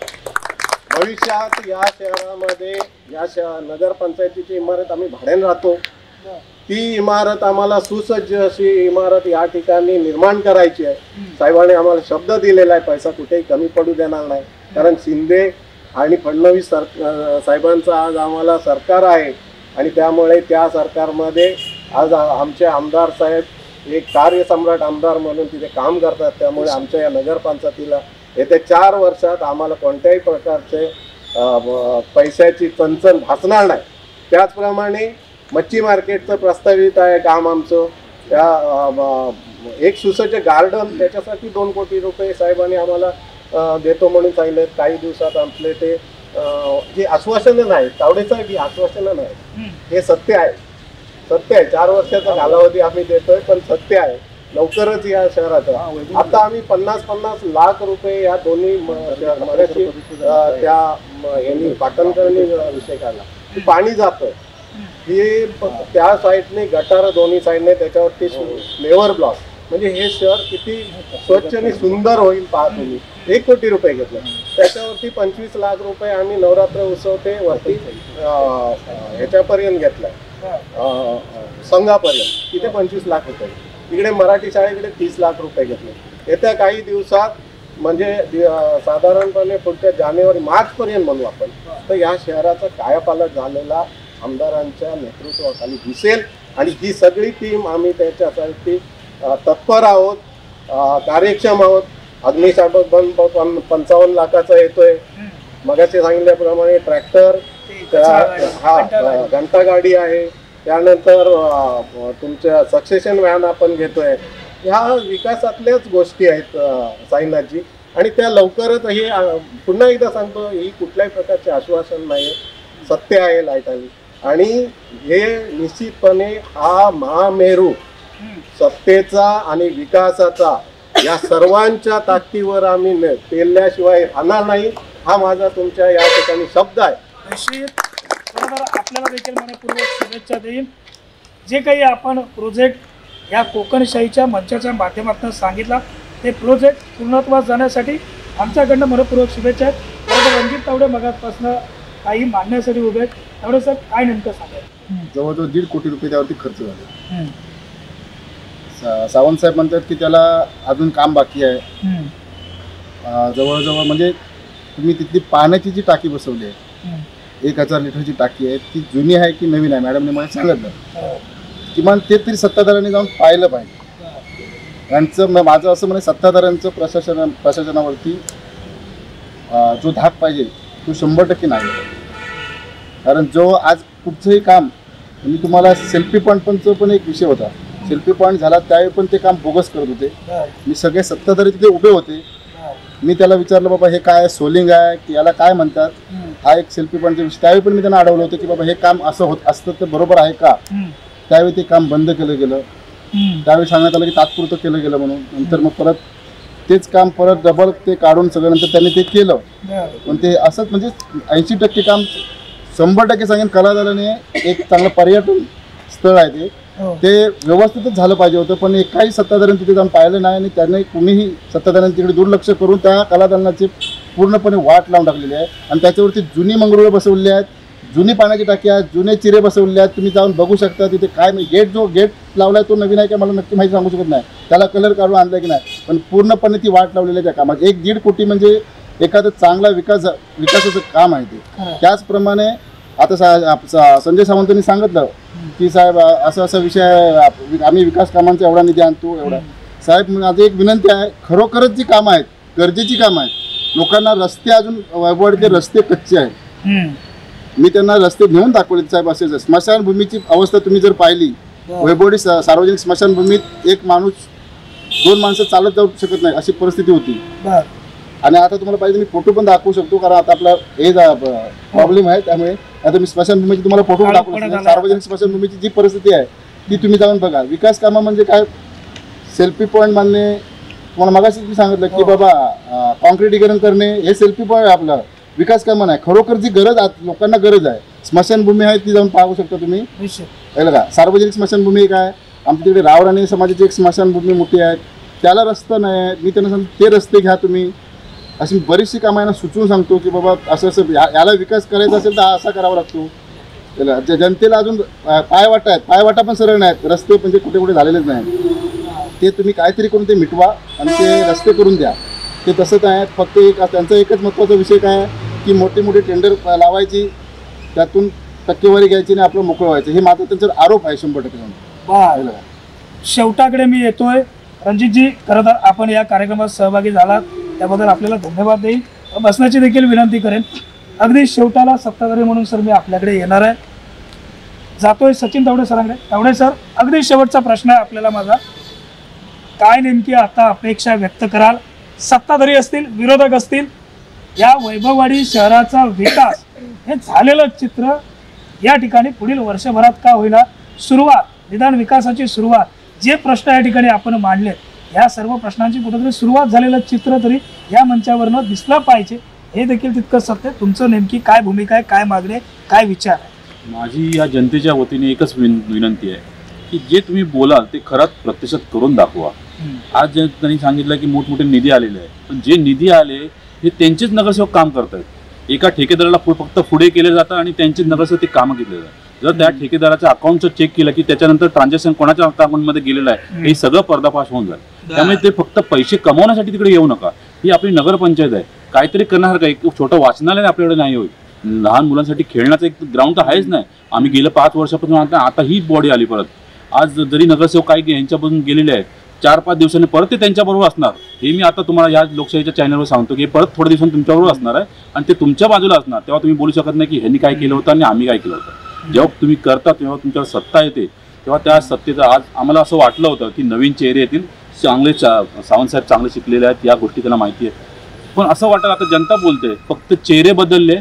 भविष्यात या शहरामध्ये नगरपंचायतीची इमारत आम्ही भाड्याने राहतो, ती इमारत आम्हाला सुसज्ज अशी इमारत या ठिकाणी निर्माण करायची आहे. साहेबांनी आम्हाला शब्द दिलेला आहे, पैसा कुठेही कमी पडू देणार नाही. कारण शिंदे आणि फडणवीस साहेबांचं आज आम्हाला सरकार आहे आणि त्यामुळे त्या सरकारमध्ये आज आमचे आमदार साहेब एक कार्यसम्राट आमदार म्हणून तिथे काम करतात. त्यामुळे आमच्या या नगरपंचायतीला येत्या 4 वर्षात आम्हाला कोणत्याही प्रकारचे पैशाची चणचण भासणार नाही. त्याचप्रमाणे मच्छी मार्केटचं प्रस्तावित आहे काम आमचं. त्या एक सुसज्ज गार्डन, त्याच्यासाठी 2 कोटी रुपये साहेबांनी आम्हाला देतो म्हणून सांगितलं. काही दिवसात आपले ते हे आश्वासनं नाही, तावडे साहेब, ही आश्वासनं नाही, हे सत्य आहे. सत्य आहे. 4 वर्षाचा कालावधी आम्ही देतोय, पण सत्य आहे लवकरच या शहराचा. आता आम्ही 50-50 लाख रुपये या दोन्ही मगाशी त्या यांनी पाटणकरांनी विषय काढला. पाणी जातं, हे त्या साईडने गटार दोन्ही साईडने, त्याच्यावरती फ्लेवर ब्लॉक, म्हणजे हे शहर किती स्वच्छ आणि सुंदर होईल पहा तुम्ही. 1 कोटी रुपये घेतले, त्याच्यावरती 25 लाख रुपये आम्ही नवरात्र उत्सव ते वरती ह्याच्यापर्यंत घेतलाय, संघापर्यंत, तिथे 25 लाख रुपये. इकडे मराठी शाळेकडे 30 लाख रुपये घेतले. येत्या काही दिवसात म्हणजे साधारणपणे पुढच्या जानेवारी-मार्चपर्यंत म्हणू आपण, तर या शहराचा कायापालट झालेला आमदारांच्या नेतृत्वाखाली दिसेल. आणि ही सगळी टीम आम्ही त्याच्यासाठी तत्पर आहोत, कार्यक्षम आहोत. अग्निशामक बंब 55 लाखाचा येतोय. मगाशी सांगितल्याप्रमाणे ट्रॅक्टर, घंटा गाडी आहे, त्यानंतर तुमच्या सक्सेशन व्हॅन आपण घेतोय. ह्या विकासातल्याच गोष्टी आहेत साईनाथजी, आणि त्या लवकरच. हे पुन्हा एकदा सांगतो, ही कुठल्याही प्रकारचे आश्वासन नाही, सत्य आहे लाईटावी. आणि हे निश्चितपणे हा महामेरू सत्तेचा आणि विकासाचा या सर्वांच्या ताकदीवर आम्ही पेलल्याशिवाय राहणार नाही, हा माझा तुमच्या या ठिकाणी शब्द आहे. बरोबर, आपल्याला देखील मनपूर्वक शुभेच्छा देईन. जे काही आपण प्रोजेक्ट या कोकणशाहीच्या मंचाच्या माध्यमातून सांगितला, ते प्रोजेक्ट पूर्णत्वास जाण्यासाठी आमच्याकडनं मनपूर्वक शुभेच्छा आहेत. बरोबर, रणजित तावडे मगापासून काही मांडण्यासाठी उभे आहेत. तावडे सर, काय नेमकं सांगाल? जवळजवळ 1.5 कोटी रुपये त्यावरती खर्च झाले. सावंत साहेब म्हणतात की त्याला अजून काम बाकी आहे. जवळजवळ म्हणजे तुम्ही तिथली पाण्याची जी टाकी बसवली आहे, 1000 लिटरची टाकी आहे, ती जुनी आहे की नवीन आहे, मॅडमने मला सांगितलं. किमान ते तरी सत्ताधाऱ्यांनी जाऊन पाहिलं पाहिजे. यांचं माझं असं म्हणे, सत्ताधाऱ्यांचं प्रशासनावरती जो धाक पाहिजे तो 100% नाही. कारण जो आज कुठचंही काम, मी तुम्हाला सेल्फी पॉईंटचा पण एक विषय होता, सेल्फी पॉईंट झाला त्यावेळी पण ते काम बोगस करत होते. मी सगळे सत्ताधारी तिथे उभे होते. मी त्याला विचारलं, बाबा हे काय सोलिंग आहे की याला काय म्हणतात, हा एक सेल्फी पॉईंटचा विषय. त्यावेळी पण मी त्यांना अडवलं होतं की बाबा हे काम असं होत असतं तर बरोबर आहे का. त्यावेळी ते काम बंद केलं गेलं. त्यावेळी सांगण्यात आलं की तात्पुरतं केलं गेलं म्हणून. नंतर मग परत तेच काम परत डबल ते काढून सगळं नंतर त्यांनी ते केलं. पण ते असंच म्हणजे 80% काम 100% सांगेन कलादालने एक चांगलं पर्यटन स्थळ आहे, ते व्यवस्थितच झालं पाहिजे होतं. पण काही सत्ताधाऱ्यांनी तिथे जाऊन पाहिलं नाही आणि त्यांनी कुणीही सत्ताधाऱ्यांनी तिकडे दुर्लक्ष करून त्या कलादालनाची पूर्णपणे वाट लावून टाकलेली आहे. आणि त्याच्यावरती जुनी मंगरुळं बसवली आहेत, जुनी पाण्याची टाकी आहेत, जुने चिरे बसवले आहेत. तुम्ही जाऊन बघू शकता तिथे काय गेट, जो गेट लावलाय तो नवीन आहे का मला नक्की माहिती सांगू शकत नाही, त्याला कलर काढून आणलाय की नाही, पण पूर्णपणे ती वाट लावलेली आहे त्या कामात. 1-1.5 कोटी म्हणजे एखादं चांगला विकासाचं काम आहे ते. त्याचप्रमाणे आता संजय सावंतांनी सांगितलं की साहेब असा असा विषय आहे, आम्ही विकास कामांचा एवढा निधी आणतो एवढा. साहेब माझी एक विनंती आहे, खरोखरच जी कामं आहेत, गरजेची कामं आहेत, लोकांना रस्ते अजून वैभववाडीचे रस्ते कच्चे आहेत, मी त्यांना रस्ते नेऊन दाखवले साहेब. असेच स्मशानभूमीची अवस्था तुम्ही जर पाहिली, वैभववाडी सार्वजनिक स्मशानभूमीत एक माणूस 2 माणसं चालत जाऊ शकत नाही अशी परिस्थिती होती. आणि आता तुम्हाला पाहिजे मी फोटो पण दाखवू शकतो, कारण आता आपला हे प्रॉब्लेम आहे, त्यामुळे आता मी स्मशानभूमीची तुम्हाला फोटो दाखवू शकतो. सार्वजनिक स्मशानभूमीची जी परिस्थिती आहे ती तुम्ही जाऊन बघा. विकास कामं म्हणजे काय, सेल्फी पॉईंट बांधणे, तुम्हाला मगाशीच मी सांगितलं की बाबा कॉन्क्रिटीकरण करणे, हे सेल्फी पॉईंट आपलं विकास कामं नाही. खरोखर जी गरज लोकांना गरज आहे, स्मशानभूमी आहे ती जाऊन पाहू शकता तुम्ही. कळलं का? सार्वजनिक स्मशानभूमी काय, आमच्या तिकडे रावराणी समाजाची एक स्मशानभूमी मोठी आहे, त्याला रस्ता नाही. मी त्यांना सांगतो ते रस्ते घ्या तुम्ही. अशी बरीचशी कामं यांना सुचवून सांगतो की बाबा असं असं याला विकास करायचा असेल तर हा असा करावा लागतो. त्याला जनतेला अजून पायवाटा पण सरळ नाहीत, रस्ते म्हणजे कुठे कुठे झालेलेच नाही. ते तुम्ही काहीतरी करून ते मिटवा आणि ते रस्ते करून द्या. ते तसंच आहे. फक्त त्यांचा एकच महत्त्वाचा विषय काय आहे की मोठे मोठे टेंडर लावायची, त्यातून टक्केवारी घ्यायची आणि आपलं मोकळं व्हायचं, हे मात्र त्यांच्यावर आरोप आहे 100%. शेवटाकडे मी येतोय. रणजितजी, खरं तर आपण या कार्यक्रमात सहभागी झालात त्याबद्दल आपल्याला धन्यवाद देईल. बसण्याची देखील विनंती करेन. अगदी शेवटाला सत्ताधारी म्हणून सर मी आपल्याकडे येणार आहे. जातोय सचिन तावडे सरांकडे. तावडे सर, अगदी शेवटचा प्रश्न आहे आपल्याला माझा, काय नेमकी आता अपेक्षा व्यक्त कराल? सत्ताधारी असतील, विरोधक असतील, या वैभववाडी शहराचा विकास हे झालेलं चित्र या ठिकाणी पुढील वर्षभरात का होईना सुरुवात, निदान विकासाची सुरुवात, जे प्रश्न या ठिकाणी आपण मांडले, या सर्व प्रश्नांची कुठेतरी सुरुवात झालेलं चित्र तरी या मंचावरनं दिसलं पाहिजे, हे देखील तितकं सत्य. तुमचं नेमकी काय भूमिका आहे, काय मागणी, काय विचार आहे? माझी या जनतेच्या वतीने एकच विनंती आहे की जे तुम्ही बोलाल ते खरंच प्रत्यक्षात करून दाखवा. आज त्यांनी सांगितलं की मोठमोठे निधी आलेले आहे, पण जे निधी आले हे त्यांचेच नगरसेवक काम करतात. एका ठेकेदाराला फक्त पुढे केले जातं आणि त्यांचेच नगरसेवक ते कामं केले जातात. जर त्या ठेकेदाराच्या अकाउंटचं चेक केलं की त्याच्यानंतर ट्रान्झॅक्शन कोणाच्या अकाउंटमध्ये गेलेलं आहे हे सगळं पर्दाफाश होऊन जाईल. त्यामुळे ते फक्त पैसे कमवण्यासाठी तिकडे येऊ नका. ही आपली नगरपंचायत आहे, काहीतरी करणार का? एक छोटं वाचनालय आपल्याकडे नाही होईल, लहान मुलांसाठी खेळण्याचं एक ग्राउंड तर आहेच नाही. आम्ही गेलं 5 वर्षापासून आता ही बॉडी आली परत. आज जरी नगरसेवक काही यांच्यापासून गेलेले आहेत, 4-5 दिवसांनी परत ते त्यांच्याबरोबर असणार. हे मी आता तुम्हाला या लोकशाहीच्या चॅनलवर सांगतो की परत थोड्या दिवसांनी तुमच्याबरोबर असणार आहे आणि ते तुमच्या बाजूला असणार. तेव्हा तुम्ही बोलू शकत नाही की ह्यांनी काय केलं होतं आणि आम्ही काय केलं होतं. जेव्हा तुम्ही करता तेव्हा तुमच्यावर सत्ता येते, तेव्हा त्या सत्तेचं आज आम्हाला असं वाटलं होतं की नवीन चेहरे येतील, चांगले सावंतसाहेब चांगले शिकलेले आहेत, या गोष्टी त्यांना माहिती आहे. पण असं वाटतं आता जनता बोलते, फक्त चेहरे बदलले,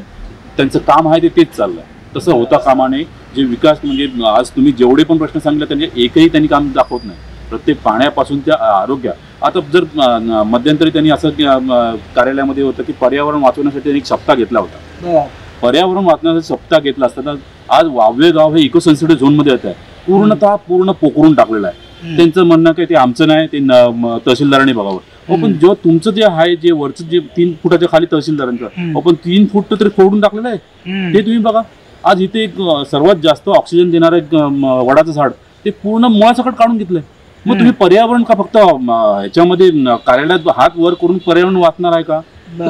त्यांचं काम आहे तेच चाललं. तसं होता कामा नये. जे विकास म्हणजे आज तुम्ही जेवढे पण प्रश्न सांगितले त्यांचे एकही त्यांनी काम दाखवत नाही. प्रत्येक पाण्यापासून त्या आरोग्य. आता जर मध्यंतरी त्यांनी असं कार्यालयामध्ये होतं की पर्यावरण वाचवण्यासाठी त्यांनी एक सप्ताह घेतला होता. पर्यावरण वाचवण्यासाठी सप्ताह घेतला असताना आज वावळे गाव हे इको सेन्सिटिव्ह झोनमध्ये येत आहे. पूर्ण पोखरून टाकलेलं आहे. त्यांचं म्हणणं काय ते आमचं नाही, ते तहसीलदारांनी बघावं. पण जो तुमचं जे आहे, जे वरचं जे 3 फुटाच्या खाली तहसीलदारांचं, पण 3 फूट तरी फोडून टाकलेलं आहे. ते तुम्ही बघा. आज इथे एक सर्वात जास्त ऑक्सिजन देणारं एक वडाचं झाड ते पूर्ण मुळासकट काढून घेतलंय. मग तुम्ही पर्यावरण का फक्त ह्याच्यामध्ये कार्यालयात हात वर करून पर्यावरण वाचणार आहे का?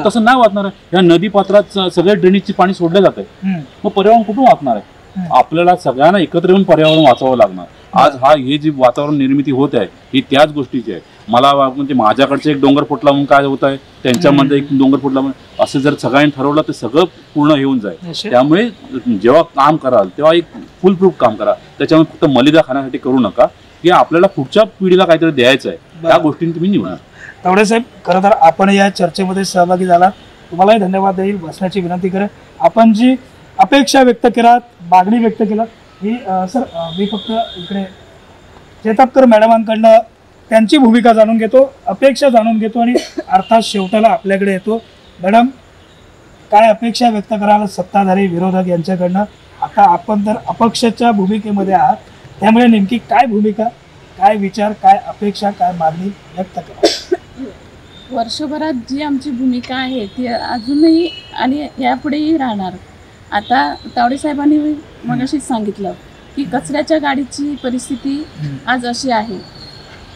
तसं नाही वाचणार आहे. ह्या नदी पात्रात सगळे ड्रेनेजचे पाणी सोडलं जात आहे, मग पर्यावरण कुठून वाचणार आहे? आपल्याला सगळ्यांना एकत्र येऊन पर्यावरण वाचवावं लागणार. आज हे जी वातावरण निर्मिती होत आहे ही त्याच गोष्टीची आहे. मला म्हणजे माझ्याकडचं एक डोंगर फुटला म्हणून काय होत आहे, त्यांच्यामध्ये एक डोंगर फुटला म्हणून असं जर सगळ्यांनी ठरवलं तर सगळं पूर्ण येऊन जाईल. त्यामुळे जेव्हा काम कराल तेव्हा एक फुल प्रूफ काम करा. त्याच्यामुळे फक्त मलिदा खाण्यासाठी करू नका, की आपल्याला पुढच्या पिढीला काहीतरी द्यायचं आहे, त्या गोष्टींनी तुम्ही निवडा. तावडे साहेब, खरं तर आपण या चर्चेमध्ये सहभागी झाला, तुम्हालाही धन्यवाद देईल. बसण्याची विनंती करेन. आपण जी अपेक्षा व्यक्त केलात, मागणी व्यक्त केलात, ही सर मी फक्त इकडे चेतापकर मॅडमांकडनं त्यांची भूमिका जाणून घेतो, अपेक्षा जाणून घेतो आणि अर्थात शेवटाला आपल्याकडे येतो. मॅडम, काय अपेक्षा व्यक्त कराल सत्ताधारी विरोधक यांच्याकडनं? आता आपण तर अपक्षाच्या भूमिकेमध्ये आहात, त्यामुळे नेमकी काय भूमिका, काय विचार, काय अपेक्षा, काय मागणी व्यक्त करा? वर्षभरात जी आमची भूमिका आहे ती अजूनही आणि यापुढेही राहणार. आता तावडे साहेबांनी मगाशीच सांगितलं की कचऱ्याच्या गाडीची परिस्थिती आज अशी आहे,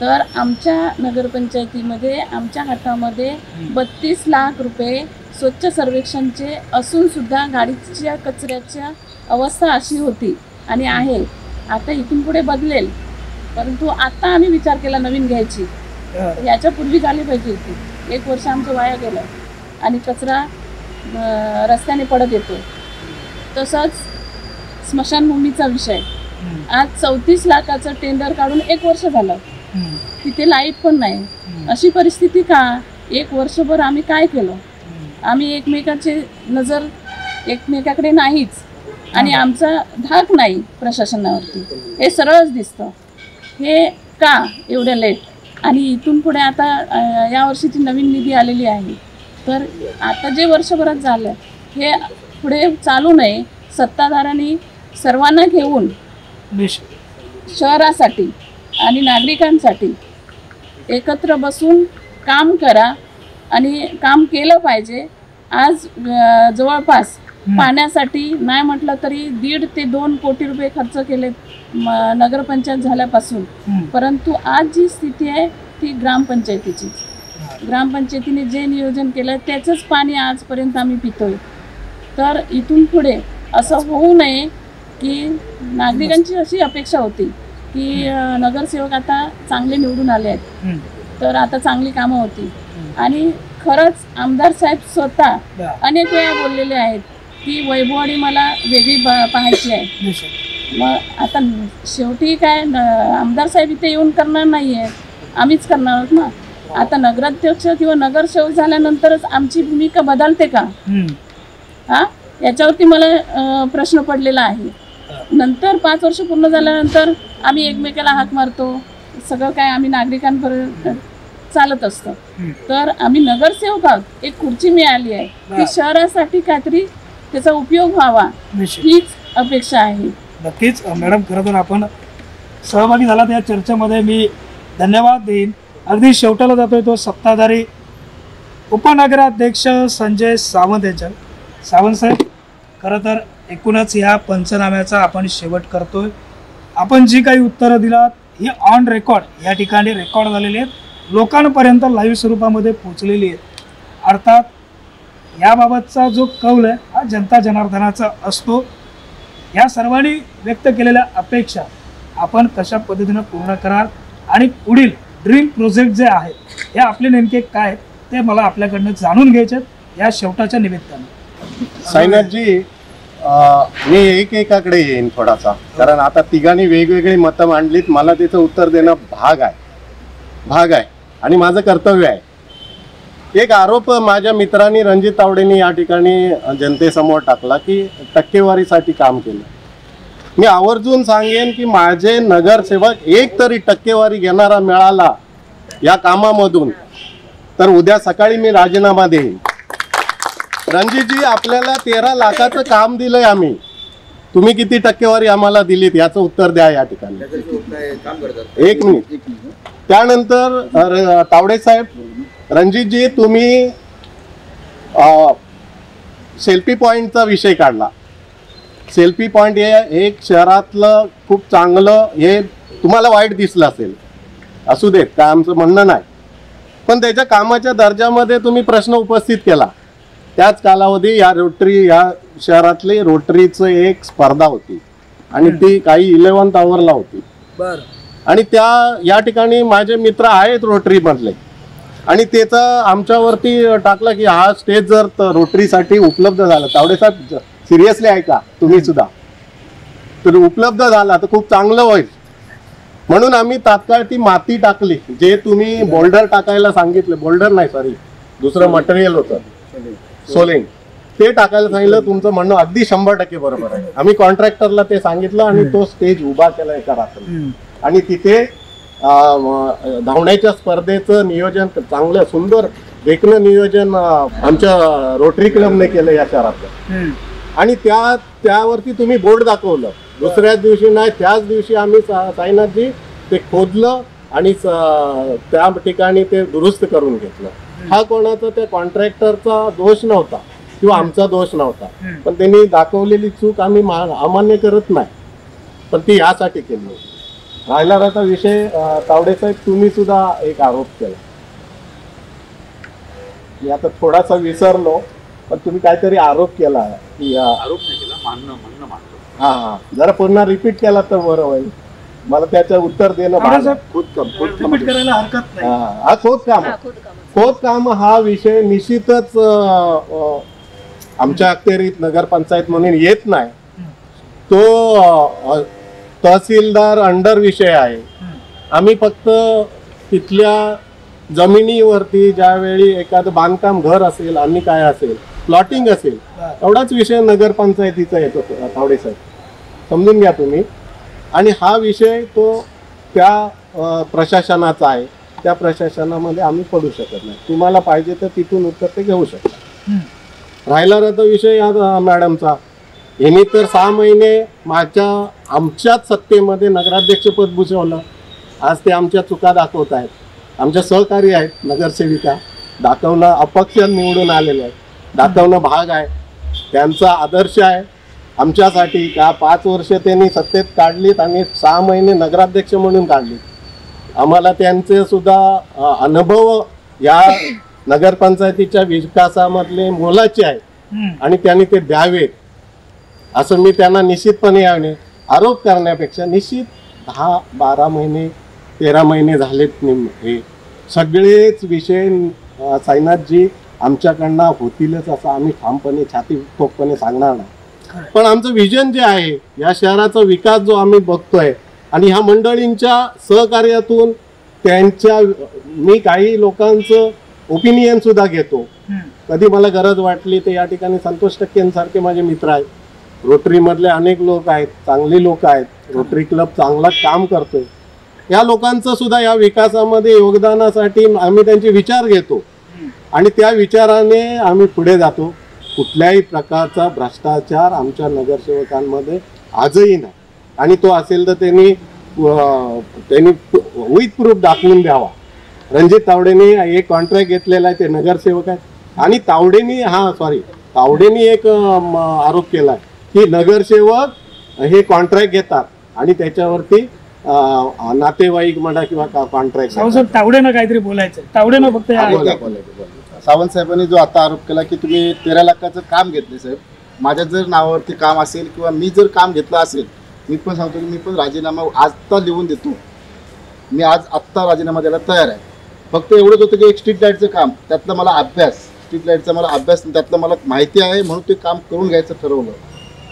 तर आमच्या नगरपंचायतीमध्ये आमच्या हातामध्ये 32 लाख रुपये स्वच्छ सर्वेक्षणचे असून सुद्धा गाडीच्या कचऱ्याच्या अवस्था अशी होती आणि आहे. आता इथून पुढे बदलेल, परंतु आता आम्ही विचार केला नवीन घ्यायची. याच्यापूर्वी झाली पाहिजे होती. 1 वर्ष आमचं वाया गेलं आणि कचरा रस्त्याने पडत येतो. तसंच स्मशानभूमीचा विषय, आज 34 लाखाचं टेंडर काढून 1 वर्ष झालं, तिथे लाईट पण नाही. अशी परिस्थिती का? 1 वर्षभर आम्ही काय केलं? आम्ही एकमेकाची नजर एकमेकाकडे नाहीच आणि आमचा धाक नाही प्रशासनावरती, हे सरळच दिसतं. हे का एवढं लेट? आणि इथून पुढे आता यावर्षीची नवीन निधी आलेली आहे, तर आता जे वर्षभरात झालं हे पुढे चालू नये. सत्ताधाऱ्यांनी सर्वांना घेऊन शहरासाठी आणि नागरिकांसाठी एकत्र बसून काम करा आणि काम केलं पाहिजे. आज जवळपास पाण्यासाठी नाही म्हटलं तरी 1.5 ते 2 कोटी रुपये खर्च केले नगरपंचायत झाल्यापासून, परंतु आज जी स्थिती आहे ती ग्रामपंचायतीची. ग्रामपंचायतीने जे नियोजन केलं त्याचंच पाणी आजपर्यंत आम्ही पितोय. तर इथून पुढे असं होऊ नये की नागरिकांची अशी अपेक्षा होती की नगरसेवक आता चांगले निवडून आले आहेत, तर आता चांगली कामं होती. आणि खरंच आमदार साहेब स्वतः अनेक वेळा बोललेले आहेत की वैभववाडी मला वेगळी पाहायची आहे. मग आता शेवटी काय आमदार साहेब इथे येऊन करणार नाही आहेत, आम्हीच करणार आहोत ना. आता नगराध्यक्ष किंवा नगरसेवक झाल्यानंतरच आमची भूमिका बदलते का? हा, याच्यावरती मला प्रश्न पडलेला आहे. नंतर 5 वर्ष पूर्ण झाल्यानंतर आम्ही एकमेकाला हाक मारतो, सगळं काय आम्ही नागरिकांपर्यंत चालत असतं. तर आम्ही नगरसेवक आहोत, एक खुर्ची मिळाली आहे ती शहरासाठी काहीतरी त्याचा उपयोग व्हावा हीच अपेक्षा आहे. नक्कीच मॅडम, खरं तर आपण सहभागी झालात या चर्चेमध्ये, मी धन्यवाद देईन. अगदी शेवटाला जातोय तो सत्ताधारी उपनगराध्यक्ष संजय सावंत यांच्या. सावंत साहेब, खरं तर एकूणच ह्या पंचनाम्याचा आपण शेवट करतोय. आपण जी काही उत्तरं दिलात ही ऑन रेकॉर्ड या ठिकाणी रेकॉर्ड झालेली आहेत, लोकांपर्यंत लाईव्ह स्वरूपामध्ये पोचलेली आहेत. अर्थात याबाबतचा जो कौल आहे हा जनता जनार्दनाचा असतो. या सर्वांनी व्यक्त केलेल्या अपेक्षा आपण कशा पद्धतीनं पूर्ण कराल आणि पुढील ड्रीम प्रोजेक्ट जे आहेत हे आपले नेमके काय ते मला आपल्याकडनं जाणून घ्यायचे या शेवटाच्या निमित्तानं. साईनाथजी, मी एकाकडे येईन थोडासा, कारण आता तिघांनी वेगवेगळी मतं मांडलीत. मला त्याचं उत्तर देणं भाग आहे आणि माझं कर्तव्य आहे. एक आरोप माझ्या मित्रांनी रणजित तावडेंनी या ठिकाणी जनतेसमोर टाकला की टक्केवारीसाठी काम केलं. मी आवर्जून सांगेन की माझे नगरसेवक एक तरी टक्केवारी घेणारा मिळाला या कामामधून तर उद्या सकाळी मी राजीनामा देईन. रणजितजी, आपल्याला 13 लाखाचं काम दिलंय आम्ही, तुम्ही किती टक्केवारी आम्हाला दिलीत याचं उत्तर द्या या ठिकाणी. एक मिनिट. त्यानंतर तावडे साहेब, रणजितजी, तुम्ही सेल्फी पॉईंटचा विषय काढला. सेल्फी पॉईंट हे एक शहरातलं खूप चांगलं, हे तुम्हाला वाईट दिसलं असेल, असू देत, काय आमचं म्हणणं नाही, पण त्याच्या कामाच्या दर्जामध्ये तुम्ही प्रश्न उपस्थित केला. त्याच कालावधी या शहरातली रोटरीचं एक स्पर्धा होती आणि ती काही 11th आवरला होती. आणि या ठिकाणी माझे मित्र आहेत रोटरी मधले, आणि त्याचा आमच्यावरती टाकला की हा स्टेज जर रोटरीसाठी उपलब्ध झाला, तावडे साहेब सिरियसली ऐका तुम्ही सुद्धा, तर उपलब्ध झाला तर खूप चांगलं होईल. म्हणून आम्ही तात्काळ ती माती टाकली, जे तुम्ही बोल्डर टाकायला सांगितलं, बोल्डर नाही सॉरी दुसरं मटेरियल होतं सोलिंग, ते टाकायला सांगितलं. तुमचं म्हणणं अगदी 100% बरोबर आहे. आम्ही कॉन्ट्रॅक्टरला ते सांगितलं आणि तो स्टेज उभा केला एका रात्री, आणि तिथे धावण्याच्या स्पर्धेचं नियोजन चांगलं सुंदर देखणं नियोजन आमच्या रोटरी क्लबने केलं या शहरातलं. आणि त्यावरती तुम्ही बोर्ड दाखवलं. दुसऱ्याच दिवशी नाही, त्याच दिवशी आम्ही साईनाथजी ते खोदलं आणि त्या ठिकाणी ते दुरुस्त करून घेतलं. हा कोणाचा त्या कॉन्ट्रॅक्टरचा दोष नव्हता किंवा आमचा दोष नव्हता, पण त्यांनी दाखवलेली चूक आम्ही अमान्य करत नाही, पण ती यासाठी केली. राहिला राहता विषय, तावडे साहेब तुम्ही सुद्धा एक आरोप केला, मी आता थोडासा विसरलो. पण तुम्ही काहीतरी आरोप केला की आरोप नाही केला, म्हणणं मांडतो. हा जरा पुन्हा रिपीट केला तर बरं होईल. मला त्याचं उत्तर देणं भाग आहे. रिपीट करायला हरकत नाही. हा खोदकाम हा विषय निश्चितच आमच्या अखत्यारीत नगरपंचायत म्हणून येत नाही. तो तहसीलदार अंडर विषय आहे. आम्ही फक्त तिथल्या जमिनीवरती ज्यावेळी एखादं बांधकाम घर असेल आणि काय असेल प्लॉटिंग असेल एवढाच विषय नगरपंचायतीचा येतो तावडे साहेब, समजून घ्या तुम्ही. आणि हा विषय तो त्या प्रशासनाचा आहे. त्या प्रशासनामध्ये आम्ही पडू शकत नाही. तुम्हाला पाहिजे तर तिथून उत्तर ते घेऊ शकता. राहिला राहता विषय या मॅडमचा. यांनी तर 6 महिने आमच्याच सत्तेमध्ये नगराध्यक्षपद भूषवलं. आज ते आमच्या चुका दाखवत आहेत. आमच्या सहकारी आहेत नगरसेविका, दाखवणं अपक्ष निवडून आलेले आहेत, दाखवणं भाग आहे. त्यांचा आदर्श आहे आमच्यासाठी का 5 वर्ष त्यांनी सत्तेत काढलीत आणि 6 महिने नगराध्यक्ष म्हणून काढलीत. आम्हाला त्यांचे सुद्धा अनुभव या नगरपंचायतीच्या विकासामधले मोलाचे आहेत आणि त्यांनी ते द्यावेत असं मी त्यांना निश्चितपणे यावे. आरोप करण्यापेक्षा निश्चित 10-12 महिने 13 महिने झालेत हे सगळेच विषय साईनाथजी आमच्याकडनं होतीलच असं आम्ही ठामपणे छाती ठोकपणे सांगणार नाही. पण आमचं विजन जे आहे या शहराचा विकास जो आम्ही बघतोय आणि ह्या मंडळींच्या सहकार्यातून मी काही लोकांचं ओपिनियन सुद्धा घेतो. कधी मला गरज वाटली तर या ठिकाणी संतोष टक्केंसारखे माझे मित्र आहेत. रोटरीमधले अनेक लोक आहेत, चांगली लोक आहेत. रोटरी क्लब चांगलं काम करतोय. या लोकांचं सुद्धा या विकासामध्ये योगदानासाठी आम्ही त्यांचे विचार घेतो आणि त्या विचाराने आम्ही पुढे जातो. कुठल्याही प्रकारचा भ्रष्टाचार आमच्या नगरसेवकांमध्ये आजही नाही आणि तो असेल तर त्यांनी विथ प्रूफ दाखवून द्यावा. रणजित तावडेने एक कॉन्ट्रॅक्ट घेतलेला आहे, ते नगरसेवक आहेत आणि तावडेनी एक आरोप केला आहे की नगरसेवक हे कॉन्ट्रॅक्ट घेतात आणि त्याच्यावरती नातेवाईक म्हणा किंवा कॉन्ट्रॅक्ट. तावडेनं काहीतरी बोलायचं, तावडेनं फक्त सावंत साहेबांनी जो आता आरोप केला की तुम्ही 13 लाखाचं काम घेतले साहेब, माझ्या जर नावावरती काम असेल किंवा मी जर काम घेतलं असेल, मी पण सांगतो की मी पण राजीनामा आत्ता लिहून देतो. मी आत्ता राजीनामा द्यायला तयार आहे. फक्त एवढंच होतं की एक स्ट्रीट लाईटचं काम, त्यातलं मला अभ्यास, स्ट्रीट लाईटचा मला अभ्यास त्यातलं मला माहिती आहे म्हणून ते काम करून घ्यायचं ठरवलं.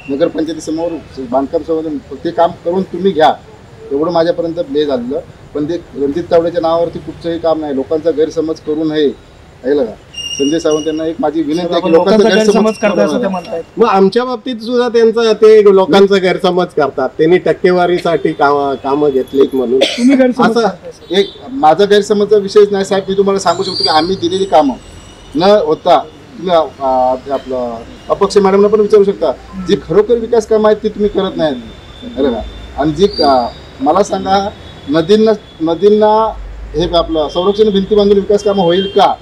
नगरपंचायतीसमोर बांधकाम समोर ते काम करून तुम्ही घ्या एवढं माझ्यापर्यंत प्ले झालेलं. पण ते रणजित तावडेच्या नावावरती कुठचंही काम नाही. लोकांचा गैरसमज करू नये. ऐकलं का संजय सावंत यांना एक माझी विनंती आहे की लोकांचा गैरसमज करतात. मग आमच्या बाबतीत सुद्धा त्यांचा ते लोकांचा गैरसमज करतात. त्यांनी टक्केवारीसाठी कामं घेतलीत म्हणून असं एक माझा गैरसमजचा विषयच नाही साहेब. मी तुम्हाला सांगू शकतो की आम्ही दिलेली कामं न होता तुम्ही आपलं अपक्ष मॅडमला पण विचारू शकता, जी खरोखर विकास कामं आहेत ती तुम्ही करत नाही. अरे का आणि जी मला सांगा नदींना हे आपलं संरक्षण भिंती बांधून विकास कामं होईल का?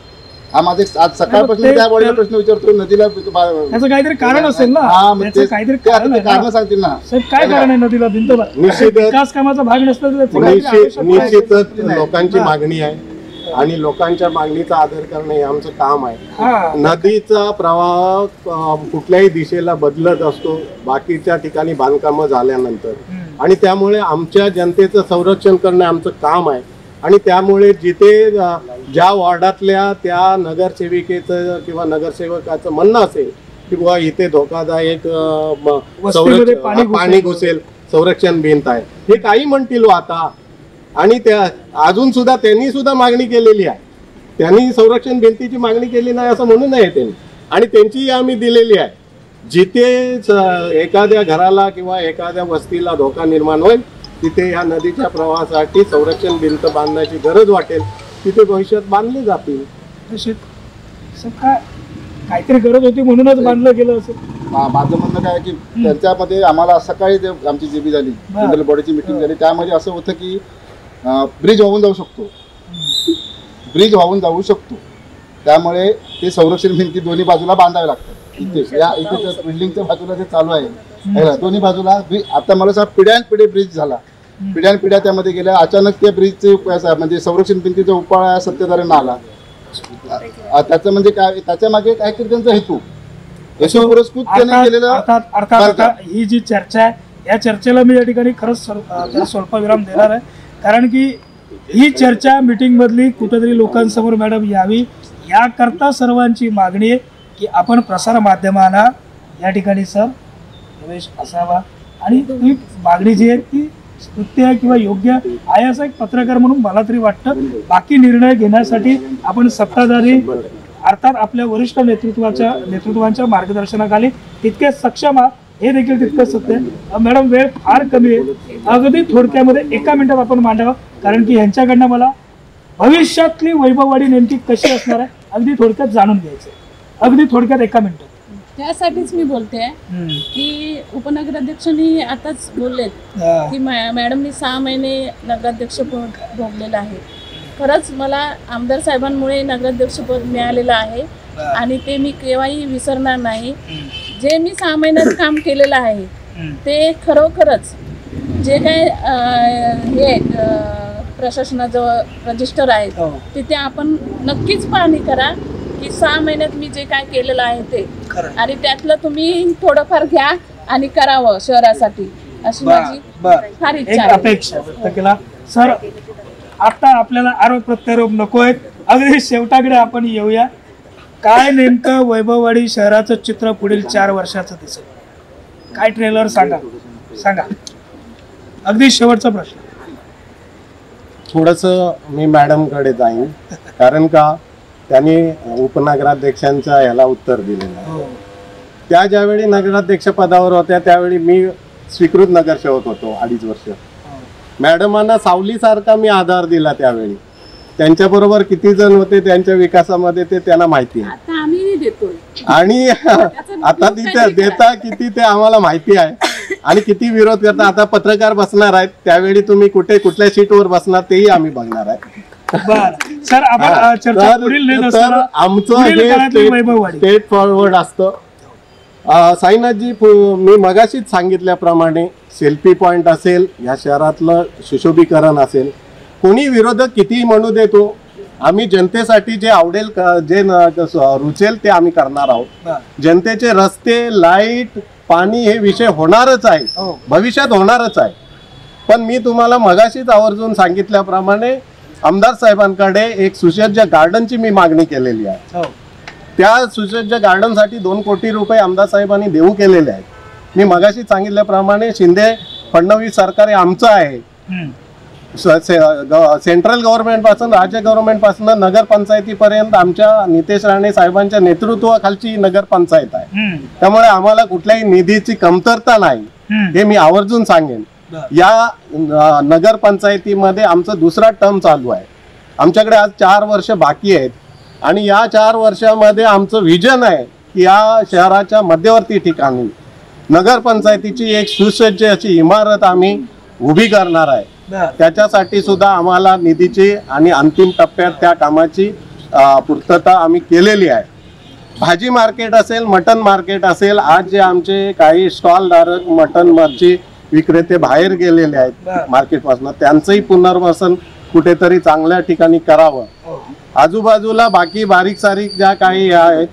हा माझे आज सकाळपासून त्या बॉडीला प्रश्न विचारतो. नदीला त्याचं काहीतरी कारण असेल ना, काहीतरी कारण सांगतील ना काय कारण आहे नदीला भिंत विकास कामाचा भाग नसतं. निश्चितच लोकांची मागणी आहे आणि लोकांच्या मागणीचा आदर करणं हे आमचं काम आहे. नदीचा प्रवाह कुठल्याही दिशेला बदलत असतो बाकीच्या ठिकाणी बांधकामं झाल्यानंतर आणि त्यामुळे आमच्या जनतेचं संरक्षण करणं आमचं काम आहे. आणि त्यामुळे जिथे ज्या वॉर्डातल्या त्या नगरसेविकेचं किंवा नगरसेवकाचं म्हणणं असेल की बुवा इथे धोकादायक पाणी घुसेल, संरक्षण भिंत आहे, हे काही म्हणतील आता. आणि त्या अजून सुद्धा त्यांनी सुद्धा मागणी केलेली आहे. त्यांनी संरक्षण भिंतीची मागणी केली नाही असं म्हणू नये त्यांनी, आणि त्यांचीही आम्ही दिलेली आहे. जिथे एखाद्या घराला किंवा एखाद्या वस्तीला धोका निर्माण होईल तिथे या नदीच्या प्रवाहासाठी संरक्षण भिंत बांधण्याची गरज वाटेल तिथे भविष्यात बांधली जातील. काहीतरी गरज होती म्हणूनच बांधलं गेलं असेल. माझं म्हणणं काय की त्यांच्यामध्ये आम्हाला सकाळी आमची जेबी झाली, जनरल बॉडीची मिटिंग झाली, त्यामध्ये असं होतं की ब्रिज वाहून जाऊ शकतो, त्यामुळे ते संरक्षण भिंती दोन्ही बाजूला बांधावे लागतात. इथे बिल्डिंगच्या बाजूला जे चालू आहे दोन्ही बाजूला आता मला सांग पिढ्यानपिढी ब्रिज झाला, पिढ्यानपिढ्या त्यामध्ये गेल्या. अचानक त्या ब्रिजचे म्हणजे संरक्षण भिंतीचा उपाय सत्तेधाऱ्यांना आला. त्याचं म्हणजे काय, त्याच्या मागे काहीतरी त्यांचा हेतू यशो पुरस्कृत त्यांनी केलेला अर्थात ही जी चर्चा आहे या चर्चेला मी या ठिकाणी खरंच स्वल्पविराम देणार आहे, कारण की ही चर्चा मीटिंग मधली कुठेतरी लोकांसमोर मॅडम यावी याकरता सर्वांची मागणी आहे की आपण प्रसार माध्यमांना या ठिकाणी सर प्रवेश असावा आणि ती मागणी जी आहे ती स्तुत्य किंवा योग्य आहे असं एक पत्रकार म्हणून मला तरी वाटतं. बाकी निर्णय घेण्यासाठी आपण सत्ताधारी अर्थात आपल्या वरिष्ठ नेतृत्वांच्या मार्गदर्शनाखाली तितके सक्षम आहात हे देखील तितकंच सत्य आहे. मॅडम वेळ फार कमी आहे, अगदी थोडक्यामध्ये 1 मिनिटात आपण मांडावं, कारण की ह्यांच्याकडनं मला भविष्यातली वैभववाडी नेमकी कशी असणार आहे अगदी थोडक्यात जाणून घ्यायचं, अगदी थोडक्यात 1 मिनिटात. त्यासाठीच मी बोलते की उपनगराध्यक्षांनी आताच बोललेत की मॅडमनी 6 महिने नगराध्यक्षपद भोगलेलं आहे. खरंच मला आमदार साहेबांमुळे नगराध्यक्षपद मिळालेलं आहे आणि ते मी केव्हाही विसरणार नाही. जे मी 6 महिन्यात काम केलेलं आहे ते खरोखरच जे काय हे प्रशासनाजवळ रजिस्टर आहेत तिथे आपण नक्कीच पाहणी करा की 6 महिन्यात मी जे काय केलेलं आहे ते, आणि त्यातलं तुम्ही थोडंफार घ्या आणि करावं शहरासाठी अशी माझी फार इच्छा आहे. अपेक्षा व्यक्त केला सर. आता आपल्याला आरोप प्रत्यारोप नको आहेत, अगदी शेवटाकडे आपण येऊया. काय नेमकं वैभववाडी शहराचं चित्र पुढील 4 वर्षाचं दिसेल? काय ट्रेलर सांगा. अगदी शेवटचा प्रश्न. थोडंसं मी मॅडमकडे जाईन, कारण का त्यांनी उपनगराध्यक्षांच्या याला उत्तर दिलेलं आहे. त्या ज्यावेळी नगराध्यक्ष पदावर होत्या त्यावेळी मी स्वीकृत नगरसेवक होतो 2.5 वर्ष. मॅडमांना सावलीसारखा मी आधार दिला त्यावेळी. त्यांच्याबरोबर किती जण होते त्यांच्या विकासामध्ये ते त्यांना माहिती आहे, आता आम्ही देतोय आणि आता तिथे देता किती ते आम्हाला माहिती आहे आणि किती विरोध करता. आता पत्रकार बसणार आहेत त्यावेळी तुम्ही कुठल्या सीटवर बसणार तेही आम्ही बघणार आहे. सर तर आमचं हे स्टेट फॉरवर्ड असतं. साईनाथजी, मी मगाशीच सांगितल्याप्रमाणे सेल्फी पॉइंट असेल, या शहरातलं सुशोभीकरण असेल, कोणी विरोधक कितीही म्हणू देतो, आम्ही जनतेसाठी जे आवडेल जे रुचेल ते आम्ही करणार आहोत. जनतेचे रस्ते, लाईट, पाणी हे विषय होणारच आहे, भविष्यात होणारच आहे. पण मी तुम्हाला मगाशीच आवर्जून सांगितल्याप्रमाणे आमदार साहेबांकडे एक सुसज्ज गार्डनची मी मागणी केलेली आहे. त्या सुसज्ज गार्डनसाठी 2 कोटी रुपये आमदार साहेबांनी देऊ केलेले आहेत. मी मगाशी सांगितल्याप्रमाणे शिंदे फडणवीस सरकार हे आमचं आहे. सेंट्रल गव्हर्नमेंट पासून राज्य गव्हर्नमेंट पासून नगरपंचायतीपर्यंत आमच्या नितेश राणे साहेबांच्या नेतृत्वाखालची नगरपंचायत आहे. त्यामुळे आम्हाला कुठल्याही निधीची कमतरता नाही, हे मी आवर्जून सांगेन. या नगरपंचायतीमध्ये आमचं 2रा टर्म चालू आहे. आमच्याकडे आज 4 वर्ष बाकी आहेत आणि या 4 वर्षामध्ये आमचं विजन आहे की या शहराच्या मध्यवर्ती ठिकाणी नगरपंचायतीची एक सुसज्ज अशी इमारत आम्ही उभी करणार आहे. त्याच्यासाठी सुद्धा आम्हाला निधीची आणि अंतिम टप्प्यात त्या कामाची पूर्तता आम्ही केलेली आहे. भाजी मार्केट असेल, मटन मार्केट असेल, आज जे आमचे काही स्टॉलधारक मटन मच्छी विक्रेते बाहेर गेलेले आहेत मार्केटपासून, त्यांचंही पुनर्वसन कुठेतरी चांगल्या ठिकाणी करावं. आजूबाजूला बाकी बारीक सारीक ज्या काही आहेत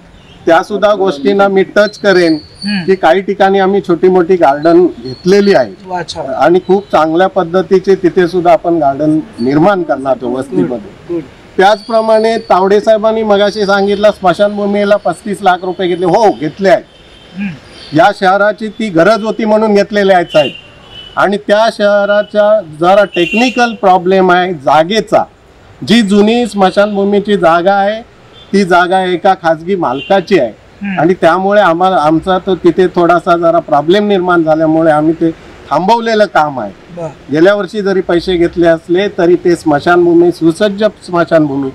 त्या सुद्धा गोष्टींना मी टच करेन की काही ठिकाणी आम्ही छोटी मोठी गार्डन घेतलेली आहे आणि खूप चांगल्या पद्धतीचे तिथे सुद्धा आपण गार्डन निर्माण करणार वस्तीमध्ये. त्याचप्रमाणे तावडे साहेबांनी मगाशी सांगितलं स्मशानभूमीला 35 लाख रुपये घेतले. हो, घेतले आहेत. या शहराची ती गरज होती म्हणून घेतलेले आहेत साहेब. आणि त्या शहराच्या जरा टेक्निकल प्रॉब्लेम आहे जागेचा. जी जुनी स्मशानभूमीची जागा आहे ती जागा एका खाजगी मालकाची आहे आणि त्यामुळे आमचा तो तिथे थोडासा जरा प्रॉब्लेम निर्माण झाल्यामुळे आम्ही ते थांबवलेलं काम आहे. गेल्या वर्षी जरी पैसे घेतले असले तरी ते स्मशानभूमी, सुसज्ज स्मशानभूमी,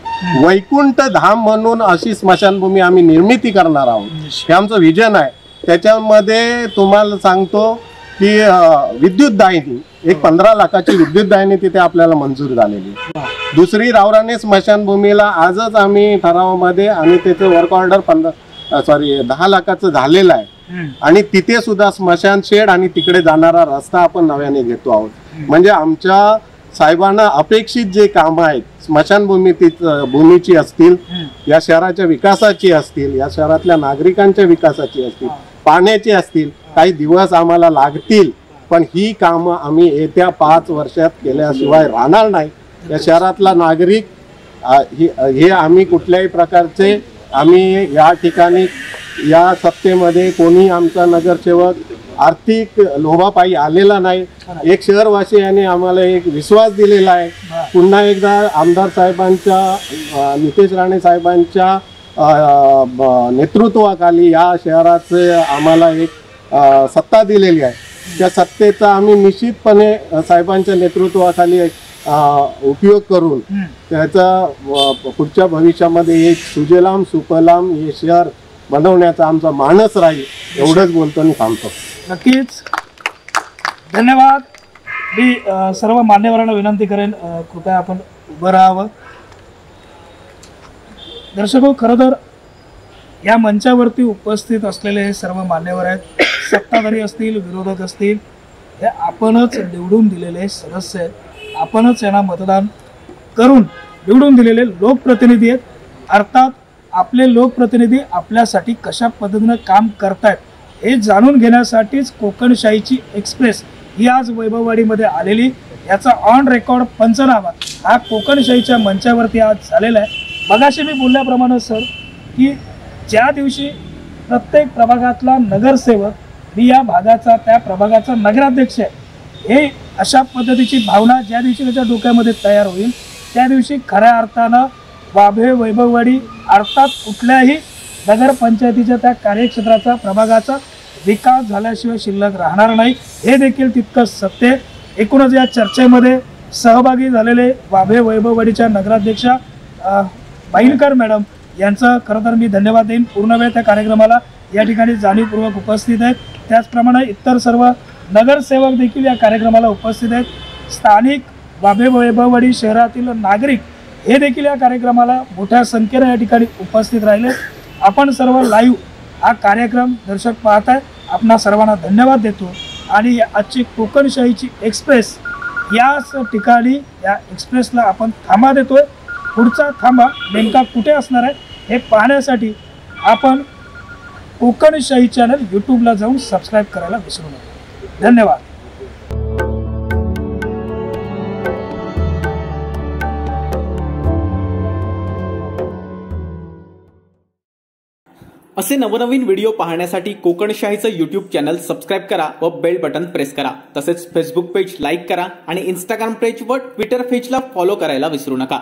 वैकुंठ धाम म्हणून अशी स्मशानभूमी आम्ही निर्मिती करणार आहोत. हे आमचं विजन आहे. त्याच्यामध्ये तुम्हाला सांगतो की विद्युत दाहिनी, एक 15 लाखाची विद्युत दाहिनी तिथे आपल्याला मंजूर झालेली. दुसरी रावराणे स्मशानभूमीला आजच आम्ही ठरावामध्ये आणि त्याचे वर्क ऑर्डर 10 लाखाचं झालेलं आहे आणि तिथे सुद्धा स्मशान शेड आणि तिकडे जाणारा रस्ता आपण नव्याने घेतो आहोत. म्हणजे आमच्या साहेबांना अपेक्षित जे कामं आहेत भूमीची असतील, या शहराच्या विकासाची असतील, या शहरातल्या नागरिकांच्या विकासाची असतील, पाण्याची असतील, काही दिवस आम्हाला लागतील, पण ही कामं आम्ही येत्या 5 वर्षात केल्याशिवाय राहणार नाही. या शहरातला नागरिक हे आम्ही कुठल्याही प्रकारचे आम्ही या ठिकाणी या सत्तेमध्ये कोणी आमचा नगरसेवक आर्थिक लोभापायी आलेला नाही. एक शहरवासियांनी आम्हाला एक विश्वास दिलेला आहे. पुन्हा एकदा आमदार साहेबांच्या नितेश राणे साहेबांच्या नेतृत्वाखाली या शहराचे आम्हाला एक सत्ता दिलेली आहे. त्या सत्तेचा आम्ही निश्चितपणे साहेबांच्या नेतृत्वाखाली उपयोग करून त्याचा पुढच्या भविष्यामध्ये एक सुजलाम सुफलाम हे शहर बनवण्याचा आमचा मानस राहील. एवढंच बोलतो आणि थांबतो. नक्कीच धन्यवाद. मी सर्व मान्यवरांना विनंती करेन कृपया आपण उभं राहावं. दर्शको, खरं तर या मंचावरती उपस्थित असलेले हे सर्व मान्यवर आहेत, सत्ताधारी असतील, विरोधक असतील, हे आपणच निवडून दिलेले सदस्य आहेत. आपणच यांना मतदान करून निवडून दिलेले लोकप्रतिनिधी आहेत. अर्थात आपले लोकप्रतिनिधी आपल्यासाठी कशा पद्धतीनं काम करतायत हे जाणून घेण्यासाठीच कोकणशाहीची एक्सप्रेस ही आज वैभववाडीमध्ये आलेली. याचा ऑन रेकॉर्ड पंचनामा हा कोकणशाहीच्या मंचावरती आज झालेला आहे. मगाशी मी बोलल्याप्रमाणे सर की ज्या दिवशी प्रत्येक प्रभागातला नगरसेवक मी या भागाचा त्या प्रभागाचा नगराध्यक्ष आहे, हे अशा पद्धतीची भावना ज्या दिवशी त्याच्या डोक्यामध्ये तयार होईल त्या दिवशी खऱ्या अर्थानं वाभे वैभववाडी अर्थात कुठल्याही नगरपंचायतीच्या त्या कार्यक्षेत्राचा प्रभागाचा विकास झाल्याशिवाय शिल्लक राहणार नाही, हे देखील तितकंच सत्य. एकूणच या चर्चेमध्ये सहभागी झालेले वाभे वैभववाडीच्या नगराध्यक्षा बाईलकर मॅडम यांचं खरं तर मी धन्यवाद देईन. पूर्ण वेळ त्या कार्यक्रमाला या ठिकाणी जाणीवपूर्वक उपस्थित आहेत. त्याचप्रमाणे इतर सर्व नगरसेवक देखील या कार्यक्रमाला उपस्थित आहेत. स्थानिक वाभे वैभववाडी शहरातील नागरिक हे देखील या कार्यक्रमाला मोठ्या संख्येने या ठिकाणी उपस्थित राहिले. आपण सर्व लाईव्ह हा कार्यक्रम दर्शक पाहत आहे. आपणा सर्वांना धन्यवाद देतो आणि आजची कोकणशाहीची एक्सप्रेस याच ठिकाणी या एक्सप्रेसला आपण थांबा देतोय. पुढचा थांबा नेमका कुठे असणार आहे हे पाहण्यासाठी आपण कोकणशाही चॅनल यूट्यूबला जाऊन सबस्क्राईब करायला विसरू नका. धन्यवाद. असे नवनवीन व्हिडिओ पाहण्यासाठी कोकणशाहीचं यूट्यूब चॅनल सबस्क्राईब करा व बेल बटन प्रेस करा. तसेच फेसबुक पेज लाईक करा आणि इंस्टाग्राम पेज व ट्विटर पेजला फॉलो करायला विसरू नका.